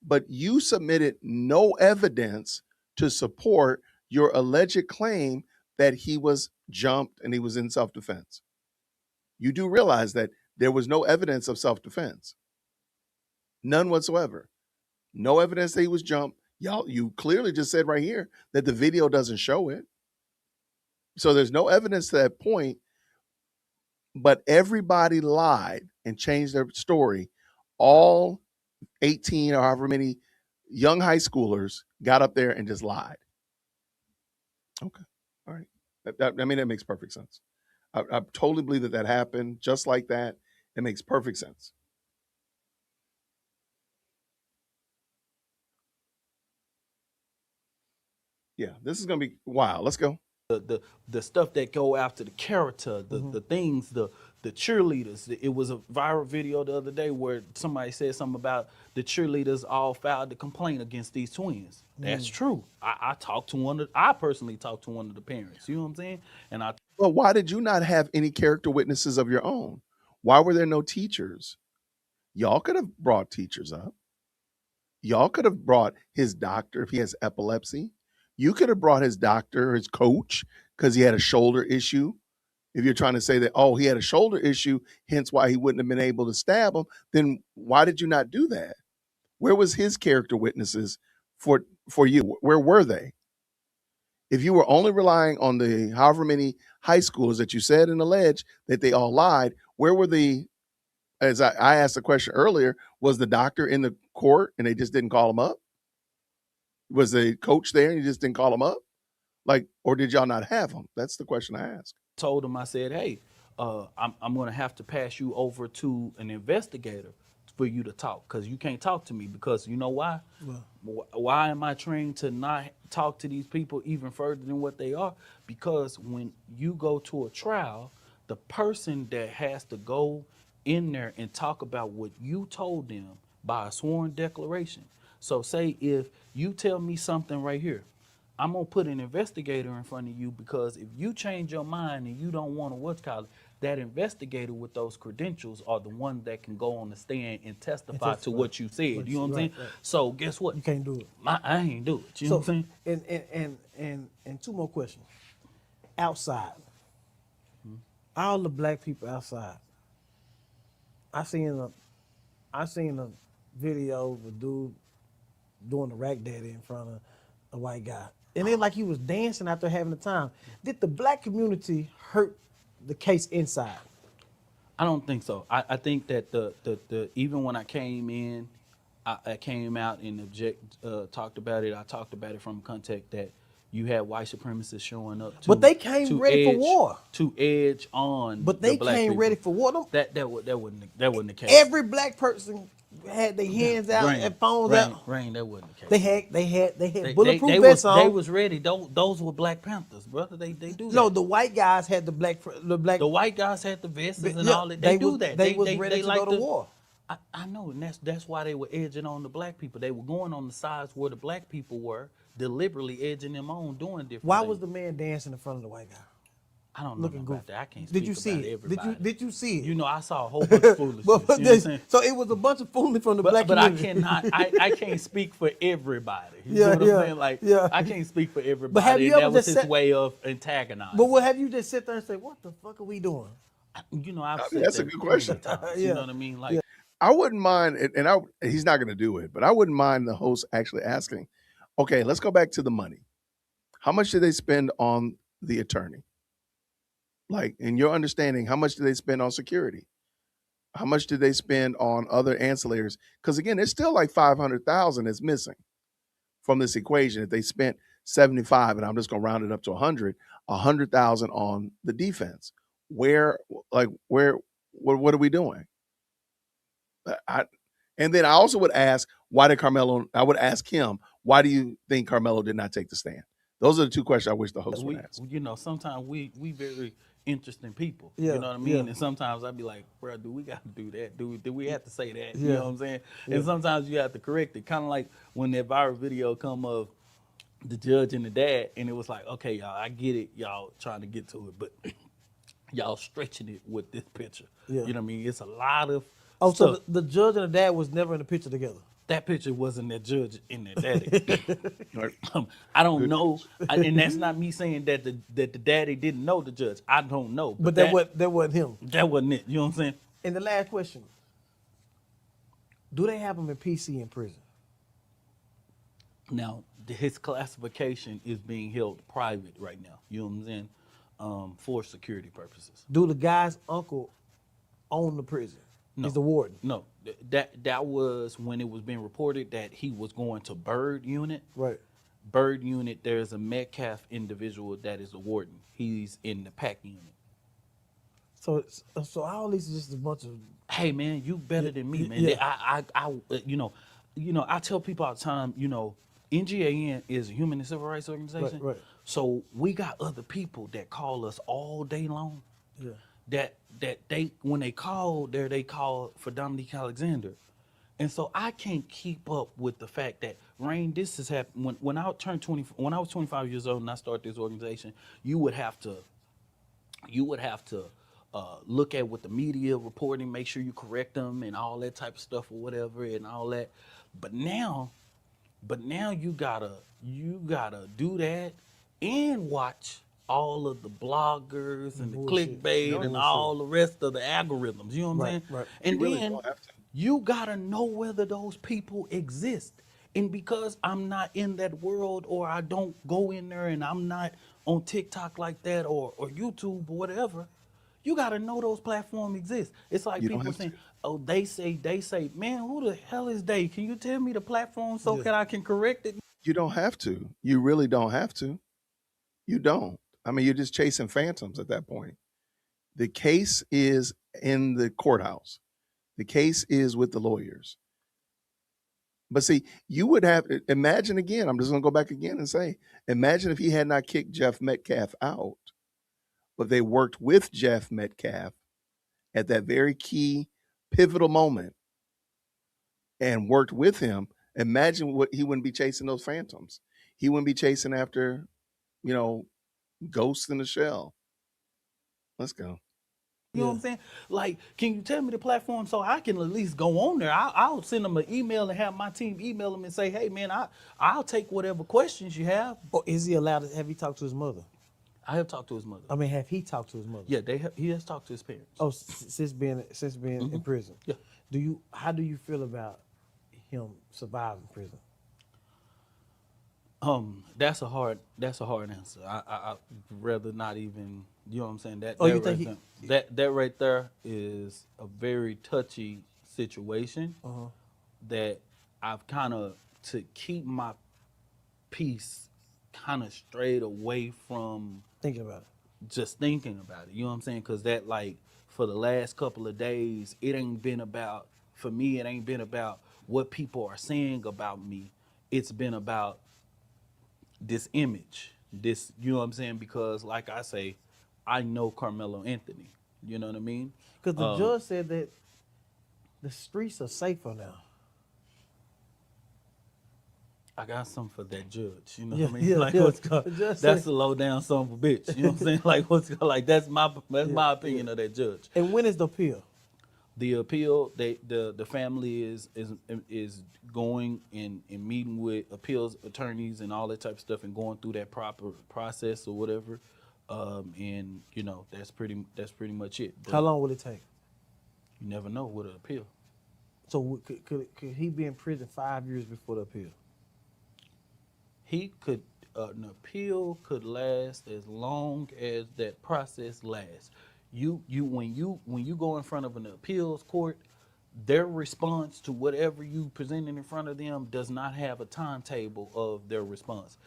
But you submitted no evidence to support your alleged claim that he was jumped and he was in self defense. You do realize that there was no evidence of self defense, none whatsoever. No evidence that he was jumped. Y'all, you clearly just said right here that the video doesn't show it. So there's no evidence to that point, but everybody lied and changed their story. All 18 or however many young high schoolers got up there and just lied. Okay. All right. I mean, that makes perfect sense. I totally believe that happened just like that. It makes perfect sense. Yeah, this is going to be wow. Let's go. The stuff that go after the character, the things, the cheerleaders. It was a viral video the other day where somebody said something about the cheerleaders all filed a complaint against these twins. That's true. I personally talked to one of the parents. You know what I'm saying? And I Well, why did you not have any character witnesses of your own? Why were there no teachers? Y'all could have brought teachers up. Y'all could have brought his doctor if he has epilepsy. You could have brought his doctor, his coach, because he had a shoulder issue. If you're trying to say that, oh, he had a shoulder issue, hence why he wouldn't have been able to stab him, then why did you not do that? Where was his character witnesses for you? Where were they? If you were only relying on the however many high schools that you said and alleged that they all lied, where were the, as I asked the question earlier, was the doctor in the court and they just didn't call him up? Was the coach there and you just didn't call him up? Like, or did y'all not have him? That's the question I asked. Told him, I said, hey, I'm going to have to pass you over to an investigator for you to talk, because you can't talk to me, because you know why? Why am I trained to not talk to these people even further than what they are? Because when you go to a trial, the person that has to go in there and talk about what you told them by a sworn declaration. So say if you tell me something right here, I'm gonna put an investigator in front of you, because if you change your mind and you don't want to that investigator with those credentials are the one that can go on the stand and testify to what you said. You know what I'm saying? Right. So guess what? You can't do it. I ain't do it. You know what I'm saying? And two more questions. Outside, all the black people outside. I seen a video of a dude doing the rack daddy in front of a white guy, and it like he was dancing out there having a time. Did the black community hurt the case inside? I don't think so. I think that the even when I came in, I came out and talked about it. I talked about it from context that you had white supremacists showing up to, But they came ready for war. To edge on. But they the black came people. ready for war. That wasn't the case. Every black person had their hands out and phones out. Rain, that wasn't the case. They had bulletproof vests on. They was ready. Those were Black Panthers, brother. They do that. No, the white guys had the black. The white guys had the vests and yeah, all that. They do was, that. They was ready to go to war. I know, and that's why they were edging on the black people. They were going on the sides where the black people were, deliberately edging them on, doing different Why things. was the man dancing in front of the white guy? I don't know looking about goofy? that. I can't speak Did you see about it? everybody. Did you see it? You know, I saw a whole bunch of foolishness. But you know what I'm saying? so it was a bunch of foolery from the black But I community. cannot. I can't speak for everybody. You know what I'm saying? Like, I can't speak for everybody. But have you and ever that was just his way of antagonizing. But what have you just sit there and say, "What the fuck are we doing?" You know, I've I said mean, that's that a good plenty question. of times, You know what I mean? Like, I wouldn't mind, and he's not going to do it, but I wouldn't mind the host actually asking, okay, let's go back to the money. How much did they spend on the attorney? Like, in your understanding, how much did they spend on security? How much did they spend on other ancillaries? Because again, it's still like 500,000 is missing from this equation. If they spent 75, and I'm just going to round it up to 100,000 on the defense. What are we doing? And then I also would ask, why did Karmelo? I would ask him, why do you think Karmelo did not take the stand? Those are the two questions I wish the host would ask. You know, sometimes we very interesting people. Yeah, You know what I mean? yeah. And sometimes I'd be like, bro, do we got to do that? Do we have to say that? Yeah. You know what I'm saying? And sometimes you have to correct it. Kind of like when that viral video come of the judge and the dad, and it was like, okay, y'all, I get it, y'all trying to get to it, but y'all stretching it with this picture. Yeah. You know what I mean? It's a lot of Oh, so stuff. the judge and the dad was never in the picture together. That picture wasn't that judge and that daddy. I don't know, and that's not me saying that the daddy didn't know the judge. I don't know, But that wasn't him. That wasn't it. You know what I'm saying? And the last question: do they have him in PC in prison? Now, his classification is being held private right now. You know what I'm saying? For security purposes. Do the guy's uncle own the prison? No. He's the warden. No, that was when it was being reported that he was going to Bird Unit. Right. Bird Unit, there's a Metcalf individual that is a warden. He's in the PAC unit. So all these is just a bunch of. Hey man, you better than me, man. Yeah. I I tell people all the time, NGAN is a human and civil rights organization. Right. So we got other people that call us all day long. Yeah. That they when they call there, they call for Dominique Alexander. And so I can't keep up with the fact that Rain, this has happened when I turned 20 when I was 25 years old and I started this organization, you would have to look at what the media reporting, make sure you correct them and all that type of stuff or whatever and all that. But now you gotta do that and watch all of the bloggers and the Bullshit. You clickbait don't. and Bullshit. all the rest of the algorithms. You know what I'm Right, saying? right. You And really then don't have to. you gotta know whether those people exist. And because I'm not in that world, or I don't go in there, and I'm not on TikTok like that, or YouTube or whatever, you gotta know those platforms exist. It's like You don't people have to. saying, "Oh, they say, man, who the hell is they? Can you tell me the platform so Yeah. that I can correct it?" You don't have to. You really don't have to. You don't. I mean, you're just chasing phantoms at that point. The case is in the courthouse. The case is with the lawyers. But see, you would have imagine again. I'm just going to go back again and say, imagine if he had not kicked Jeff Metcalf out, but they worked with Jeff Metcalf at that very key, pivotal moment and worked with him. Imagine what he wouldn't be chasing those phantoms. He wouldn't be chasing after, you know, ghosts in the shell. Let's go. You know what Yeah. I'm saying? Like, can you tell me the platform so I can at least go on there? I'll send them an email and have my team email them and say, hey, man, I'll take whatever questions you have. Or is he allowed to have he talked to his mother? I have talked to his mother. I mean, have he talked to his mother? Yeah, he has talked to his parents. Oh, since being in prison. Yeah. How do you feel about him surviving prison? That's a hard answer. I'd rather not even, you know what I'm saying? Oh, you think That right there is a very touchy situation that I've kind of, to keep my peace, kind of strayed away from thinking about it? just thinking about it. You know what I'm saying? Because that, like, for the last couple of days, it ain't been about, for me, it ain't been about what people are saying about me. It's been about this image, this, you know what I'm saying? Because, like I say, I know Carmelo Anthony. You know what I mean? Because the judge said that the streets are safer now. I got something for that judge. You know Yeah, what I mean? yeah, Like, yeah. what's called, The judge that's said- a low down son of a bitch. You know what I'm saying? Like, like that's my opinion of that judge. And when is the appeal? The appeal, the family is going and meeting with appeals attorneys and all that type of stuff, and going through that proper process or whatever. And you know, that's pretty much it. But How long will it take? you never know with an appeal. So could he be in prison 5 years before the appeal? He could An appeal could last as long as that process lasts. When you go in front of an appeals court, their response to whatever you presented in front of them does not have a timetable of their response.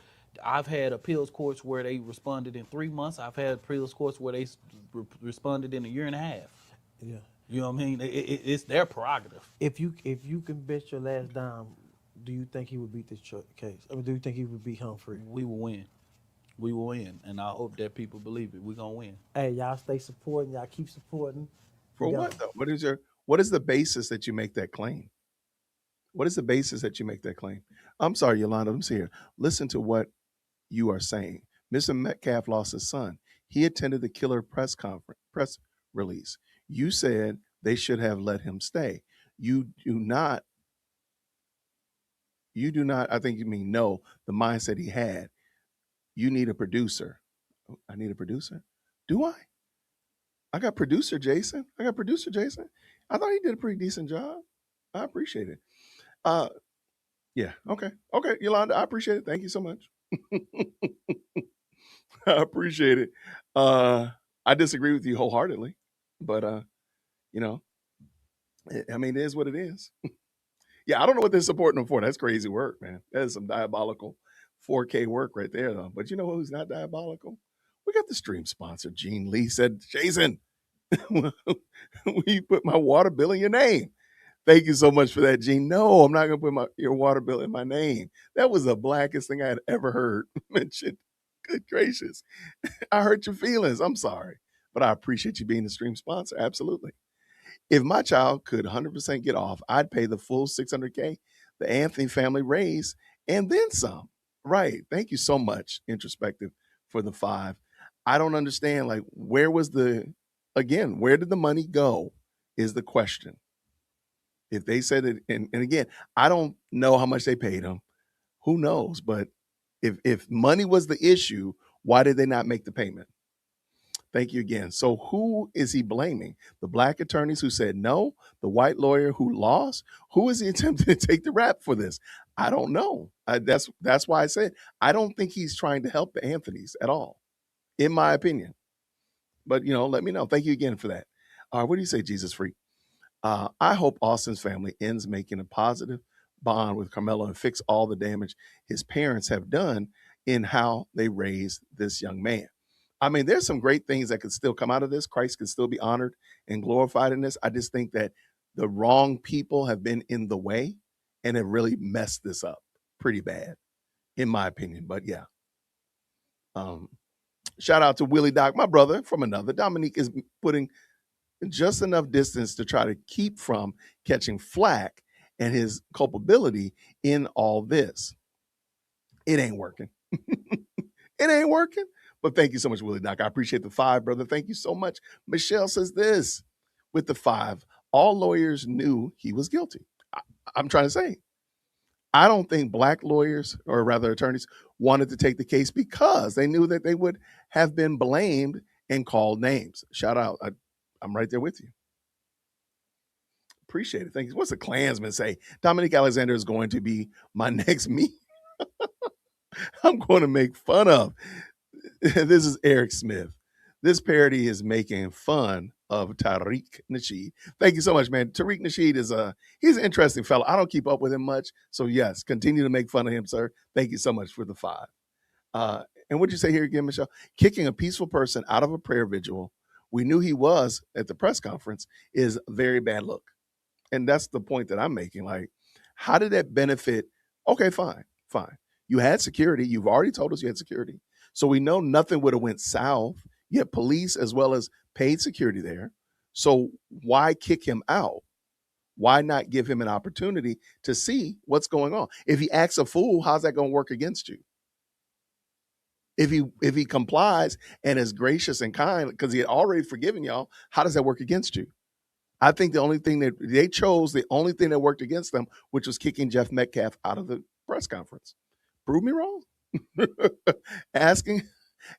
I've had appeals courts where they responded in 3 months. I've had appeals courts where they responded in a year and a half. Yeah. You know what I mean? It's their prerogative. If you can bet your last dime, do you think he would beat this case? I mean, do you think he would beat Humphrey? We will win. We will win, and I hope that people believe it. We're gonna win. Hey, y'all stay supporting. Y'all keep supporting. For We got- what though? What is the basis that you make that claim? What is the basis that you make that claim? I'm sorry, Yolanda. Let me see here. Listen to what you are saying. Mr. Metcalf lost his son. He attended the killer press release. You said they should have let him stay. You do not. You do not. I think you mean no. The mindset he had. You need a producer. I need a producer. Do I? I got producer Jason. I got producer Jason. I thought he did a pretty decent job. I appreciate it. Uh, yeah. Okay. Okay, Yolanda. I appreciate it. Thank you so much. I appreciate it. I disagree with you wholeheartedly, but you know, I mean, it is what it is. Yeah, I don't know what they're supporting them for. That's crazy work, man. That is some diabolical 4K work right there, though. But you know who's not diabolical? We got the stream sponsor. Gene Lee said, Jason, will you put my water bill in your name? Thank you so much for that, Gene. No, I'm not going to put your water bill in my name. That was the blackest thing I had ever heard mentioned. Good gracious. I hurt your feelings. I'm sorry. But I appreciate you being the stream sponsor. Absolutely. If my child could 100% get off, I'd pay the full 600K the Anthony family raised and then some. Right. Thank you so much, Introspective, for the 5. I don't understand. Like, where did the money go is the question. If they said it, and again, I don't know how much they paid him. Who knows? But if money was the issue, Why did they not make the payment? Thank you again. So who is he blaming? The black attorneys who said no, the white lawyer who lost? Who is he attempting to take the rap for this? I don't know. That's why I said I don't think he's trying to help the Anthonys at all, in my opinion. But let me know. Thank you again for that. What do you say, Jesus Freak? I hope Austin's family ends making a positive bond with Carmelo and fix all the damage his parents have done in how they raised this young man. I mean, there's some great things that could still come out of this. Christ could still be honored and glorified in this. I just think that the wrong people have been in the way and have really messed this up pretty bad, in my opinion. But yeah. Shout out to Willie Doc, my brother from another. Dominique is putting just enough distance to try to keep from catching flack and his culpability in all this. It ain't working. It ain't working. But thank you so much, Willie Doc. I appreciate the 5, brother. Thank you so much. Michelle says this with the 5. All lawyers knew he was guilty. I'm trying to say, I don't think black lawyers, or rather attorneys, wanted to take the case because they knew that they would have been blamed and called names. Shout out. I'm right there with you. Appreciate it. Thank you. What's the Klansman say? Dominique Alexander is going to be my next me. I'm going to make fun of. This is Eric Smith. This parody is making fun of Tariq Nasheed. Thank you so much, man. Tariq Nasheed he's an interesting fellow. I don't keep up with him much. So yes, continue to make fun of him, sir. Thank you so much for the 5. And what'd you say here again, Michelle? Kicking a peaceful person out of a prayer vigil, we knew he was at the press conference, is a very bad look. And that's the point that I'm making. Like, how did that benefit? Okay, fine. You had security. You've already told us you had security. So we know nothing would have went south. You had police as well as paid security there. So why kick him out? Why not give him an opportunity to see what's going on? If he acts a fool, how's that going to work against you? If he complies and is gracious and kind, because he had already forgiven y'all, how does that work against you? I think the only thing that they chose, the only thing that worked against them, which was kicking Jeff Metcalf out of the press conference. Prove me wrong. Asking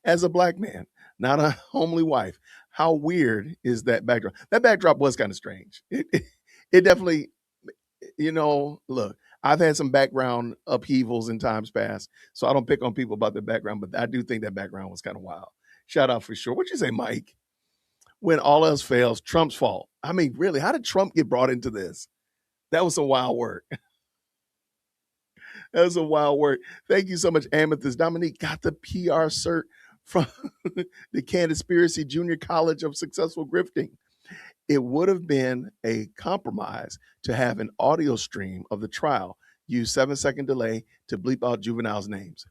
as a black man, not a homely wife, how weird is that backdrop? That backdrop was kind of strange. It definitely, look, I've had some background upheavals in times past, so I don't pick on people about their background, but I do think that background was kind of wild. Shout out for sure. What'd you say, Mike? When all else fails, Trump's fault. I mean, really, how did Trump get brought into this? That was some wild work. That was a wild work. Thank you so much, Amethyst. Dominique got the PR cert from the Conspiracy Junior College of Successful Grifting. It would have been a compromise to have an audio stream of the trial, use 7-second delay to bleep out juveniles' names.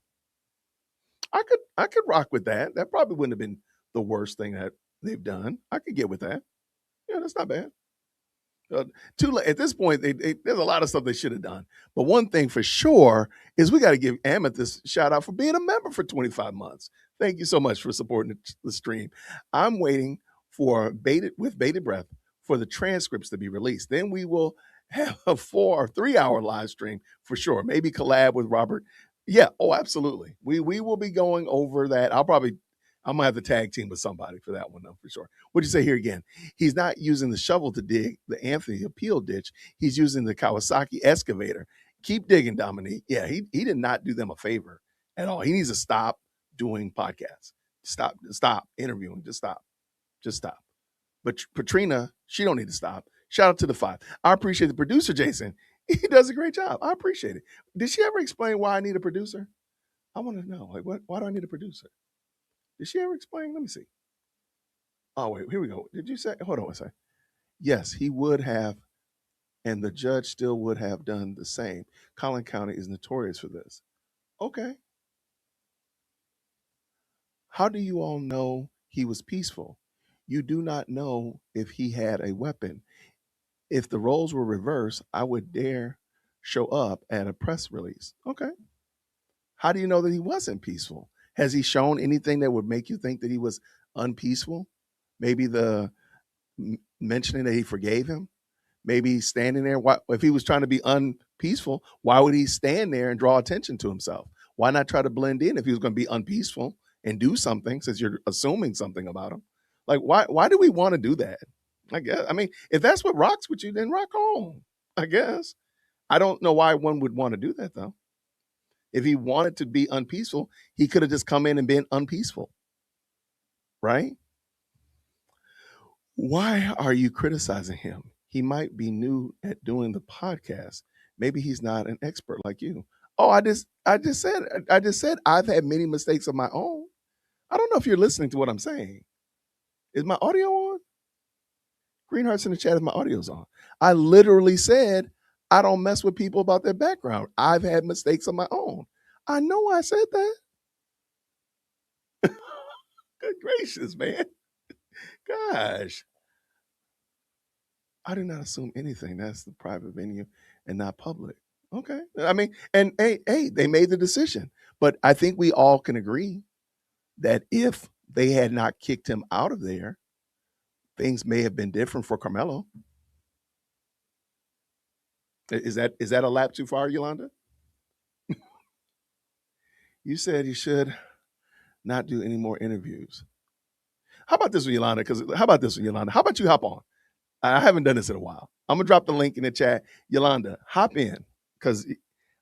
I could rock with that. That probably wouldn't have been the worst thing that they've done. I could get with that. Yeah, that's not bad. Too late at this point. There's a lot of stuff they should have done, but one thing for sure is we got to give Amethyst a shout out for being a member for 25 months. Thank you so much for supporting the stream. I'm waiting for bated breath for the transcripts to be released. Then we will have a 4 or 3 hour live stream for sure. Maybe collab with Robert. Yeah. Oh, absolutely. We will be going over that. I'm gonna have to tag team with somebody for that one, though, for sure. What'd you say here again? He's not using the shovel to dig the Anthony appeal ditch. He's using the Kawasaki excavator. Keep digging, Dominique. Yeah, he did not do them a favor at all. He needs to stop doing podcasts. Stop interviewing. Just stop. But Patrina, she don't need to stop. Shout out to the 5. I appreciate the producer, Jason. He does a great job. I appreciate it. Did she ever explain why I need a producer? I want to know. Like, why do I need a producer? Did she ever explain? Let me see. Oh, wait, here we go. Did you say? Hold on a second. Yes, he would have, and the judge still would have done the same. Collin County is notorious for this. Okay. How do you all know he was peaceful? You do not know if he had a weapon. If the roles were reversed, I would dare show up at a press release. Okay. How do you know that he wasn't peaceful? Has he shown anything that would make you think that he was unpeaceful? Maybe the mentioning that he forgave him. Maybe he's standing there. Why, if he was trying to be unpeaceful, why would he stand there and draw attention to himself? Why not try to blend in if he was going to be unpeaceful and do something since you're assuming something about them. Like, why do we want to do that? I guess. I mean, if that's what rocks with you, then rock on. I guess. I don't know why one would want to do that though. If he wanted to be unpeaceful, he could have just come in and been unpeaceful, right? Why are you criticizing him? He might be new at doing the podcast. Maybe he's not an expert like you. Oh, I just said I've had many mistakes of my own. I don't know if you're listening to what I'm saying. Is my audio on? Greenheart's in the chat if my audio's on. I literally said I don't mess with people about their background. I've had mistakes of my own. I know I said that. Good gracious, man. Gosh. I do not assume anything. That's the private venue and not public. Okay. I mean, and hey, they made the decision. But I think we all can agree that if they had not kicked him out of there, things may have been different for Carmelo. Is that a lap too far, Yolanda? You said you should not do any more interviews. How about this one, Yolanda? How about you hop on? I haven't done this in a while. I'm gonna drop the link in the chat. Yolanda, hop in because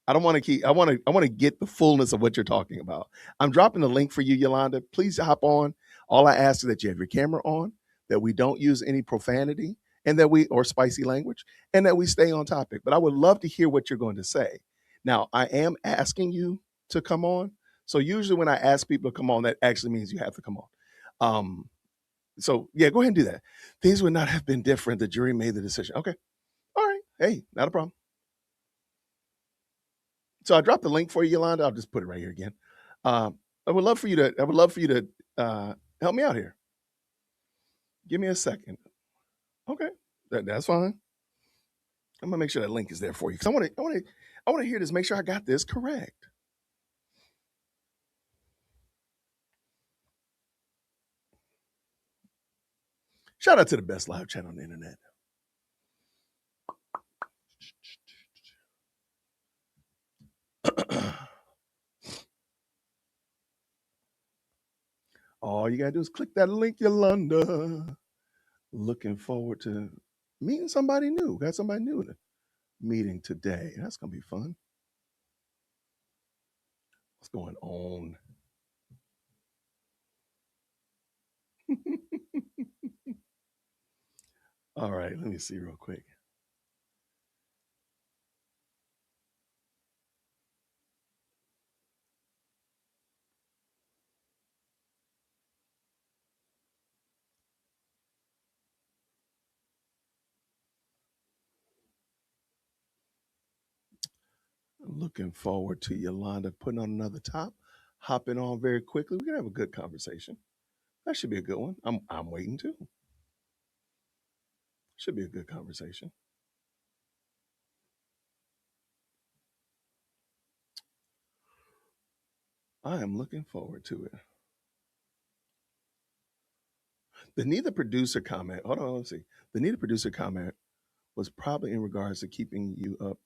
I don't want to keep. I want to get the fullness of what you're talking about. I'm dropping the link for you, Yolanda. Please hop on. All I ask is that you have your camera on, that we don't use any profanity, and that we or spicy language, and that we stay on topic. But I would love to hear what you're going to say. Now, I am asking you to come on. So usually when I ask people to come on, that actually means you have to come on. So yeah, go ahead and do that. Things would not have been different. The jury made the decision. Okay. All right. Hey, not a problem. So I dropped the link for you, Yolanda. I'll just put it right here again. I would love for you to help me out here. Give me a second. Okay. That's fine. I'm gonna make sure that link is there for you. Because I want to hear this, make sure I got this correct. Shout out to the best live chat on the internet. All you gotta do is click that link, Yolanda. Looking forward to meeting somebody new. Got somebody new in the meeting today. That's gonna be fun. What's going on? All right, let me see real quick. Looking forward to Yolanda putting on another top, hopping on very quickly. We're gonna have a good conversation. That should be a good one. I'm waiting too. Should be a good conversation. I am looking forward to it. The neither producer comment. Hold on, let's see. The neither producer comment was probably in regards to keeping you up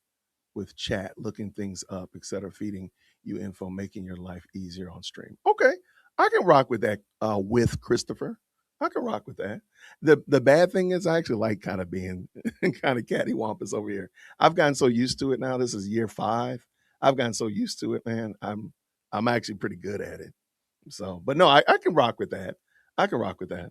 with chat, looking things up, etc., feeding you info, making your life easier on stream. Okay, I can rock with that. With Christopher, I can rock with that. The bad thing is, I actually like kind of being kind of cattywampus over here. I've gotten so used to it now. This is year 5. I've gotten so used to it, man. I'm actually pretty good at it. So, but no, I can rock with that. I can rock with that.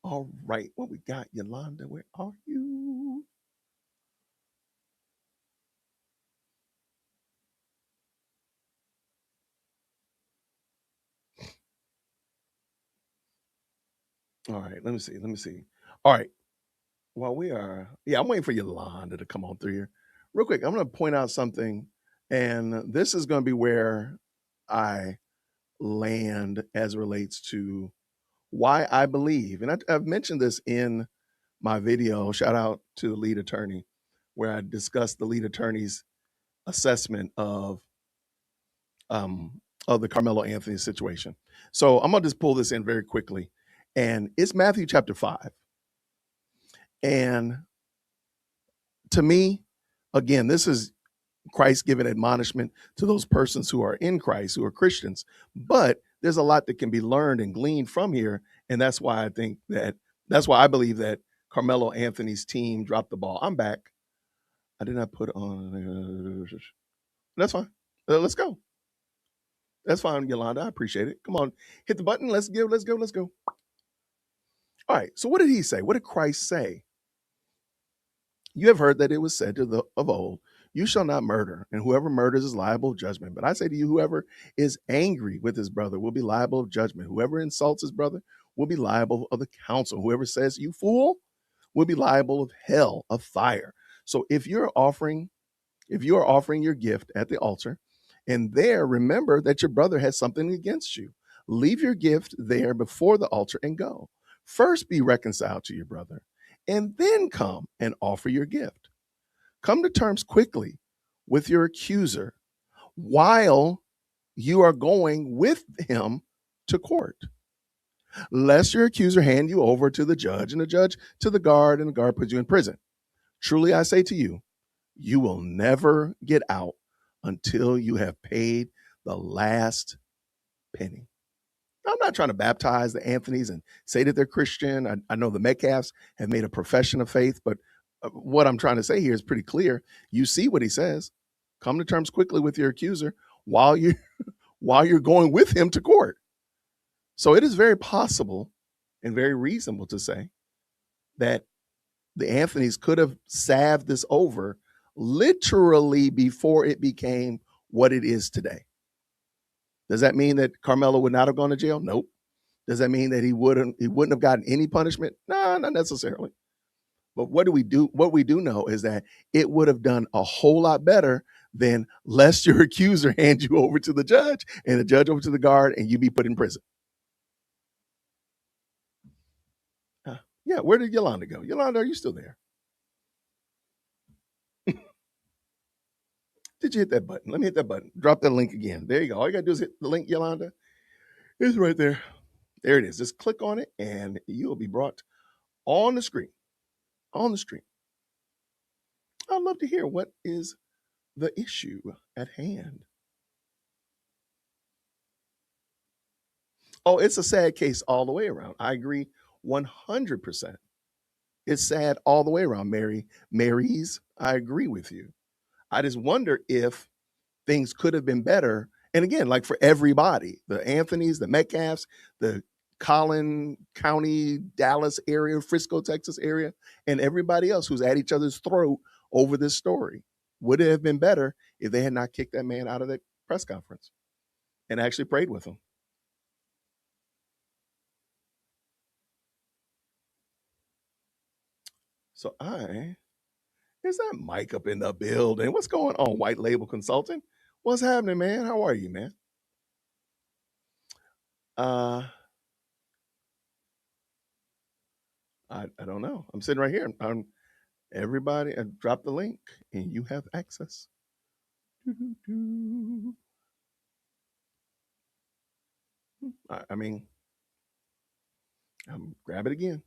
All right, what we got, Yolanda? Where are you? All right, let me see. Let me see. All right, while we are, yeah, I'm waiting for Yolanda to come on through here. Real quick, I'm going to point out something, and this is going to be where I land as it relates to why I believe, and I've mentioned this in my video. Shout out to the lead attorney, where I discussed the lead attorney's assessment of the Carmelo Anthony situation. So I'm gonna just pull this in very quickly, and it's Matthew chapter 5. And to me, again, this is Christ given admonishment to those persons who are in Christ, who are Christians. But there's a lot that can be learned and gleaned from here. And that's why I believe that Carmelo Anthony's team dropped the ball. I'm back. I did not put on. That's fine. Let's go. That's fine, Yolanda. I appreciate it. Come on, hit the button. Let's go. Let's go. Let's go. All right. So what did he say? What did Christ say? You have heard that it was said to the of old, you shall not murder, and whoever murders is liable of judgment. But I say to you, whoever is angry with his brother will be liable of judgment. Whoever insults his brother will be liable of the council. Whoever says, you fool, will be liable of hell, of fire. So if you are offering your gift at the altar, and there remember that your brother has something against you, leave your gift there before the altar and go. First be reconciled to your brother, and then come and offer your gift. Come to terms quickly with your accuser while you are going with him to court, lest your accuser hand you over to the judge, and the judge to the guard, and the guard puts you in prison. Truly I say to you, you will never get out until you have paid the last penny. I'm not trying to baptize the Anthonys and say that they're Christian. I know the Metcalfs have made a profession of faith, but what I'm trying to say here is pretty clear. You see what he says. Come to terms quickly with your accuser while you while you're going with him to court. So it is very possible and very reasonable to say that the Anthonys could have salved this over literally before it became what it is today. Does that mean that Carmelo would not have gone to jail? Nope. Does that mean that he wouldn't have gotten any punishment? No, not necessarily. But what do we do? What we do know is that it would have done a whole lot better than lest your accuser hand you over to the judge and the judge over to the guard and you be put in prison. Yeah, where did Yolanda go? Yolanda, are you still there? Did you hit that button? Let me hit that button. Drop that link again. There you go. All you got to do is hit the link, Yolanda. It's right there. There it is. Just click on it and you will be brought on the screen. On the screen. I'd love to hear what is the issue at hand. Oh, it's a sad case all the way around. I agree 100%. It's sad all the way around, Marys. I agree with you. I just wonder if things could have been better. And again, like for everybody, the Anthonys, the Metcalfs, the Collin County, Dallas area, Frisco, Texas area, and everybody else who's at each other's throat over this story. Would it have been better if they had not kicked that man out of the press conference and actually prayed with him? So is that Mike up in the building? What's going on, White Label Consulting? What's happening, man? How are you, man? Uh, I don't know. I'm sitting right here. Everybody, I drop the link and you have access. Doo-doo-doo. I mean, grab it again.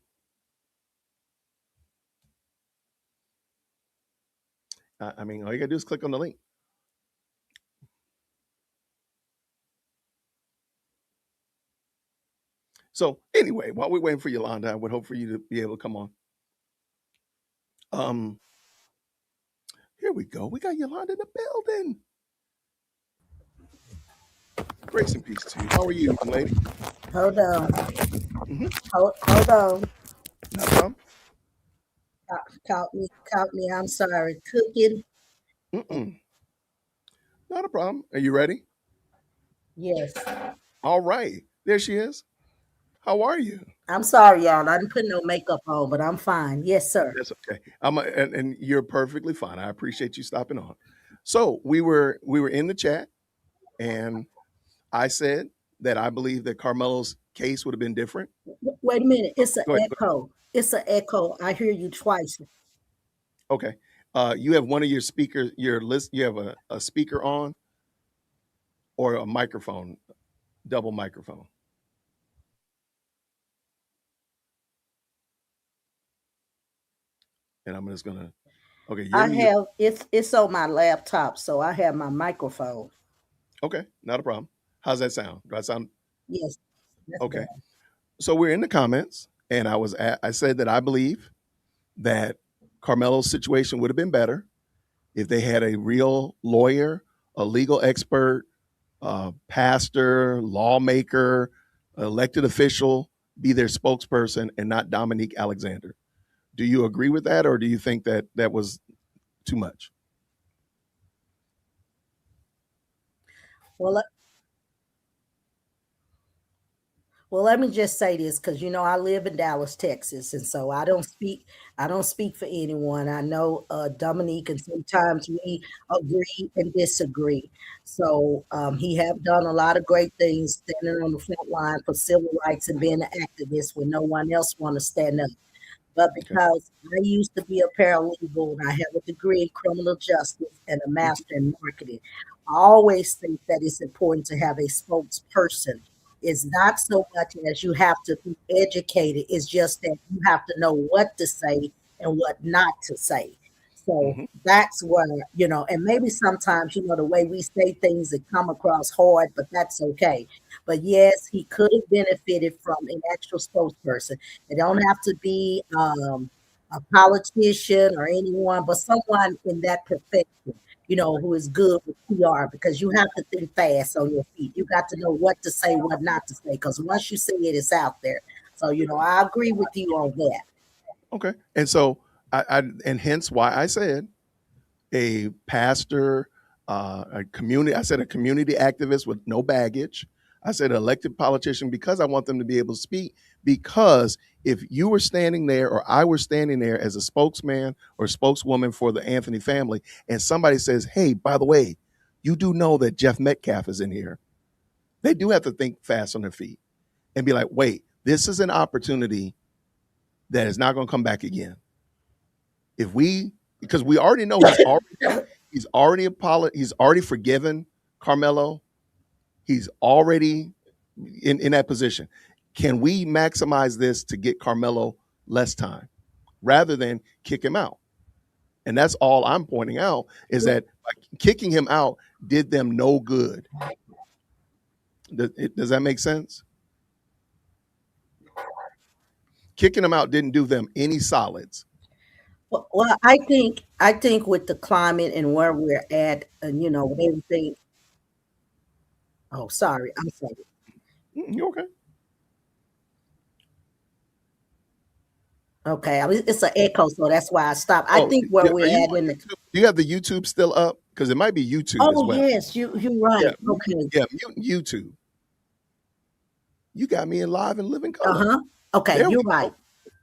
I mean, all you gotta do is click on the link. So anyway, while we're waiting for Yolanda, I would hope for you to be able to come on. Um, Here we go. We got Yolanda in the building. Grace and peace to you. How are you, young lady? Hold on. Mm-hmm. Hold on. No problem. Caught me. I'm sorry. Cooking. Mm-mm. Not a problem. Are you ready? Yes. All right. There she is. How are you? I'm sorry, y'all. I didn't put no makeup on, but I'm fine. Yes, sir. That's okay. And you're perfectly fine. I appreciate you stopping on. So we were in the chat, and I said that I believe that Carmelo's case would have been different. Wait a minute. It's an Go ahead. echo. It's an echo. I hear you twice. Okay. You have one of your speakers, your list. You have a speaker on, or a microphone, double microphone. And I'm just gonna Okay, you're I mute. have it's on my laptop, so I have my microphone. Okay, not a problem. How's that sound? Do I sound Yes, that's okay? better. So we're in the comments, and I said that I believe that Carmelo's situation would have been better if they had a real lawyer, a legal expert, pastor, lawmaker, elected official be their spokesperson and not Dominique Alexander. Do you agree with that, or do you think that that was too much? Well, Well, let me just say this because I live in Dallas, Texas, and so I don't speak for anyone. I know Dominique, and sometimes we agree and disagree. So he have done a lot of great things, standing on the front line for civil rights and being an activist when no one else want to stand up. But Okay. because I used to be a paralegal and I have a degree in criminal justice and a Mhm. master in marketing, I always think that it's important to have a spokesperson. It's not so much as you have to be educated, it's just that you have to know what to say and what not to say. So Mhm. that's where, and maybe sometimes, the way we say things, it come across hard, but that's okay. But yes, he could have benefited from an extra spokesperson. It don't have to be a politician or anyone, but someone in that profession, who is good with PR because you have to think fast on your feet. You got to know what to say, what not to say, because once you say it, it's out there. So, I agree with you on that. Okay. And so and hence why I said a pastor, a community. I said a community activist with no baggage. I said an elected politician because I want them to be able to speak. Because if you were standing there or I were standing there as a spokesman or spokeswoman for the Anthony family, and somebody says, "Hey, by the way, you do know that Jeff Metcalf is in here," they do have to think fast on their feet and be like, "Wait, this is an opportunity that is not going to come back again." If we, because we already know he's already forgiven Carmelo. He's already in that position. Can we maximize this to get Carmelo less time rather than kick him out? And that's all I'm pointing out is that kicking him out did them no good. Does that make sense? Kicking him out didn't do them any solids. Well, I think with the climate and where we're at, and with everything. Oh, sorry, I'm sorry. You okay? Okay, it's an echo, so that's why I stopped. I Oh, think where are we're you at on in the. YouTube? Do you have the YouTube still up? Because it might be YouTube as Oh well. yes, you're Yeah, right. Okay. yeah, mute YouTube. You got me in live and living Uh color. huh. Okay, There we you're go. right.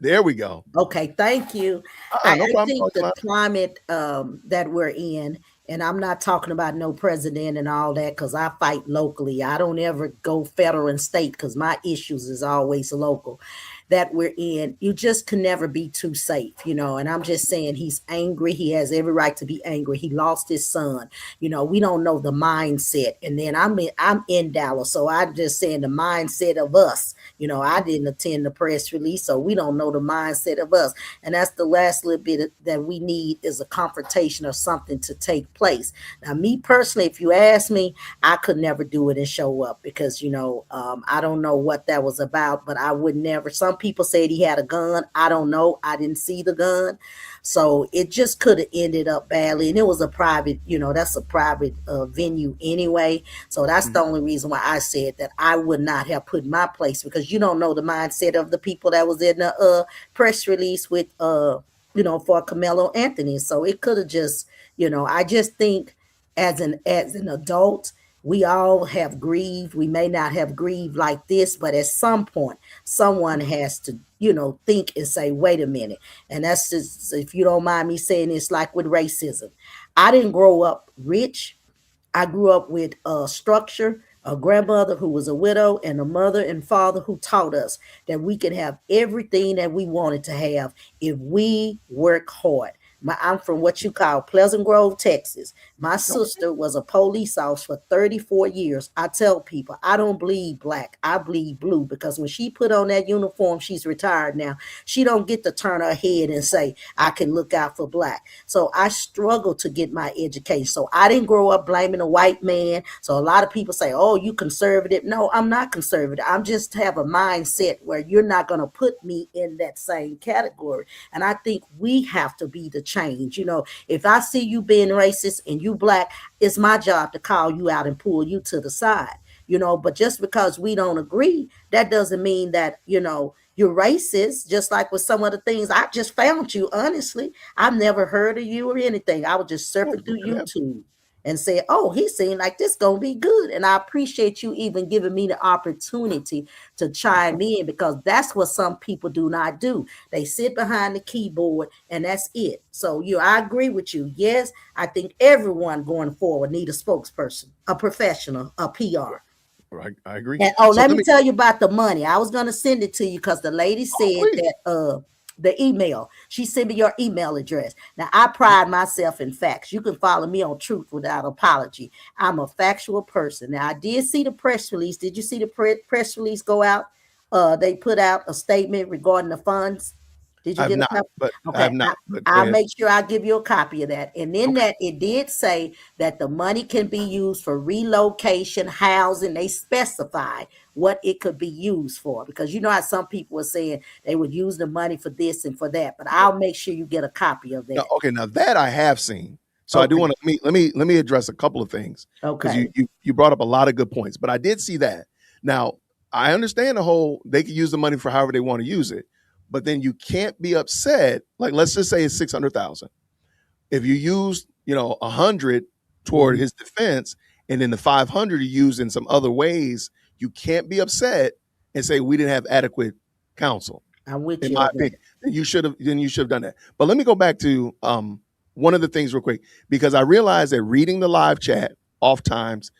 There we go. Okay, thank you. No I problem. think the climate that we're in, and I'm not talking about no president and all that, because I fight locally. I don't ever go federal and state because my issues is always local. That we're in, you just can never be too safe, And I'm just saying he's angry. He has every right to be angry. He lost his son. We don't know the mindset. And then I'm in Dallas, so I'm just saying the mindset of us. I didn't attend the press release, so we don't know the mindset of us. And that's the last little bit that we need is a confrontation or something to take place. Now, me personally, if you ask me, I could never do it and show up because, I don't know what that was about, but I would never. Some people said he had a gun. I don't know. I didn't see the gun. So it just could have ended up badly. And it was a private, that's a private venue anyway. So that's the Mhm. only reason why I said that I would not have put my place because you don't know the mindset of the people that was in the press release with for Carmelo Anthony. So it could have just, I just think as an adult, we all have grieved. We may not have grieved like this, but at some point, someone has to, think and say, wait a minute. And that's just, if you don't mind me saying, it's like with racism. I didn't grow up rich. I grew up with a structure, a grandmother who was a widow, and a mother and father who taught us that we could have everything that we wanted to have if we work hard. I'm from what you call Pleasant Grove, Texas. My sister was a police officer for 34 years. I tell people, I don't bleed black. I bleed blue because when she put on that uniform, she's retired now. She don't get to turn her head and say, I can look out for black. So I struggled to get my education. So I didn't grow up blaming a white man. So a lot of people say, oh, you conservative. No, I'm not conservative. I'm just have a mindset where you're not going to put me in that same category. And I think we have to be the change. If I see you being racist and you black, it's my job to call you out and pull you to the side. But just because we don't agree, that doesn't mean that, you're racist. Just like with some of the things I just found you, honestly, I've never heard of you or anything. I was just surfing through YouTube and said, oh, he seemed like this gonna be good. And I appreciate you even giving me the opportunity to chime in, because that's what some people do not do. They sit behind the keyboard and that's it. So I agree with you. Yes, I think everyone going forward need a spokesperson, a professional, a PR. I agree. And So let me tell you about the money. I was gonna send it to you because the lady said please. that the email. She sent me your email address. Now I pride myself in facts. You can follow me on Truth Without Apology. I'm a factual person. Now I did see the press release. Did you see the press release go out? They put out a statement regarding the funds. Did you I've get a not, copy? but I Okay, have not. But go I'll ahead. make sure I give you a copy of that. And in Okay. that, it did say that the money can be used for relocation, housing. They specify what it could be used for, because you know how some people were saying they would use the money for this and for that. But I'll make sure you get a copy of Now, that. okay, now that I have seen. So I do Okay. want to let me address a couple of things because you, Okay. you brought up a lot of good points, but I did see that. Now I understand the whole they can use the money for however they want to use it, but then you can't be upset. Like let's just say it's 600,000. If you use 100 toward Mhm. his defense, and then the 500 you use in some other ways, you can't be upset and say we didn't have adequate counsel. I'm with In you my on that. opinion, then you should have done that. But let me go back to one of the things real quick, because I realized that reading the live chat oftentimes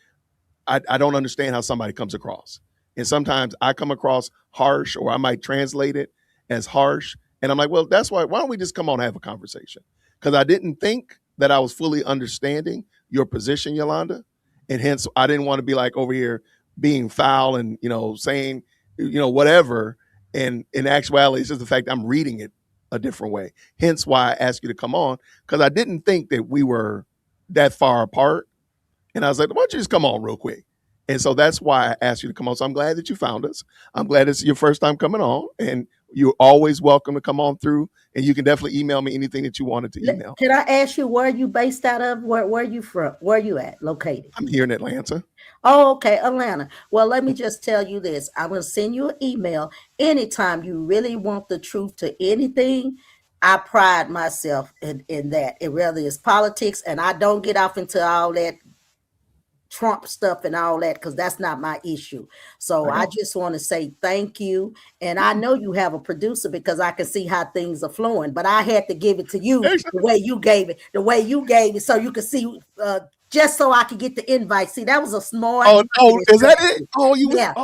I don't understand how somebody comes across. And sometimes I come across harsh, or I might translate it as harsh. And I'm like, well, that's why don't we just come on and have a conversation? Because I didn't think that I was fully understanding your position, Yolanda. And hence I didn't want to be like over here being foul and, saying, whatever. And in actuality, it's just the fact I'm reading it a different way. Hence why I asked you to come on, because I didn't think that we were that far apart. And I was like, why don't you just come on real quick? And so that's why I asked you to come on. So I'm glad that you found us. I'm glad it's your first time coming on. And you're always welcome to come on through. And you can definitely email me anything that you wanted to email. Can I ask you where you based out of? Where you from? Where you at located? I'm here in Atlanta. Oh, okay, Atlanta. Well, let me just tell you this. I'm going to send you an email anytime you really want the truth to anything. I pride myself in that. It really is politics, and I don't get off into all that Trump stuff and all that, because that's not my issue. So I I got just want to say thank you. And I you. know you have a producer because I can see how things are flowing, but I had to give it to you Actually, the way you gave it, so you could see, just so I could get the invite. See, that was a smart oh, marketing is that it? strategy. Oh, you was, Yeah,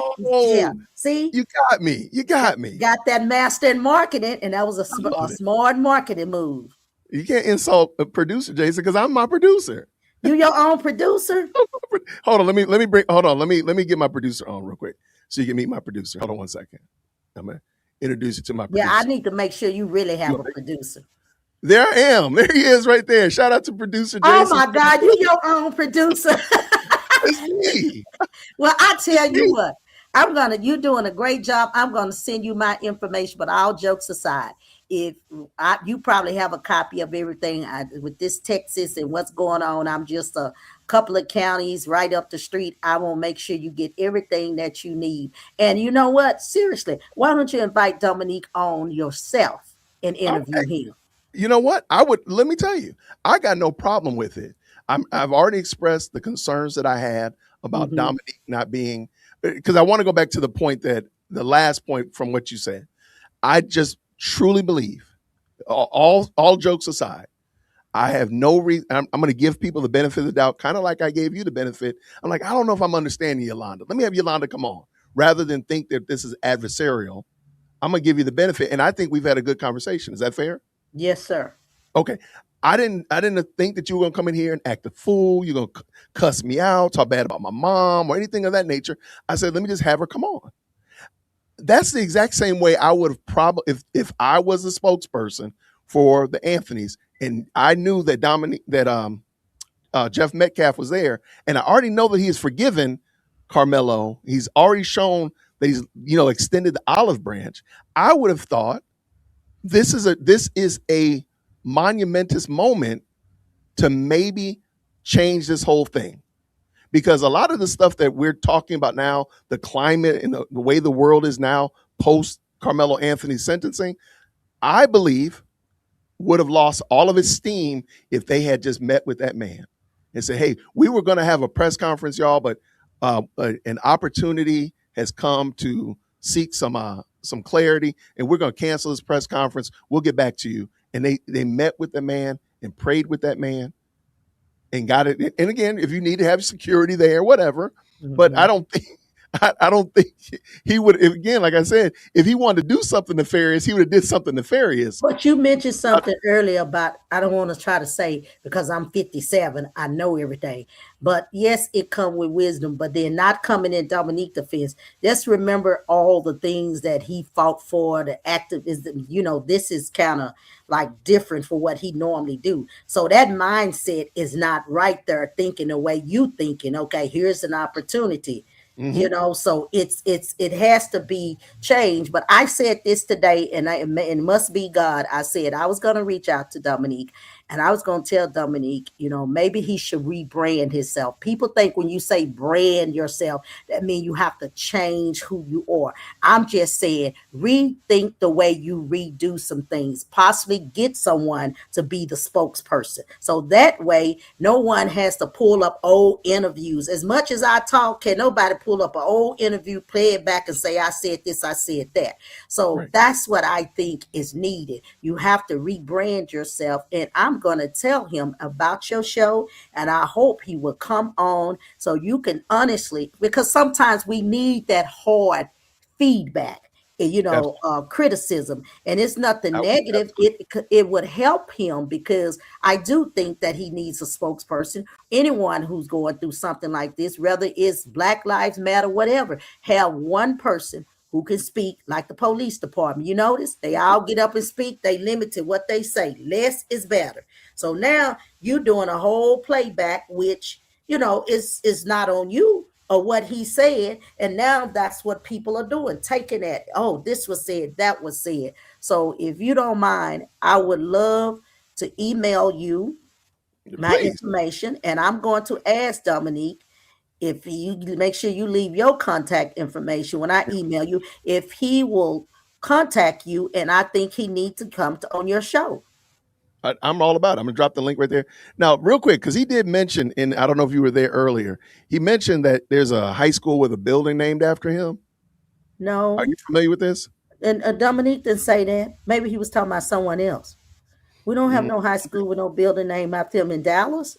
yeah. oh, See, you got me. You got me. got that master in marketing, and that was I a love it. smart marketing move. You can't insult a producer, Jason, because I'm my producer. You your own producer? Hold on, let me bring. Hold on, let me get my producer on real quick, so you can meet my producer. Hold on 1 second. I'm gonna introduce you to my Yeah, I producer. need to make sure you really You have a want producer. There I am. There he is, right there. Shout out to producer Oh Jason. my God, you your own producer. It's me. Well, I It's tell you me. what, you're doing a great job. I'm gonna send you my information, but all jokes aside, if you probably have a copy of everything with this Texas and what's going on, I'm just a couple of counties right up the street. I will make sure you get everything that you need. And you know what? Seriously, why don't you invite Dominique on yourself and interview him? You know what? I would let me tell you, I got no problem with it. I've already expressed the concerns that I had about Hmm. Dominique not being, because I want to go back to the point that the last point from what you said. I just truly believe, all jokes aside, I have no reason. I'm going to give people the benefit of the doubt, kind of like I gave you the benefit. I'm like, I don't know if I'm understanding Yolanda. Let me have Yolanda come on, rather than think that this is adversarial. I'm going to give you the benefit, and I think we've had a good conversation. Is that fair? Yes, sir. Okay. I didn't think that you were gonna come in here and act a fool. You're gonna cuss me out, talk bad about my mom or anything of that nature. I said, let me just have her come on. That's the exact same way I would have probably if I was a spokesperson for the Anthonys and I knew that Dominique that Jeff Metcalf was there, and I already know that he has forgiven Karmelo. He's already shown that he's extended the olive branch. I would have thought this is a monumentous moment to maybe change this whole thing, because a lot of the stuff that we're talking about now, the climate and the way the world is now post Carmelo Anthony sentencing, I believe would have lost all of its steam if they had just met with that man and said, "Hey, we were going to have a press conference, y'all, but an opportunity has come to seek some clarity, and we're going to cancel this press conference. We'll get back to you." And they met with the man and prayed with that man and got it. And again, if you need to have security there, whatever. But I don't think I don't think he would. Again, like I said, if he wanted to do something nefarious, he would have did something nefarious. But you mentioned something earlier about, I don't want to try to say because I'm 57, I know everything. But yes, it come with wisdom, but they're not coming in Dominique defense. Just remember all the things that he fought for, the activism, this is kind of like different for what he normally do. So that mindset is not right there thinking the way you thinking, okay, here's an opportunity. So it has to be changed. But I said this today, and it must be God. I said I was going to reach out to Dominique, and I was going to tell Dominique, maybe he should rebrand himself. People think when you say brand yourself, that means you have to change who you are. I'm just saying rethink the way you redo some things, possibly get someone to be the spokesperson. So that way, no one has to pull up old interviews. As much as I talk, can nobody pull up an old interview, play it back and say, I said this, I said that. So Right. that's what I think is needed. You have to rebrand yourself. And I'm going to tell him about your show. And I hope he will come on so you can honestly, because sometimes we need that hard feedback, criticism, and it's nothing negative. Absolutely. It would help him, because I do think that he needs a spokesperson. Anyone who's going through something like this, whether it's Black Lives Matter, whatever, have one person who can speak, like the police department. You notice they all get up and speak. They limit to what they say. Less is better. So now you're doing a whole playback, which is not on you or what he said. And now that's what people are doing, taking that. Oh, this was said, that was said. So if you don't mind, I would love to email you my Please. information, and I'm going to ask Dominique, if you make sure you leave your contact information when I email you, if he will contact you, and I think he needs to come on your show. I'm all about it. I'm gonna drop the link right there now, real quick, because he did mention, and I don't know if you were there earlier. He mentioned that there's a high school with a building named after him. Are No, you familiar with this? and Dominique didn't say that. Maybe he was talking about someone else. We don't have Mm, no high school with no building named after him in Dallas.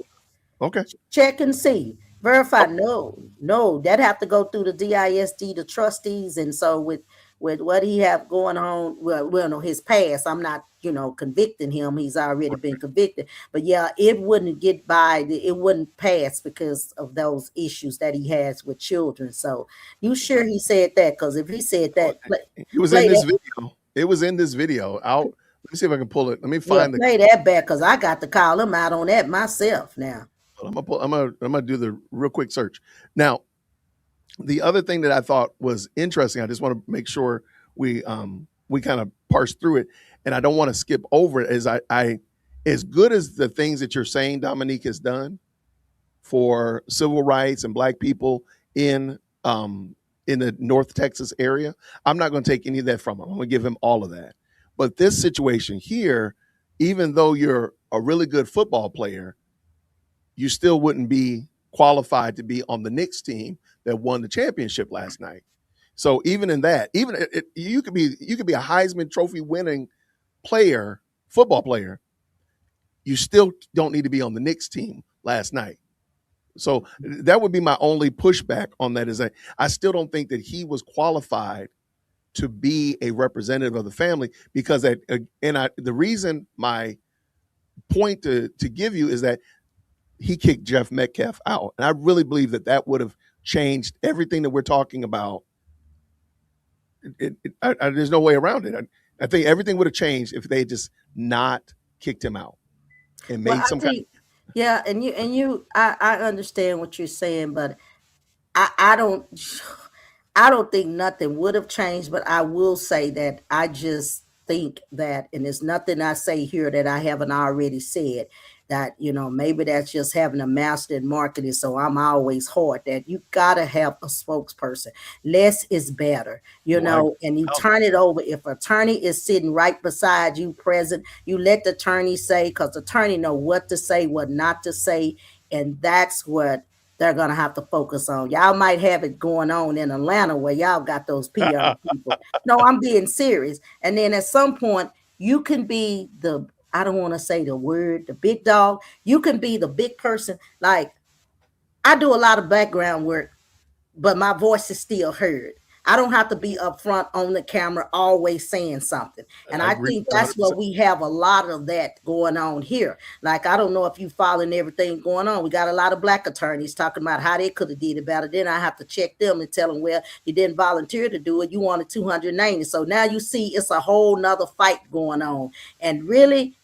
okay. Check and see. Verify. Oh, No, that have to go through the DISD, the trustees. And so with what he have going on, well, no, his past, I'm not, convicting him. He's already been convicted. But yeah, it wouldn't get by, it wouldn't pass because of those issues that he has with children. So you sure he said that? Because if he said oh, that, it was in play this that, video. It was in this video. Let me see if I can pull it. Let me yeah, find the. play that back, because I got to call him out on that myself now. I'm gonna do the real quick search. Now, the other thing that I thought was interesting, I just want to make sure we kind of parse through it, and I don't want to skip over it. As I as good as the things that you're saying Dominique has done for civil rights and Black people in the North Texas area, I'm not going to take any of that from him. I'm going to give him all of that. But this situation here, even though you're a really good football player, you still wouldn't be qualified to be on the Knicks team that won the championship last night. So even in that, you could be a Heisman Trophy winning player, football player. You still don't need to be on the Knicks team last night. So that would be my only pushback on that, is that I still don't think that he was qualified to be a representative of the family, because the reason point to give you is that he kicked Jeff Metcalf out, and I really believe that that would have changed everything that we're talking about. There's no way around it. I think everything would have changed if they had just not kicked him out and Well, made I some kind. think, yeah, I understand what you're saying, but I don't I don't think nothing would have changed, but I will say that I just think that, and there's nothing I say here that I haven't already said, that, maybe that's just having a master in marketing. So I'm always hard that you got to have a spokesperson. Less is better, Well, I agree. and you turn it over. If attorney is sitting right beside you present, you let the attorney say, because the attorney know what to say, what not to say. And that's what they're gonna have to focus on. Y'all might have it going on in Atlanta where y'all got those PR people. No, I'm being serious. And then at some point, you can be the, I don't want to say the word, the big dog. You can be the big person. Like, I do a lot of background work, but my voice is still heard. I don't have to be up front on the camera always saying something. And I I agree think that's what 100%. we have a lot of that going on here. Like, I don't know if you following everything going on. We got a lot of black attorneys talking about how they could have did it better. Then I have to check them and tell them, well, you didn't volunteer to do it. You wanted 290. So now you see it's a whole nother fight going on. And really,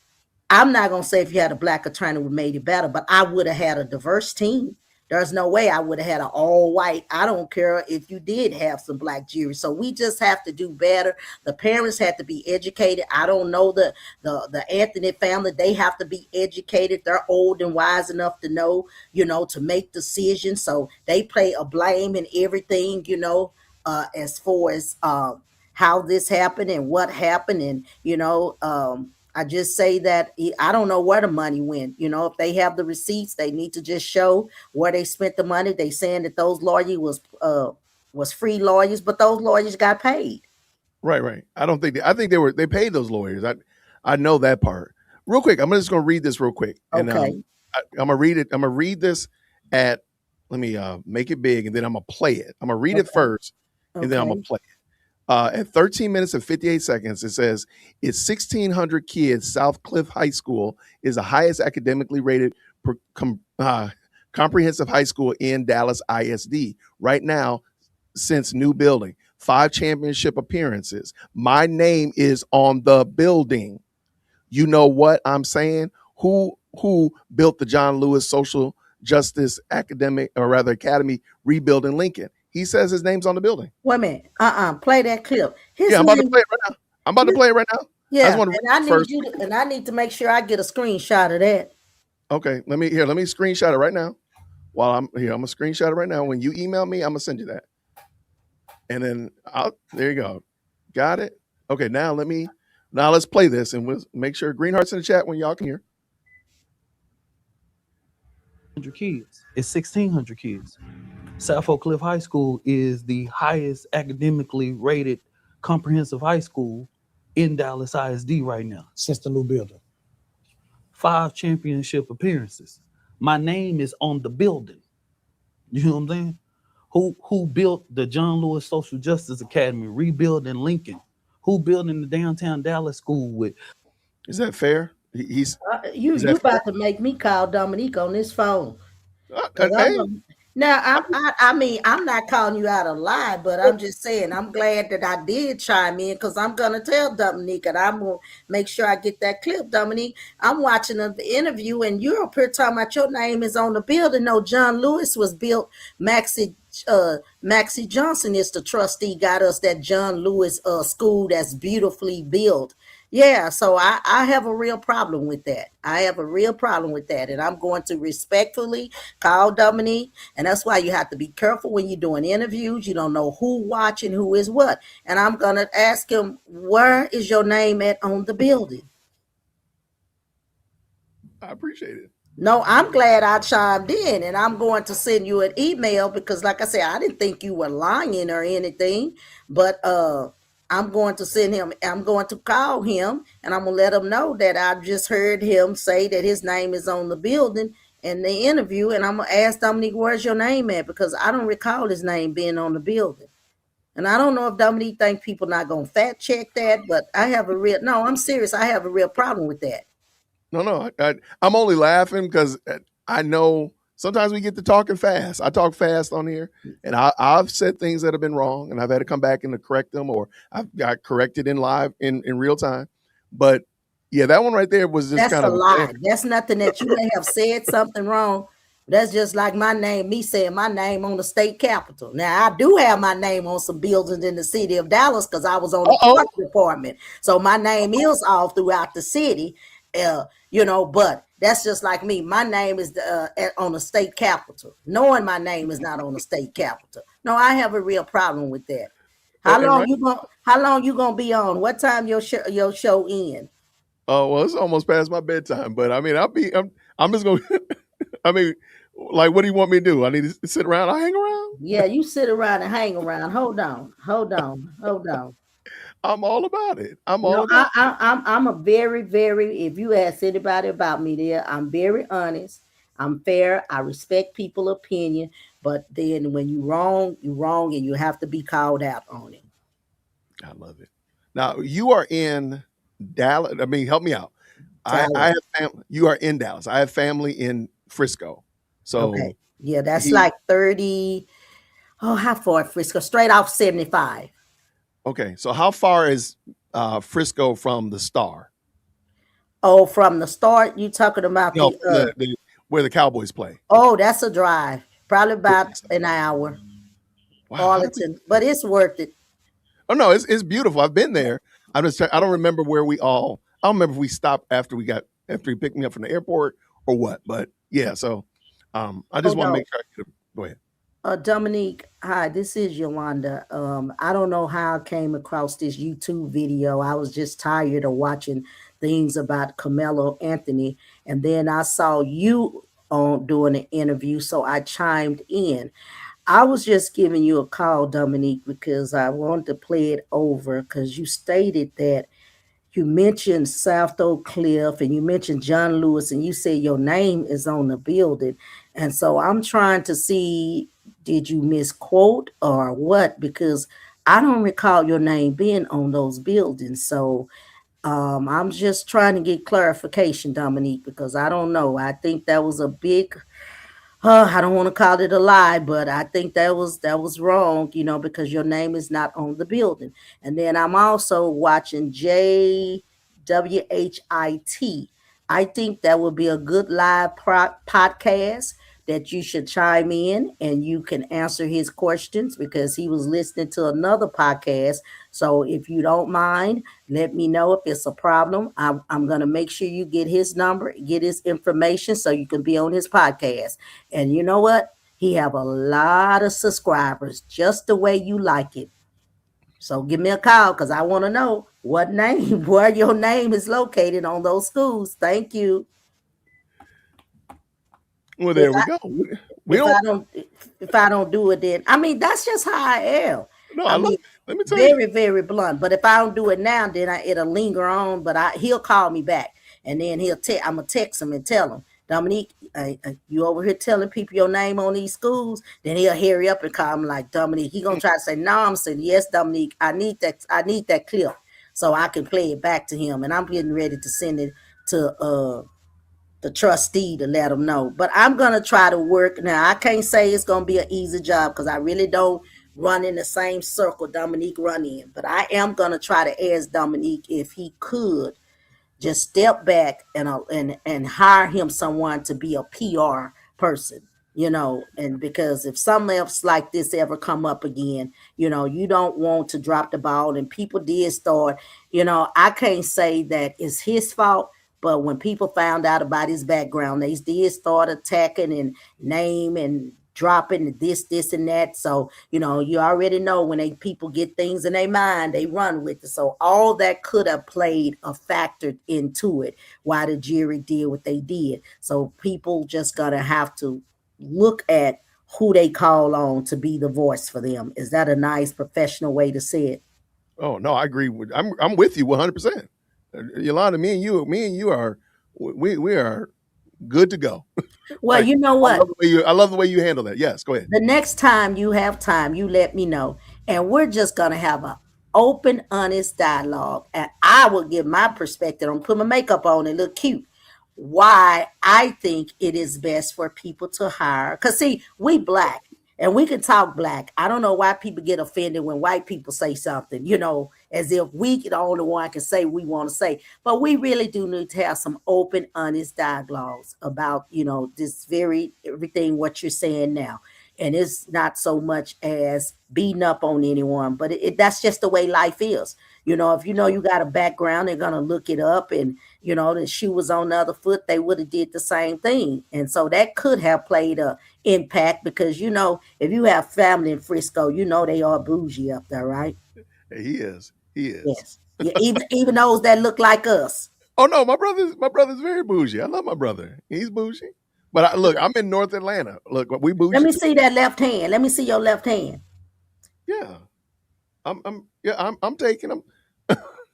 I'm not gonna say if you had a black attorney would made it better, but I would have had a diverse team. There's no way I would have had an all white. I don't care if you did have some black jury. So we just have to do better. The parents have to be educated. I don't know the Anthony family. They have to be educated. They're old and wise enough to know, to make decisions. So they play a blame in everything, as far as how this happened and what happened, and I just say that I don't know where the money went. If they have the receipts, they need to just show where they spent the money. They saying that those lawyers was free lawyers, but those lawyers got paid. Right, right. I don't think I think they paid those lawyers. I know that part. Real quick, I'm just going to read this real quick, and Okay. I'm gonna read it. I'm gonna read this at. Let me make it big, and then I'm gonna play it. I'm gonna read it Okay. first, and then I'm gonna Okay. play it. At 13 minutes and 58 seconds, it says it's 1,600 kids. South Cliff High School is the highest academically rated comprehensive high school in Dallas ISD right now since new building. 5 championship appearances. My name is on the building. You know what I'm saying? Who built the John Lewis Social Justice Academic, or rather Academy, rebuild in Lincoln? He says his name's on the building. Wait a minute. Play that clip. Yeah, His I'm about to name. play it right now. I'm about to play it right now. I just Yeah, want to read and I it need first. you to, and I need to make sure I get a screenshot of that. Okay, let me screenshot it right now. While I'm here, I'm gonna screenshot it right now. When you email me, I'm gonna send you that. And then there you go. Got it? Okay, now let's play this, and we'll make sure green hearts in the chat when y'all can hear. 100 kids. It's 1,600 kids. South Oak Cliff High School is the highest academically rated comprehensive high school in Dallas ISD right now. Since the new building. 5 championship appearances. My name is on the building. You know what I'm saying? Who built the John Lewis Social Justice Academy, rebuilding Lincoln? Who building the downtown Dallas school with? Is that fair? He's You is that you fair? about to make me call Dominique on this phone. Cause Hey, now I mean, I'm not calling you out a lie, but I'm just saying I'm glad that I did chime in, because I'm gonna tell Dominique, and I'm gonna make sure I get that clip. Dominique, I'm watching the interview and you're up here talking about your name is on the building. No, John Lewis was built. Maxie Johnson is the trustee, got us that John Lewis school that's beautifully built. Yeah, so I have a real problem with that. I have a real problem with that. And I'm going to respectfully call Dominique. And that's why you have to be careful when you're doing interviews. You don't know who watching, who is what. And I'm going to ask him, where is your name at on the building? I appreciate it. No, I'm glad I chimed in, and I'm going to send you an email because, like I said, I didn't think you were lying or anything, but I'm going to send him. I'm going to call him, and I'm gonna let him know that I just heard him say that his name is on the building in the interview, and I'm gonna ask Dominique, where's your name at, because I don't recall his name being on the building. And I don't know if Dominique think people not gonna fact check that, but I have a real, no, I'm serious. I have a real problem with that. No, no, I'm only laughing because I know sometimes we get to talking fast. I talk fast on here, and I've said things that have been wrong, and I've had to come back and to correct them, or I've got corrected in live in real time. But yeah, that one right there was just That's kind a of a glare. lie. That's nothing that you may have said something wrong. That's just like my name, me saying my name on the state capitol. Now I do have my name on some buildings in the city of Dallas because I was on the Uh oh. park department. So my name is all throughout the city. But that's just like me. My name is on the state capitol. Knowing my name is not on the state capitol. No, I have a real problem with that. And right. How long you gonna be on? What time your show end? Oh well, it's almost past my bedtime, but I mean, I'm just gonna. I mean, like, what do you want me to do? I need to sit around. I hang around. Yeah, you sit around and hang around. Hold on, hold on, hold on. I'm all about it. I'm all No, about. I'm a very, very. If you ask anybody about me, there, I'm very honest. I'm fair. I respect people' opinion. But then when you wrong, and you have to be called out on it. I love it. Now you are in Dallas. I mean, help me out. I Dallas. have family. You are in Dallas. I have family in Frisco. Okay. So Yeah, that's he like 30. Oh, how far Frisco? Straight off 75. okay. So how far is Frisco from the Star? Oh, from the start, you talking about No, the from the where the Cowboys play. oh, that's a drive. Probably about Goodness. an hour. Wow, how did we Arlington, but it's worth it. Oh no, it's beautiful. I've been there. I don't remember where we all. I don't remember if we stopped after he picked me up from the airport or what. But yeah, so I Oh just want to no. make sure. Go ahead. Dominique, hi, this is Yolanda. I don't know how I came across this YouTube video. I was just tired of watching things about Carmelo Anthony, and then I saw you on doing an interview, so I chimed in. I was just giving you a call, Dominique, because I wanted to play it over because you stated that you mentioned South Oak Cliff and you mentioned John Lewis, and you said your name is on the building. And so I'm trying to see, did you misquote or what? Because I don't recall your name being on those buildings. So I'm just trying to get clarification, Dominique, because I don't know. I think that was a big I don't want to call it a lie, but I think that was wrong, because your name is not on the building. And then I'm also watching JWHIT. I think that would be a good live podcast that you should chime in and you can answer his questions because he was listening to another podcast. So if you don't mind, let me know if it's a problem. I'm going to make sure you get his number, get his information so you can be on his podcast. And you know what? He have a lot of subscribers, just the way you like it. So give me a call because I want to know what name, where your name is located on those schools. Thank you. Well, If there we I go. We if don't. I don't if I don't do it, then I mean that's just how I am. No, I I love. mean, Let me tell you. very, very blunt. But if I don't do it now, then it'll linger on. But he'll call me back, and then I'm gonna text him and tell him, Dominique, you over here telling people your name on these schools? Then he'll hurry up and call me like Dominique. He gonna try to say no. I'm saying yes, Dominique. I need that. I need that clip so I can play it back to him, and I'm getting ready to send it to the trustee to let them know. But I'm gonna try to work now. I can't say it's gonna be an easy job because I really don't run in the same circle Dominique run in. But I am gonna try to ask Dominique if he could just step back and hire him someone to be a PR person, and because if something else like this ever come up again, you don't want to drop the ball. And people did start, I can't say that it's his fault, but when people found out about his background, they did start attacking and name and dropping this and that. So, you already know when people get things in their mind, they run with it. So all that could have played a factor into it, why the jury did what they did. So people just gotta have to look at who they call on to be the voice for them. Is that a nice professional way to say it? Oh no, I agree. I'm with you 100%. Yolanda, me and you are we are good to go. Well, Like you know what? I love the way you handle that. Yes, go ahead. The next time you have time, you let me know. And we're just going to have an open, honest dialogue. And I will give my perspective. I'm put my makeup on and look cute. why I think it is best for people to hire. Because, see, we black and we can talk black. I don't know why people get offended when white people say something, as if we the only one can say we want to say. But we really do need to have some open, honest dialogues about, this very everything what you're saying now. And it's not so much as beating up on anyone, but that's just the way life is. If you got a background, they're gonna look it up, and the shoe was on the other foot, they would have did the same thing. And so that could have played a impact because if you have family in Frisco, they are bougie up there, right? Hey, he is. He is. Yes. Yeah, even those that look like us. Oh no, my brother's very bougie. I love my brother. He's bougie. But look, I'm in North Atlanta. Look, we Let bougie me too. see that left hand. Let me see your left hand. Yeah, I'm taking them.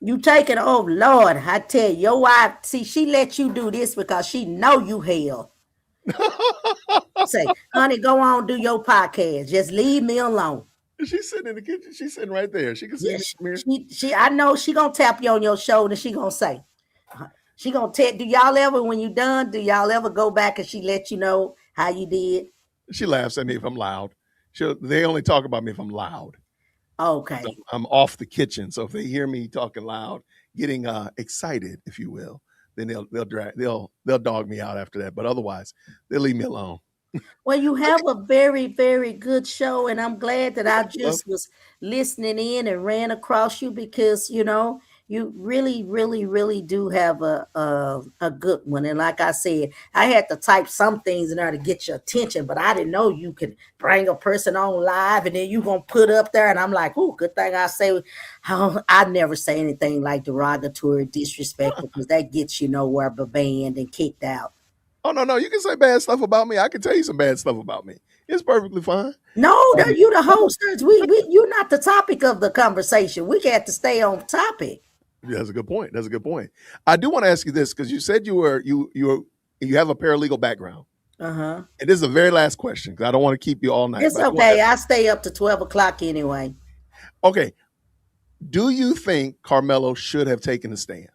You taking, oh Lord, I tell you, your wife, see, she let you do this because she know you hell. Say, honey, go on, do your podcast. Just leave me alone. She's sitting in the kitchen. She's sitting right there. She can see Yeah, me from here. I know she gonna tap you on your shoulder. She gonna say, she gonna tell. Do y'all ever, when you done, do y'all ever go back and she let you know how you did? She laughs at me if I'm loud. They only talk about me if I'm loud. Okay. I'm off the kitchen, so if they hear me talking loud, getting excited, if you will, then they'll dog me out after that. But otherwise, they'll leave me alone. Well, you have a very, very good show, and I'm glad that I Love. just was listening in and ran across you because you really, really, really do have a good one. And like I said, I had to type some things in there to get your attention, but I didn't know you could bring a person on live and then you gonna put up there. And I'm like, oh, good thing I say, oh, I never say anything like derogatory, disrespectful, because that gets you nowhere but banned and kicked out. Oh no, no, you can say bad stuff about me. I can tell you some bad stuff about me. It's perfectly fine. No, Um, you the hosters. You're not the topic of the conversation. We got to stay on topic. that's a good point. That's a good point. I do want to ask you this because you said you have a paralegal background, Uh-huh. and this is the very last question because I don't want to keep you all night. It's But I do want to okay. ask, I stay up to 12 o'clock anyway. okay, do you think Carmelo should have taken a stand?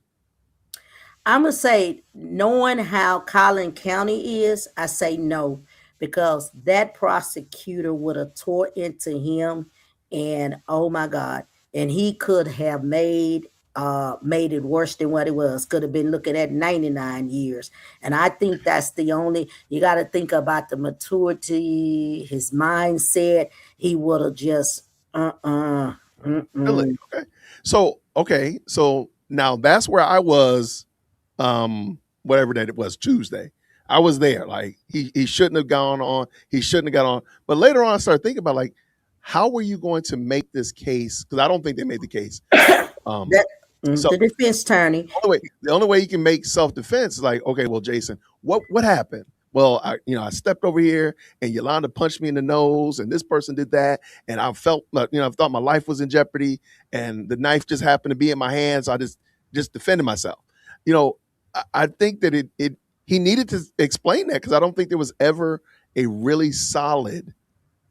I'm gonna say, knowing how Collin County is, I say no, because that prosecutor would have tore into him, and oh my God, and he could have made it worse than what it was. Could have been looking at 99 years, and I think that's the only. You got to think about the maturity, his mindset. He would have just Really? mm-mm. So now that's where I was whatever that it was, Tuesday. I was there. Like he shouldn't have gone on. He shouldn't have got on. But later on I started thinking about like how were you going to make this case? Because I don't think they made the case. Um That so the defense attorney. the only way you can make self-defense is like, okay, well, Jason, what happened? Well, I stepped over here and Yolanda punched me in the nose and this person did that. And I felt like, I thought my life was in jeopardy and the knife just happened to be in my hands. So I just defended myself. You know, I think that he needed to explain that because I don't think there was ever a really solid,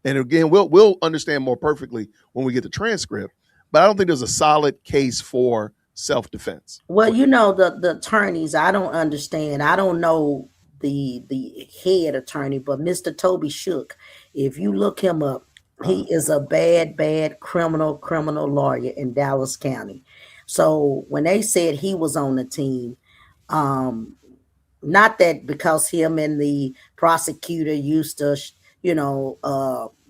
and again, we'll understand more perfectly when we get the transcript, but I don't think there's a solid case for self-defense. Well, the attorneys. I don't understand. I don't know the head attorney, but Mr. Toby Shook. If you look him up, he Uh, is a bad criminal lawyer in Dallas County. So when they said he was on the team, um, not that because him and the prosecutor used to,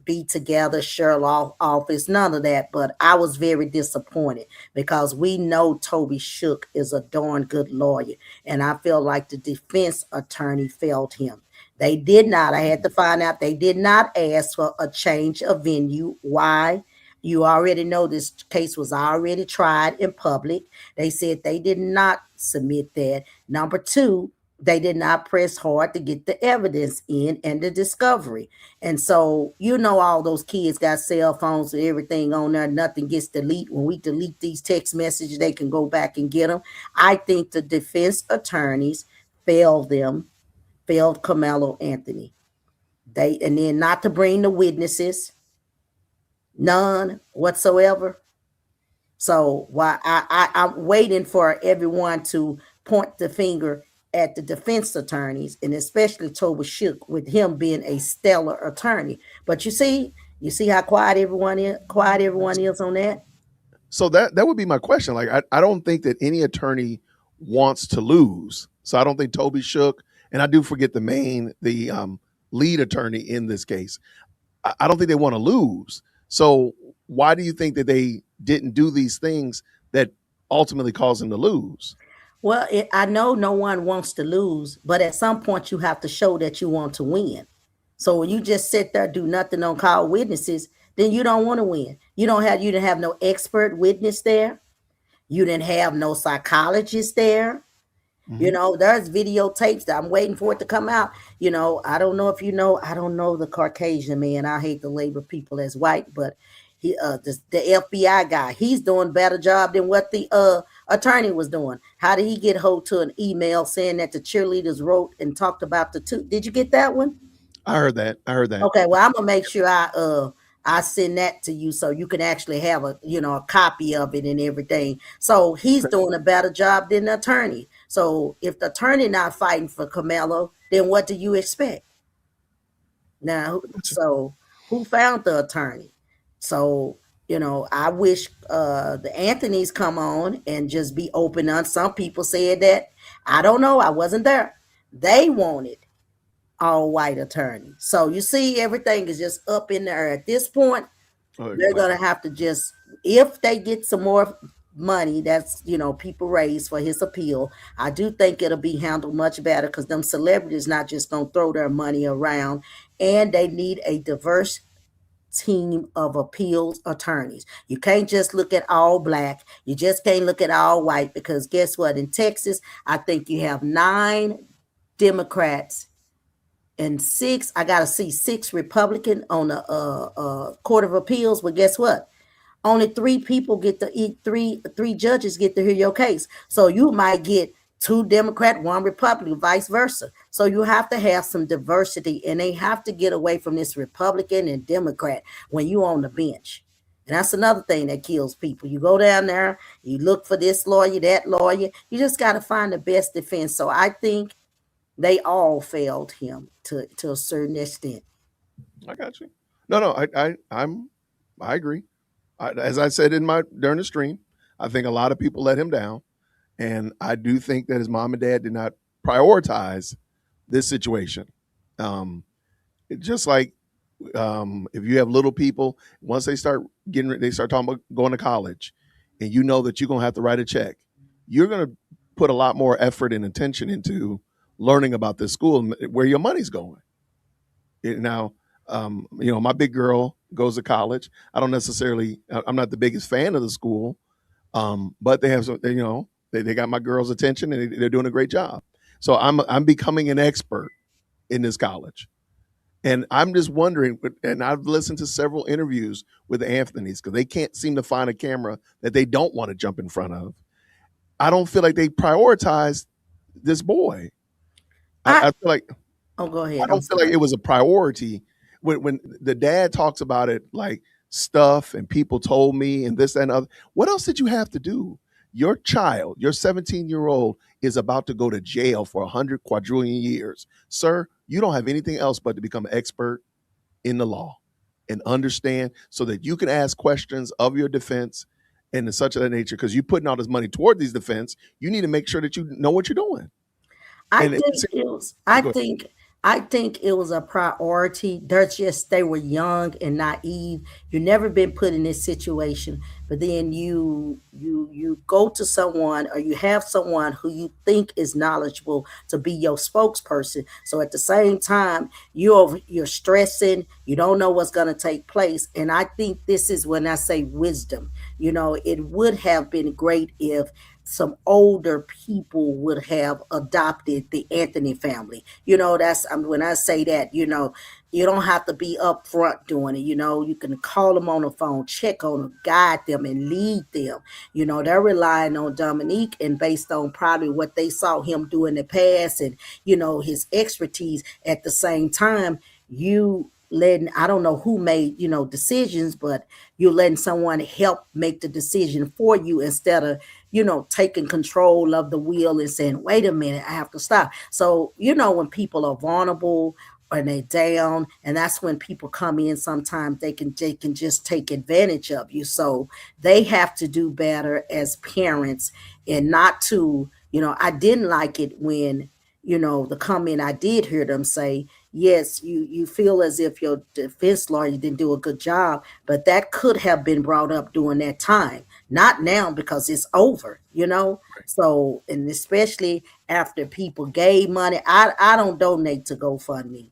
be together, share office, none of that. But I was very disappointed because we know Toby Shook is a darn good lawyer. And I feel like the defense attorney failed him. They did not, I had to find out, they did not ask for a change of venue. Why? You already know this case was already tried in public. They said they did not submit that. Number two, they did not press hard to get the evidence in and the discovery. And so, all those kids got cell phones and everything on there. Nothing gets deleted. When we delete these text messages, they can go back and get them. I think the defense attorneys failed them, failed Carmelo Anthony. And then not to bring the witnesses, none whatsoever. So why I'm waiting for everyone to point the finger at the defense attorneys, and especially Toby Shook, with him being a stellar attorney. But you see how quiet everyone is on that. So that would be my question. Like, I don't think that any attorney wants to lose. So I don't think Toby Shook, and I do forget the lead attorney in this case. I don't think they want to lose. So why do you think that they didn't do these things that ultimately caused them to lose? Well, I know no one wants to lose, but at some point you have to show that you want to win. So when you just sit there, do nothing, don't call witnesses, then you don't want to win. You didn't have no expert witness there. You didn't have no psychologist there. Hmm. There's videotapes that I'm waiting for it to come out. I don't know if I don't know the Caucasian man. I hate to label people as white, but the FBI guy, he's doing better job than what the attorney was doing. How did he get hold to an email saying that the cheerleaders wrote and talked about the two? Did you get that one? I heard that. I heard that. Okay, well, I'm gonna make sure I send that to you so you can actually have a copy of it and everything. So he's doing a better job than the attorney. So if the attorney not fighting for Carmelo, then what do you expect? Now, so who found the attorney? So I wish the Anthony's come on and just be open on. Some people said that, I don't know, I wasn't there. They wanted all white attorney. So you see, everything is just up in the air at this point. Oh, They're like, gonna have to just, if they get some more money that's people raise for his appeal, I do think it'll be handled much better, because them celebrities not just gonna throw their money around, and they need a diverse team of appeals attorneys. You can't just look at all black. You just can't look at all white, because guess what? In Texas, I think you have 9 Democrats and 6, I gotta see 6 Republican on the Court of Appeals. Well, guess what? Only 3 people get to eat, three judges get to hear your case. So you might get 2 Democrat, 1 Republican, vice versa. So you have to have some diversity, and they have to get away from this Republican and Democrat when you on the bench. And that's another thing that kills people. You go down there, you look for this lawyer, that lawyer. You just got to find the best defense. So I think they all failed him to a certain extent. I got you. No, I agree. As I said in my during the stream, I think a lot of people let him down, and I do think that his mom and dad did not prioritize this situation. Um, just like if you have little people, once they start talking about going to college, and you know that you're gonna have to write a check, you're gonna put a lot more effort and attention into learning about this school and where your money's going. Now, my big girl goes to college. I don't necessarily, I'm not the biggest fan of the school, but they have some, they got my girl's attention, and they're doing a great job. So I'm becoming an expert in this college. And I'm just wondering, and I've listened to several interviews with the Anthony's, because they can't seem to find a camera that they don't want to jump in front of. I don't feel like they prioritize this boy. I I feel like Oh, go I ahead. I'm don't feel like sorry. it was a priority when the dad talks about it, like stuff and people told me and this that, and other. What else did you have to do? Your child, your 17-year-old, is about to go to jail for 100 quadrillion years. Sir, you don't have anything else but to become an expert in the law and understand, so that you can ask questions of your defense and in such of that nature. Because you're putting all this money toward these defense, you need to make sure that you know what you're doing. I And think it's, it was. go ahead. I think it was a priority. They were young and naive. You never been put in this situation, but then you go to someone, or you have someone who you think is knowledgeable to be your spokesperson. So at the same time, you're stressing. You don't know what's going to take place, and I think this is when I say wisdom. It would have been great if some older people would have adopted the Anthony family. When I say that, you don't have to be upfront doing it. You can call them on the phone, check on them, guide them, and lead them. They're relying on Dominique, and based on probably what they saw him do in the past, and his expertise. At the same time, you letting, I don't know who made, decisions, but you're letting someone help make the decision for you instead of, taking control of the wheel and saying, wait a minute, I have to stop. So, when people are vulnerable or they down, and that's when people come in, sometimes they can just take advantage of you. So they have to do better as parents, and not to, I didn't like it when, the comment I did hear them say, yes, you feel as if your defense lawyer didn't do a good job, but that could have been brought up during that time, not now because it's over. Right. So, and especially after people gave money, I don't donate to GoFundMe.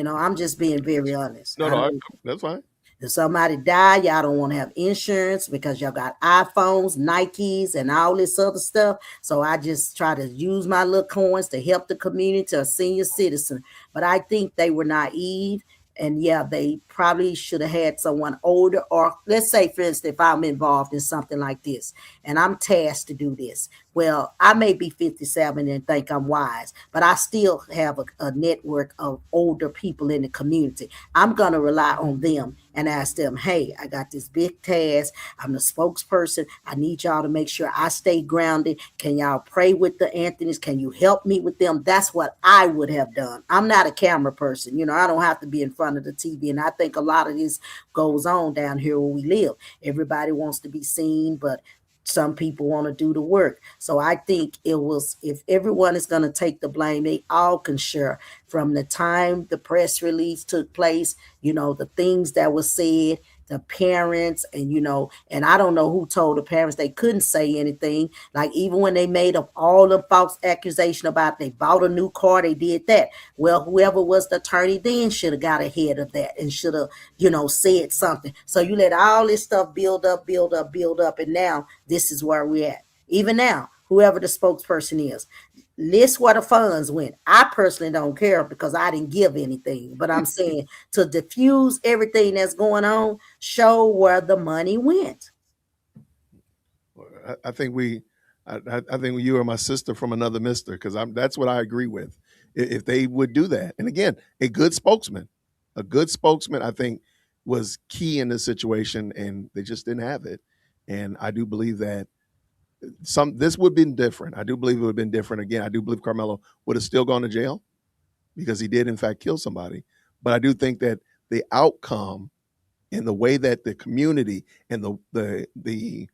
I'm just being very honest. No, I no, don't. that's fine. If somebody die, y'all don't want to have insurance because y'all got iPhones, Nikes, and all this other stuff. So I just try to use my little coins to help the community, a senior citizen. But I think they were naive. And yeah, they probably should have had someone older, or let's say, for instance, if I'm involved in something like this and I'm tasked to do this. Well, I may be 57 and think I'm wise, but I still have a network of older people in the community. I'm going to rely on them and ask them, hey, I got this big task. I'm the spokesperson. I need y'all to make sure I stay grounded. Can y'all pray with the Anthony's? Can you help me with them? That's what I would have done. I'm not a camera person. I don't have to be in front of the TV. And I think a lot of this goes on down here where we live. Everybody wants to be seen, but some people want to do the work. So I think it was, if everyone is going to take the blame, they all can share from the time the press release took place, the things that were said, the parents, and I don't know who told the parents they couldn't say anything. Like, even when they made up all the false accusation about they bought a new car, they did that. Well, whoever was the attorney then should have got ahead of that and should have, said something. So you let all this stuff build up, build up, build up, and now this is where we're at. Even now, whoever the spokesperson is, list where the funds went. I personally don't care because I didn't give anything, but I'm saying, to diffuse everything that's going on, show where the money went. I think I think you are my sister from another mister, because that's what I agree with. If they would do that, and again, a good spokesman, I think, was key in this situation, and they just didn't have it. And I do believe that this would have been different. I do believe it would have been different. Again, I do believe Carmelo would have still gone to jail because he did in fact kill somebody. But I do think that the outcome and the way that the community and the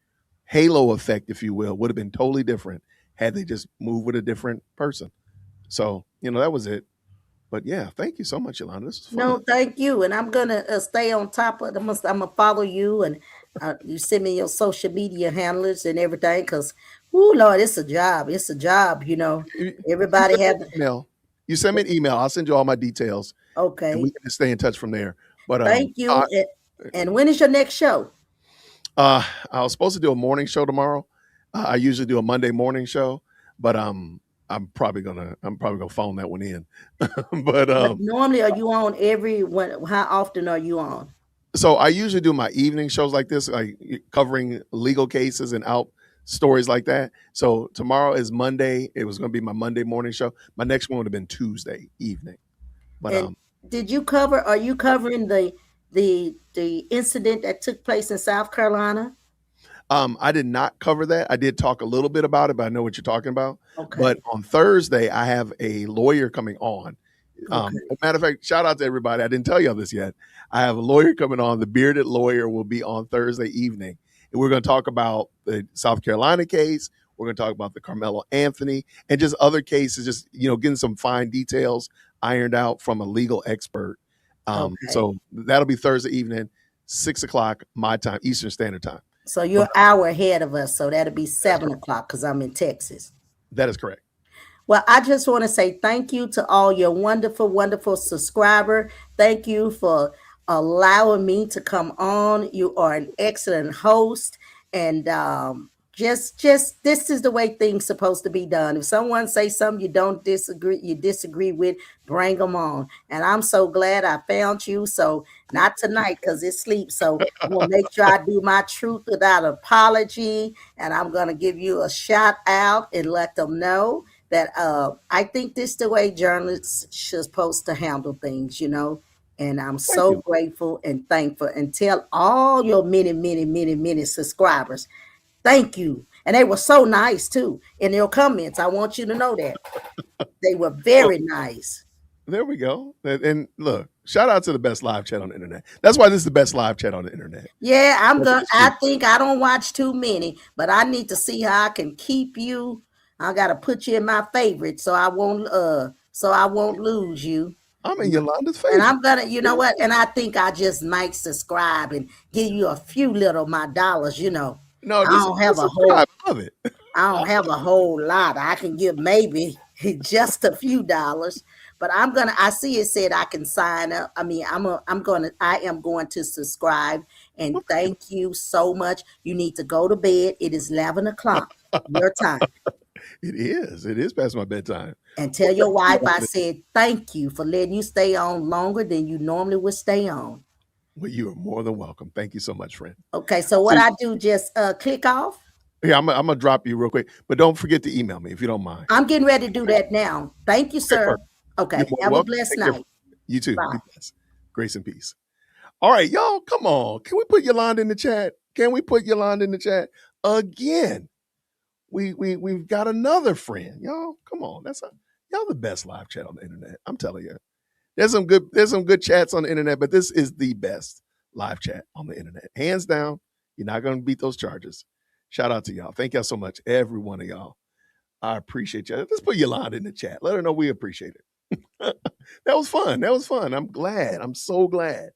halo effect, if you will, would have been totally different had they just moved with a different person. So, that was it. But yeah, thank you so much, Yolanda. This was No, fun. thank you. And I'm gonna stay on top of. I'm gonna follow you, and you send me your social media handlers and everything. Cause, oh Lord, it's a job. It's a job. You Everybody send me have. an email. You send me an email. I'll send you all my details, and we Okay. can just stay in touch from there. But Thank I, you. And when is your next show? I was supposed to do a morning show tomorrow. I usually do a Monday morning show, but I'm probably gonna phone that one in. but But normally, are you on every when? How often are you on? So I usually do my evening shows like this, like covering legal cases and out stories like that. So tomorrow is Monday. It was going to be my Monday morning show. My next one would have been Tuesday evening. But And did you cover? Are you covering the incident that took place in South Carolina? I did not cover that. I did talk a little bit about it, but I know what you're talking about. But Okay. on Thursday, I have a lawyer coming on. Okay. As a matter of fact, shout out to everybody. I didn't tell y'all this yet. I have a lawyer coming on. The bearded lawyer will be on Thursday evening. And we're going to talk about the South Carolina case. We're going to talk about the Carmelo Anthony and just other cases, just, getting some fine details ironed out from a legal expert. Okay. So that'll be Thursday evening, 6 o'clock, my time, Eastern Standard Time. So you're But an hour ahead of us. So that'll be that's 7 o'clock because I'm in Texas. that is correct. Well, I just want to say thank you to all your wonderful, wonderful subscriber. Thank you for allowing me to come on. You are an excellent host, and just this is the way things supposed to be done. If someone say something you disagree with, bring them on. And I'm so glad I found you. So not tonight because it's sleep. So I'm gonna make sure I do my truth without apology, and I'm gonna give you a shout out and let them know that I think this the way journalists should supposed to handle things. And I'm Thank so you. grateful and thankful. And tell all your many subscribers, thank you. And they were so nice too in your comments. I want you to know that. They were Well, very nice. there we go. And look, shout out to the best live chat on the internet. That's why this is the best live chat on the internet. Yeah, Sesame I Street. think I don't watch too many, but I need to see how I can keep you. I gotta put you in my favorite so I won't lose you. I'm in Yolanda's And favorite. I'm gonna, you know what? And I think I just might subscribe and give you a few little my dollars, you know. No, I just don't have a whole subscribe. I love it. I don't have a whole lot. I can give maybe just a few dollars, but I see it said I can sign up. I mean, I am going to subscribe and Well, thank thank you so much. You need to go to bed. It is 11 o'clock your time. you. It is past my bedtime. And Well, tell your thank you, wife I Yolanda. said thank you for letting you stay on longer than you normally would stay on. Well, you are more than welcome. Thank you so much, friend. Okay, so what See, I do, just click off. yeah, I'm gonna drop you real quick, but don't forget to email me if you don't mind. I'm getting ready to do that now. Thank you, Okay, sir. perfect. You're Okay, more than have a welcome. blessed Take care. night. You too. Bye. Be blessed. Grace and peace. All right, y'all, come on. Can we put Yolanda in the chat? Can we put Yolanda in the chat again? We've got another friend, y'all. Come on, y'all the best live chat on the internet. I'm telling you, there's some good chats on the internet, but this is the best live chat on the internet, hands down. You're not gonna beat those charges. Shout out to y'all. Thank y'all so much, every one of y'all. I appreciate you. Let's put Yolanda in the chat. Let her know we appreciate it. That was fun. That was fun. I'm glad. I'm so glad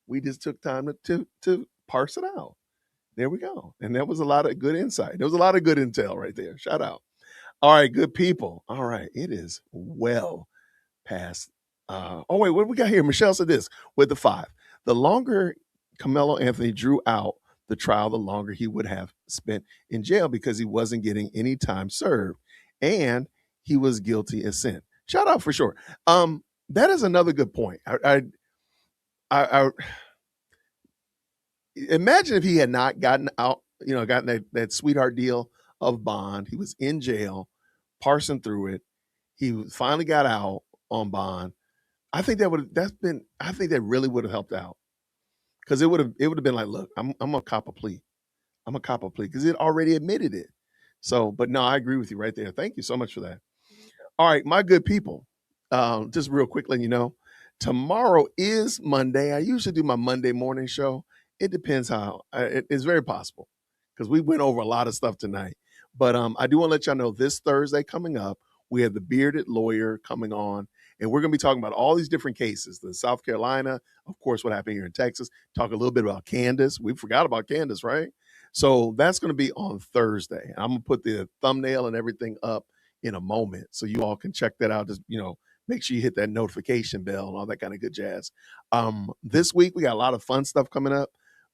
we just took time to parse it out. There we go. And that was a lot of good insight. There was a lot of good intel right there. Shout out. All right, good people. All right, it is well past. Oh wait, what do we got here? Michelle said this with the 5. The longer Carmelo Anthony drew out the trial, the longer he would have spent in jail because he wasn't getting any time served, and he was guilty as sin. Shout out for sure. That is another good point. I imagine if he had not gotten out, gotten that sweetheart deal of bond. He was in jail, parsing through it. He finally got out on bond. I think that really would have helped out because it would have been like, look, I'm a cop a plea. I'm a cop a plea because it already admitted it. So, but no, I agree with you right there. Thank you so much for that. All right, my good people. Just real quick, letting you know, tomorrow is Monday. I usually do my Monday morning show. It depends how. It's very possible because we went over a lot of stuff tonight. But I do want to let y'all know this Thursday coming up, we have the bearded lawyer coming on, and we're going to be talking about all these different cases. The South Carolina, of course, what happened here in Texas. Talk a little bit about Candace. We forgot about Candace, right? So that's going to be on Thursday. I'm going to put the thumbnail and everything up in a moment so you all can check that out. Just make sure you hit that notification bell and all that kind of good jazz. This week we got a lot of fun stuff coming up,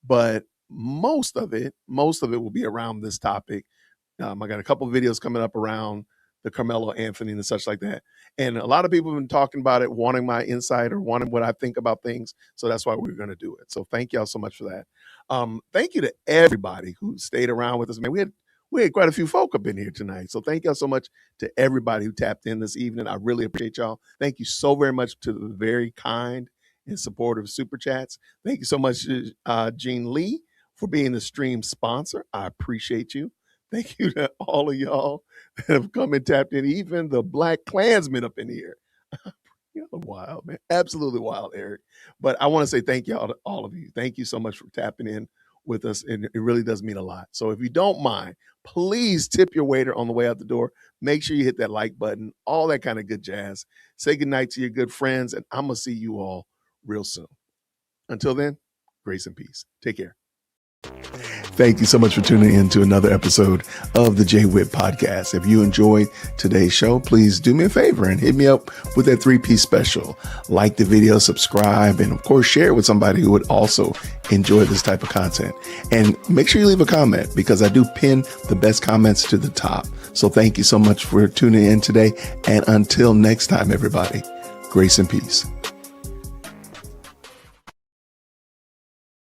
but most of it will be around this topic. I got a couple of videos coming up around the Carmelo Anthony and such like that. And a lot of people have been talking about it, wanting my insight or wanting what I think about things. So that's why we're going to do it. So thank y'all so much for that. Thank you to everybody who stayed around with us. Man, we had quite a few folk up in here tonight. So thank y'all so much to everybody who tapped in this evening. I really appreciate y'all. Thank you so very much to the very kind and supportive super chats. Thank you so much, Gene Lee, for being the stream sponsor. I appreciate you. Thank you to all of y'all that have come and tapped in, even the Black Klansmen up in here. You're wild, man. Absolutely wild, Eric. But I want to say thank y'all to all of you. Thank you so much for tapping in with us. And it really does mean a lot. So if you don't mind, please tip your waiter on the way out the door. Make sure you hit that like button, all that kind of good jazz. Say goodnight to your good friends, and I'm going to see you all real soon. Until then, grace and peace. Take care. Thank you so much for tuning in to another episode of the Jay Whitt Podcast. If you enjoyed today's show, please do me a favor and hit me up with that 3-piece special. Like the video, subscribe, and of course, share it with somebody who would also enjoy this type of content. And make sure you leave a comment because I do pin the best comments to the top. So thank you so much for tuning in today. And until next time, everybody, grace and peace.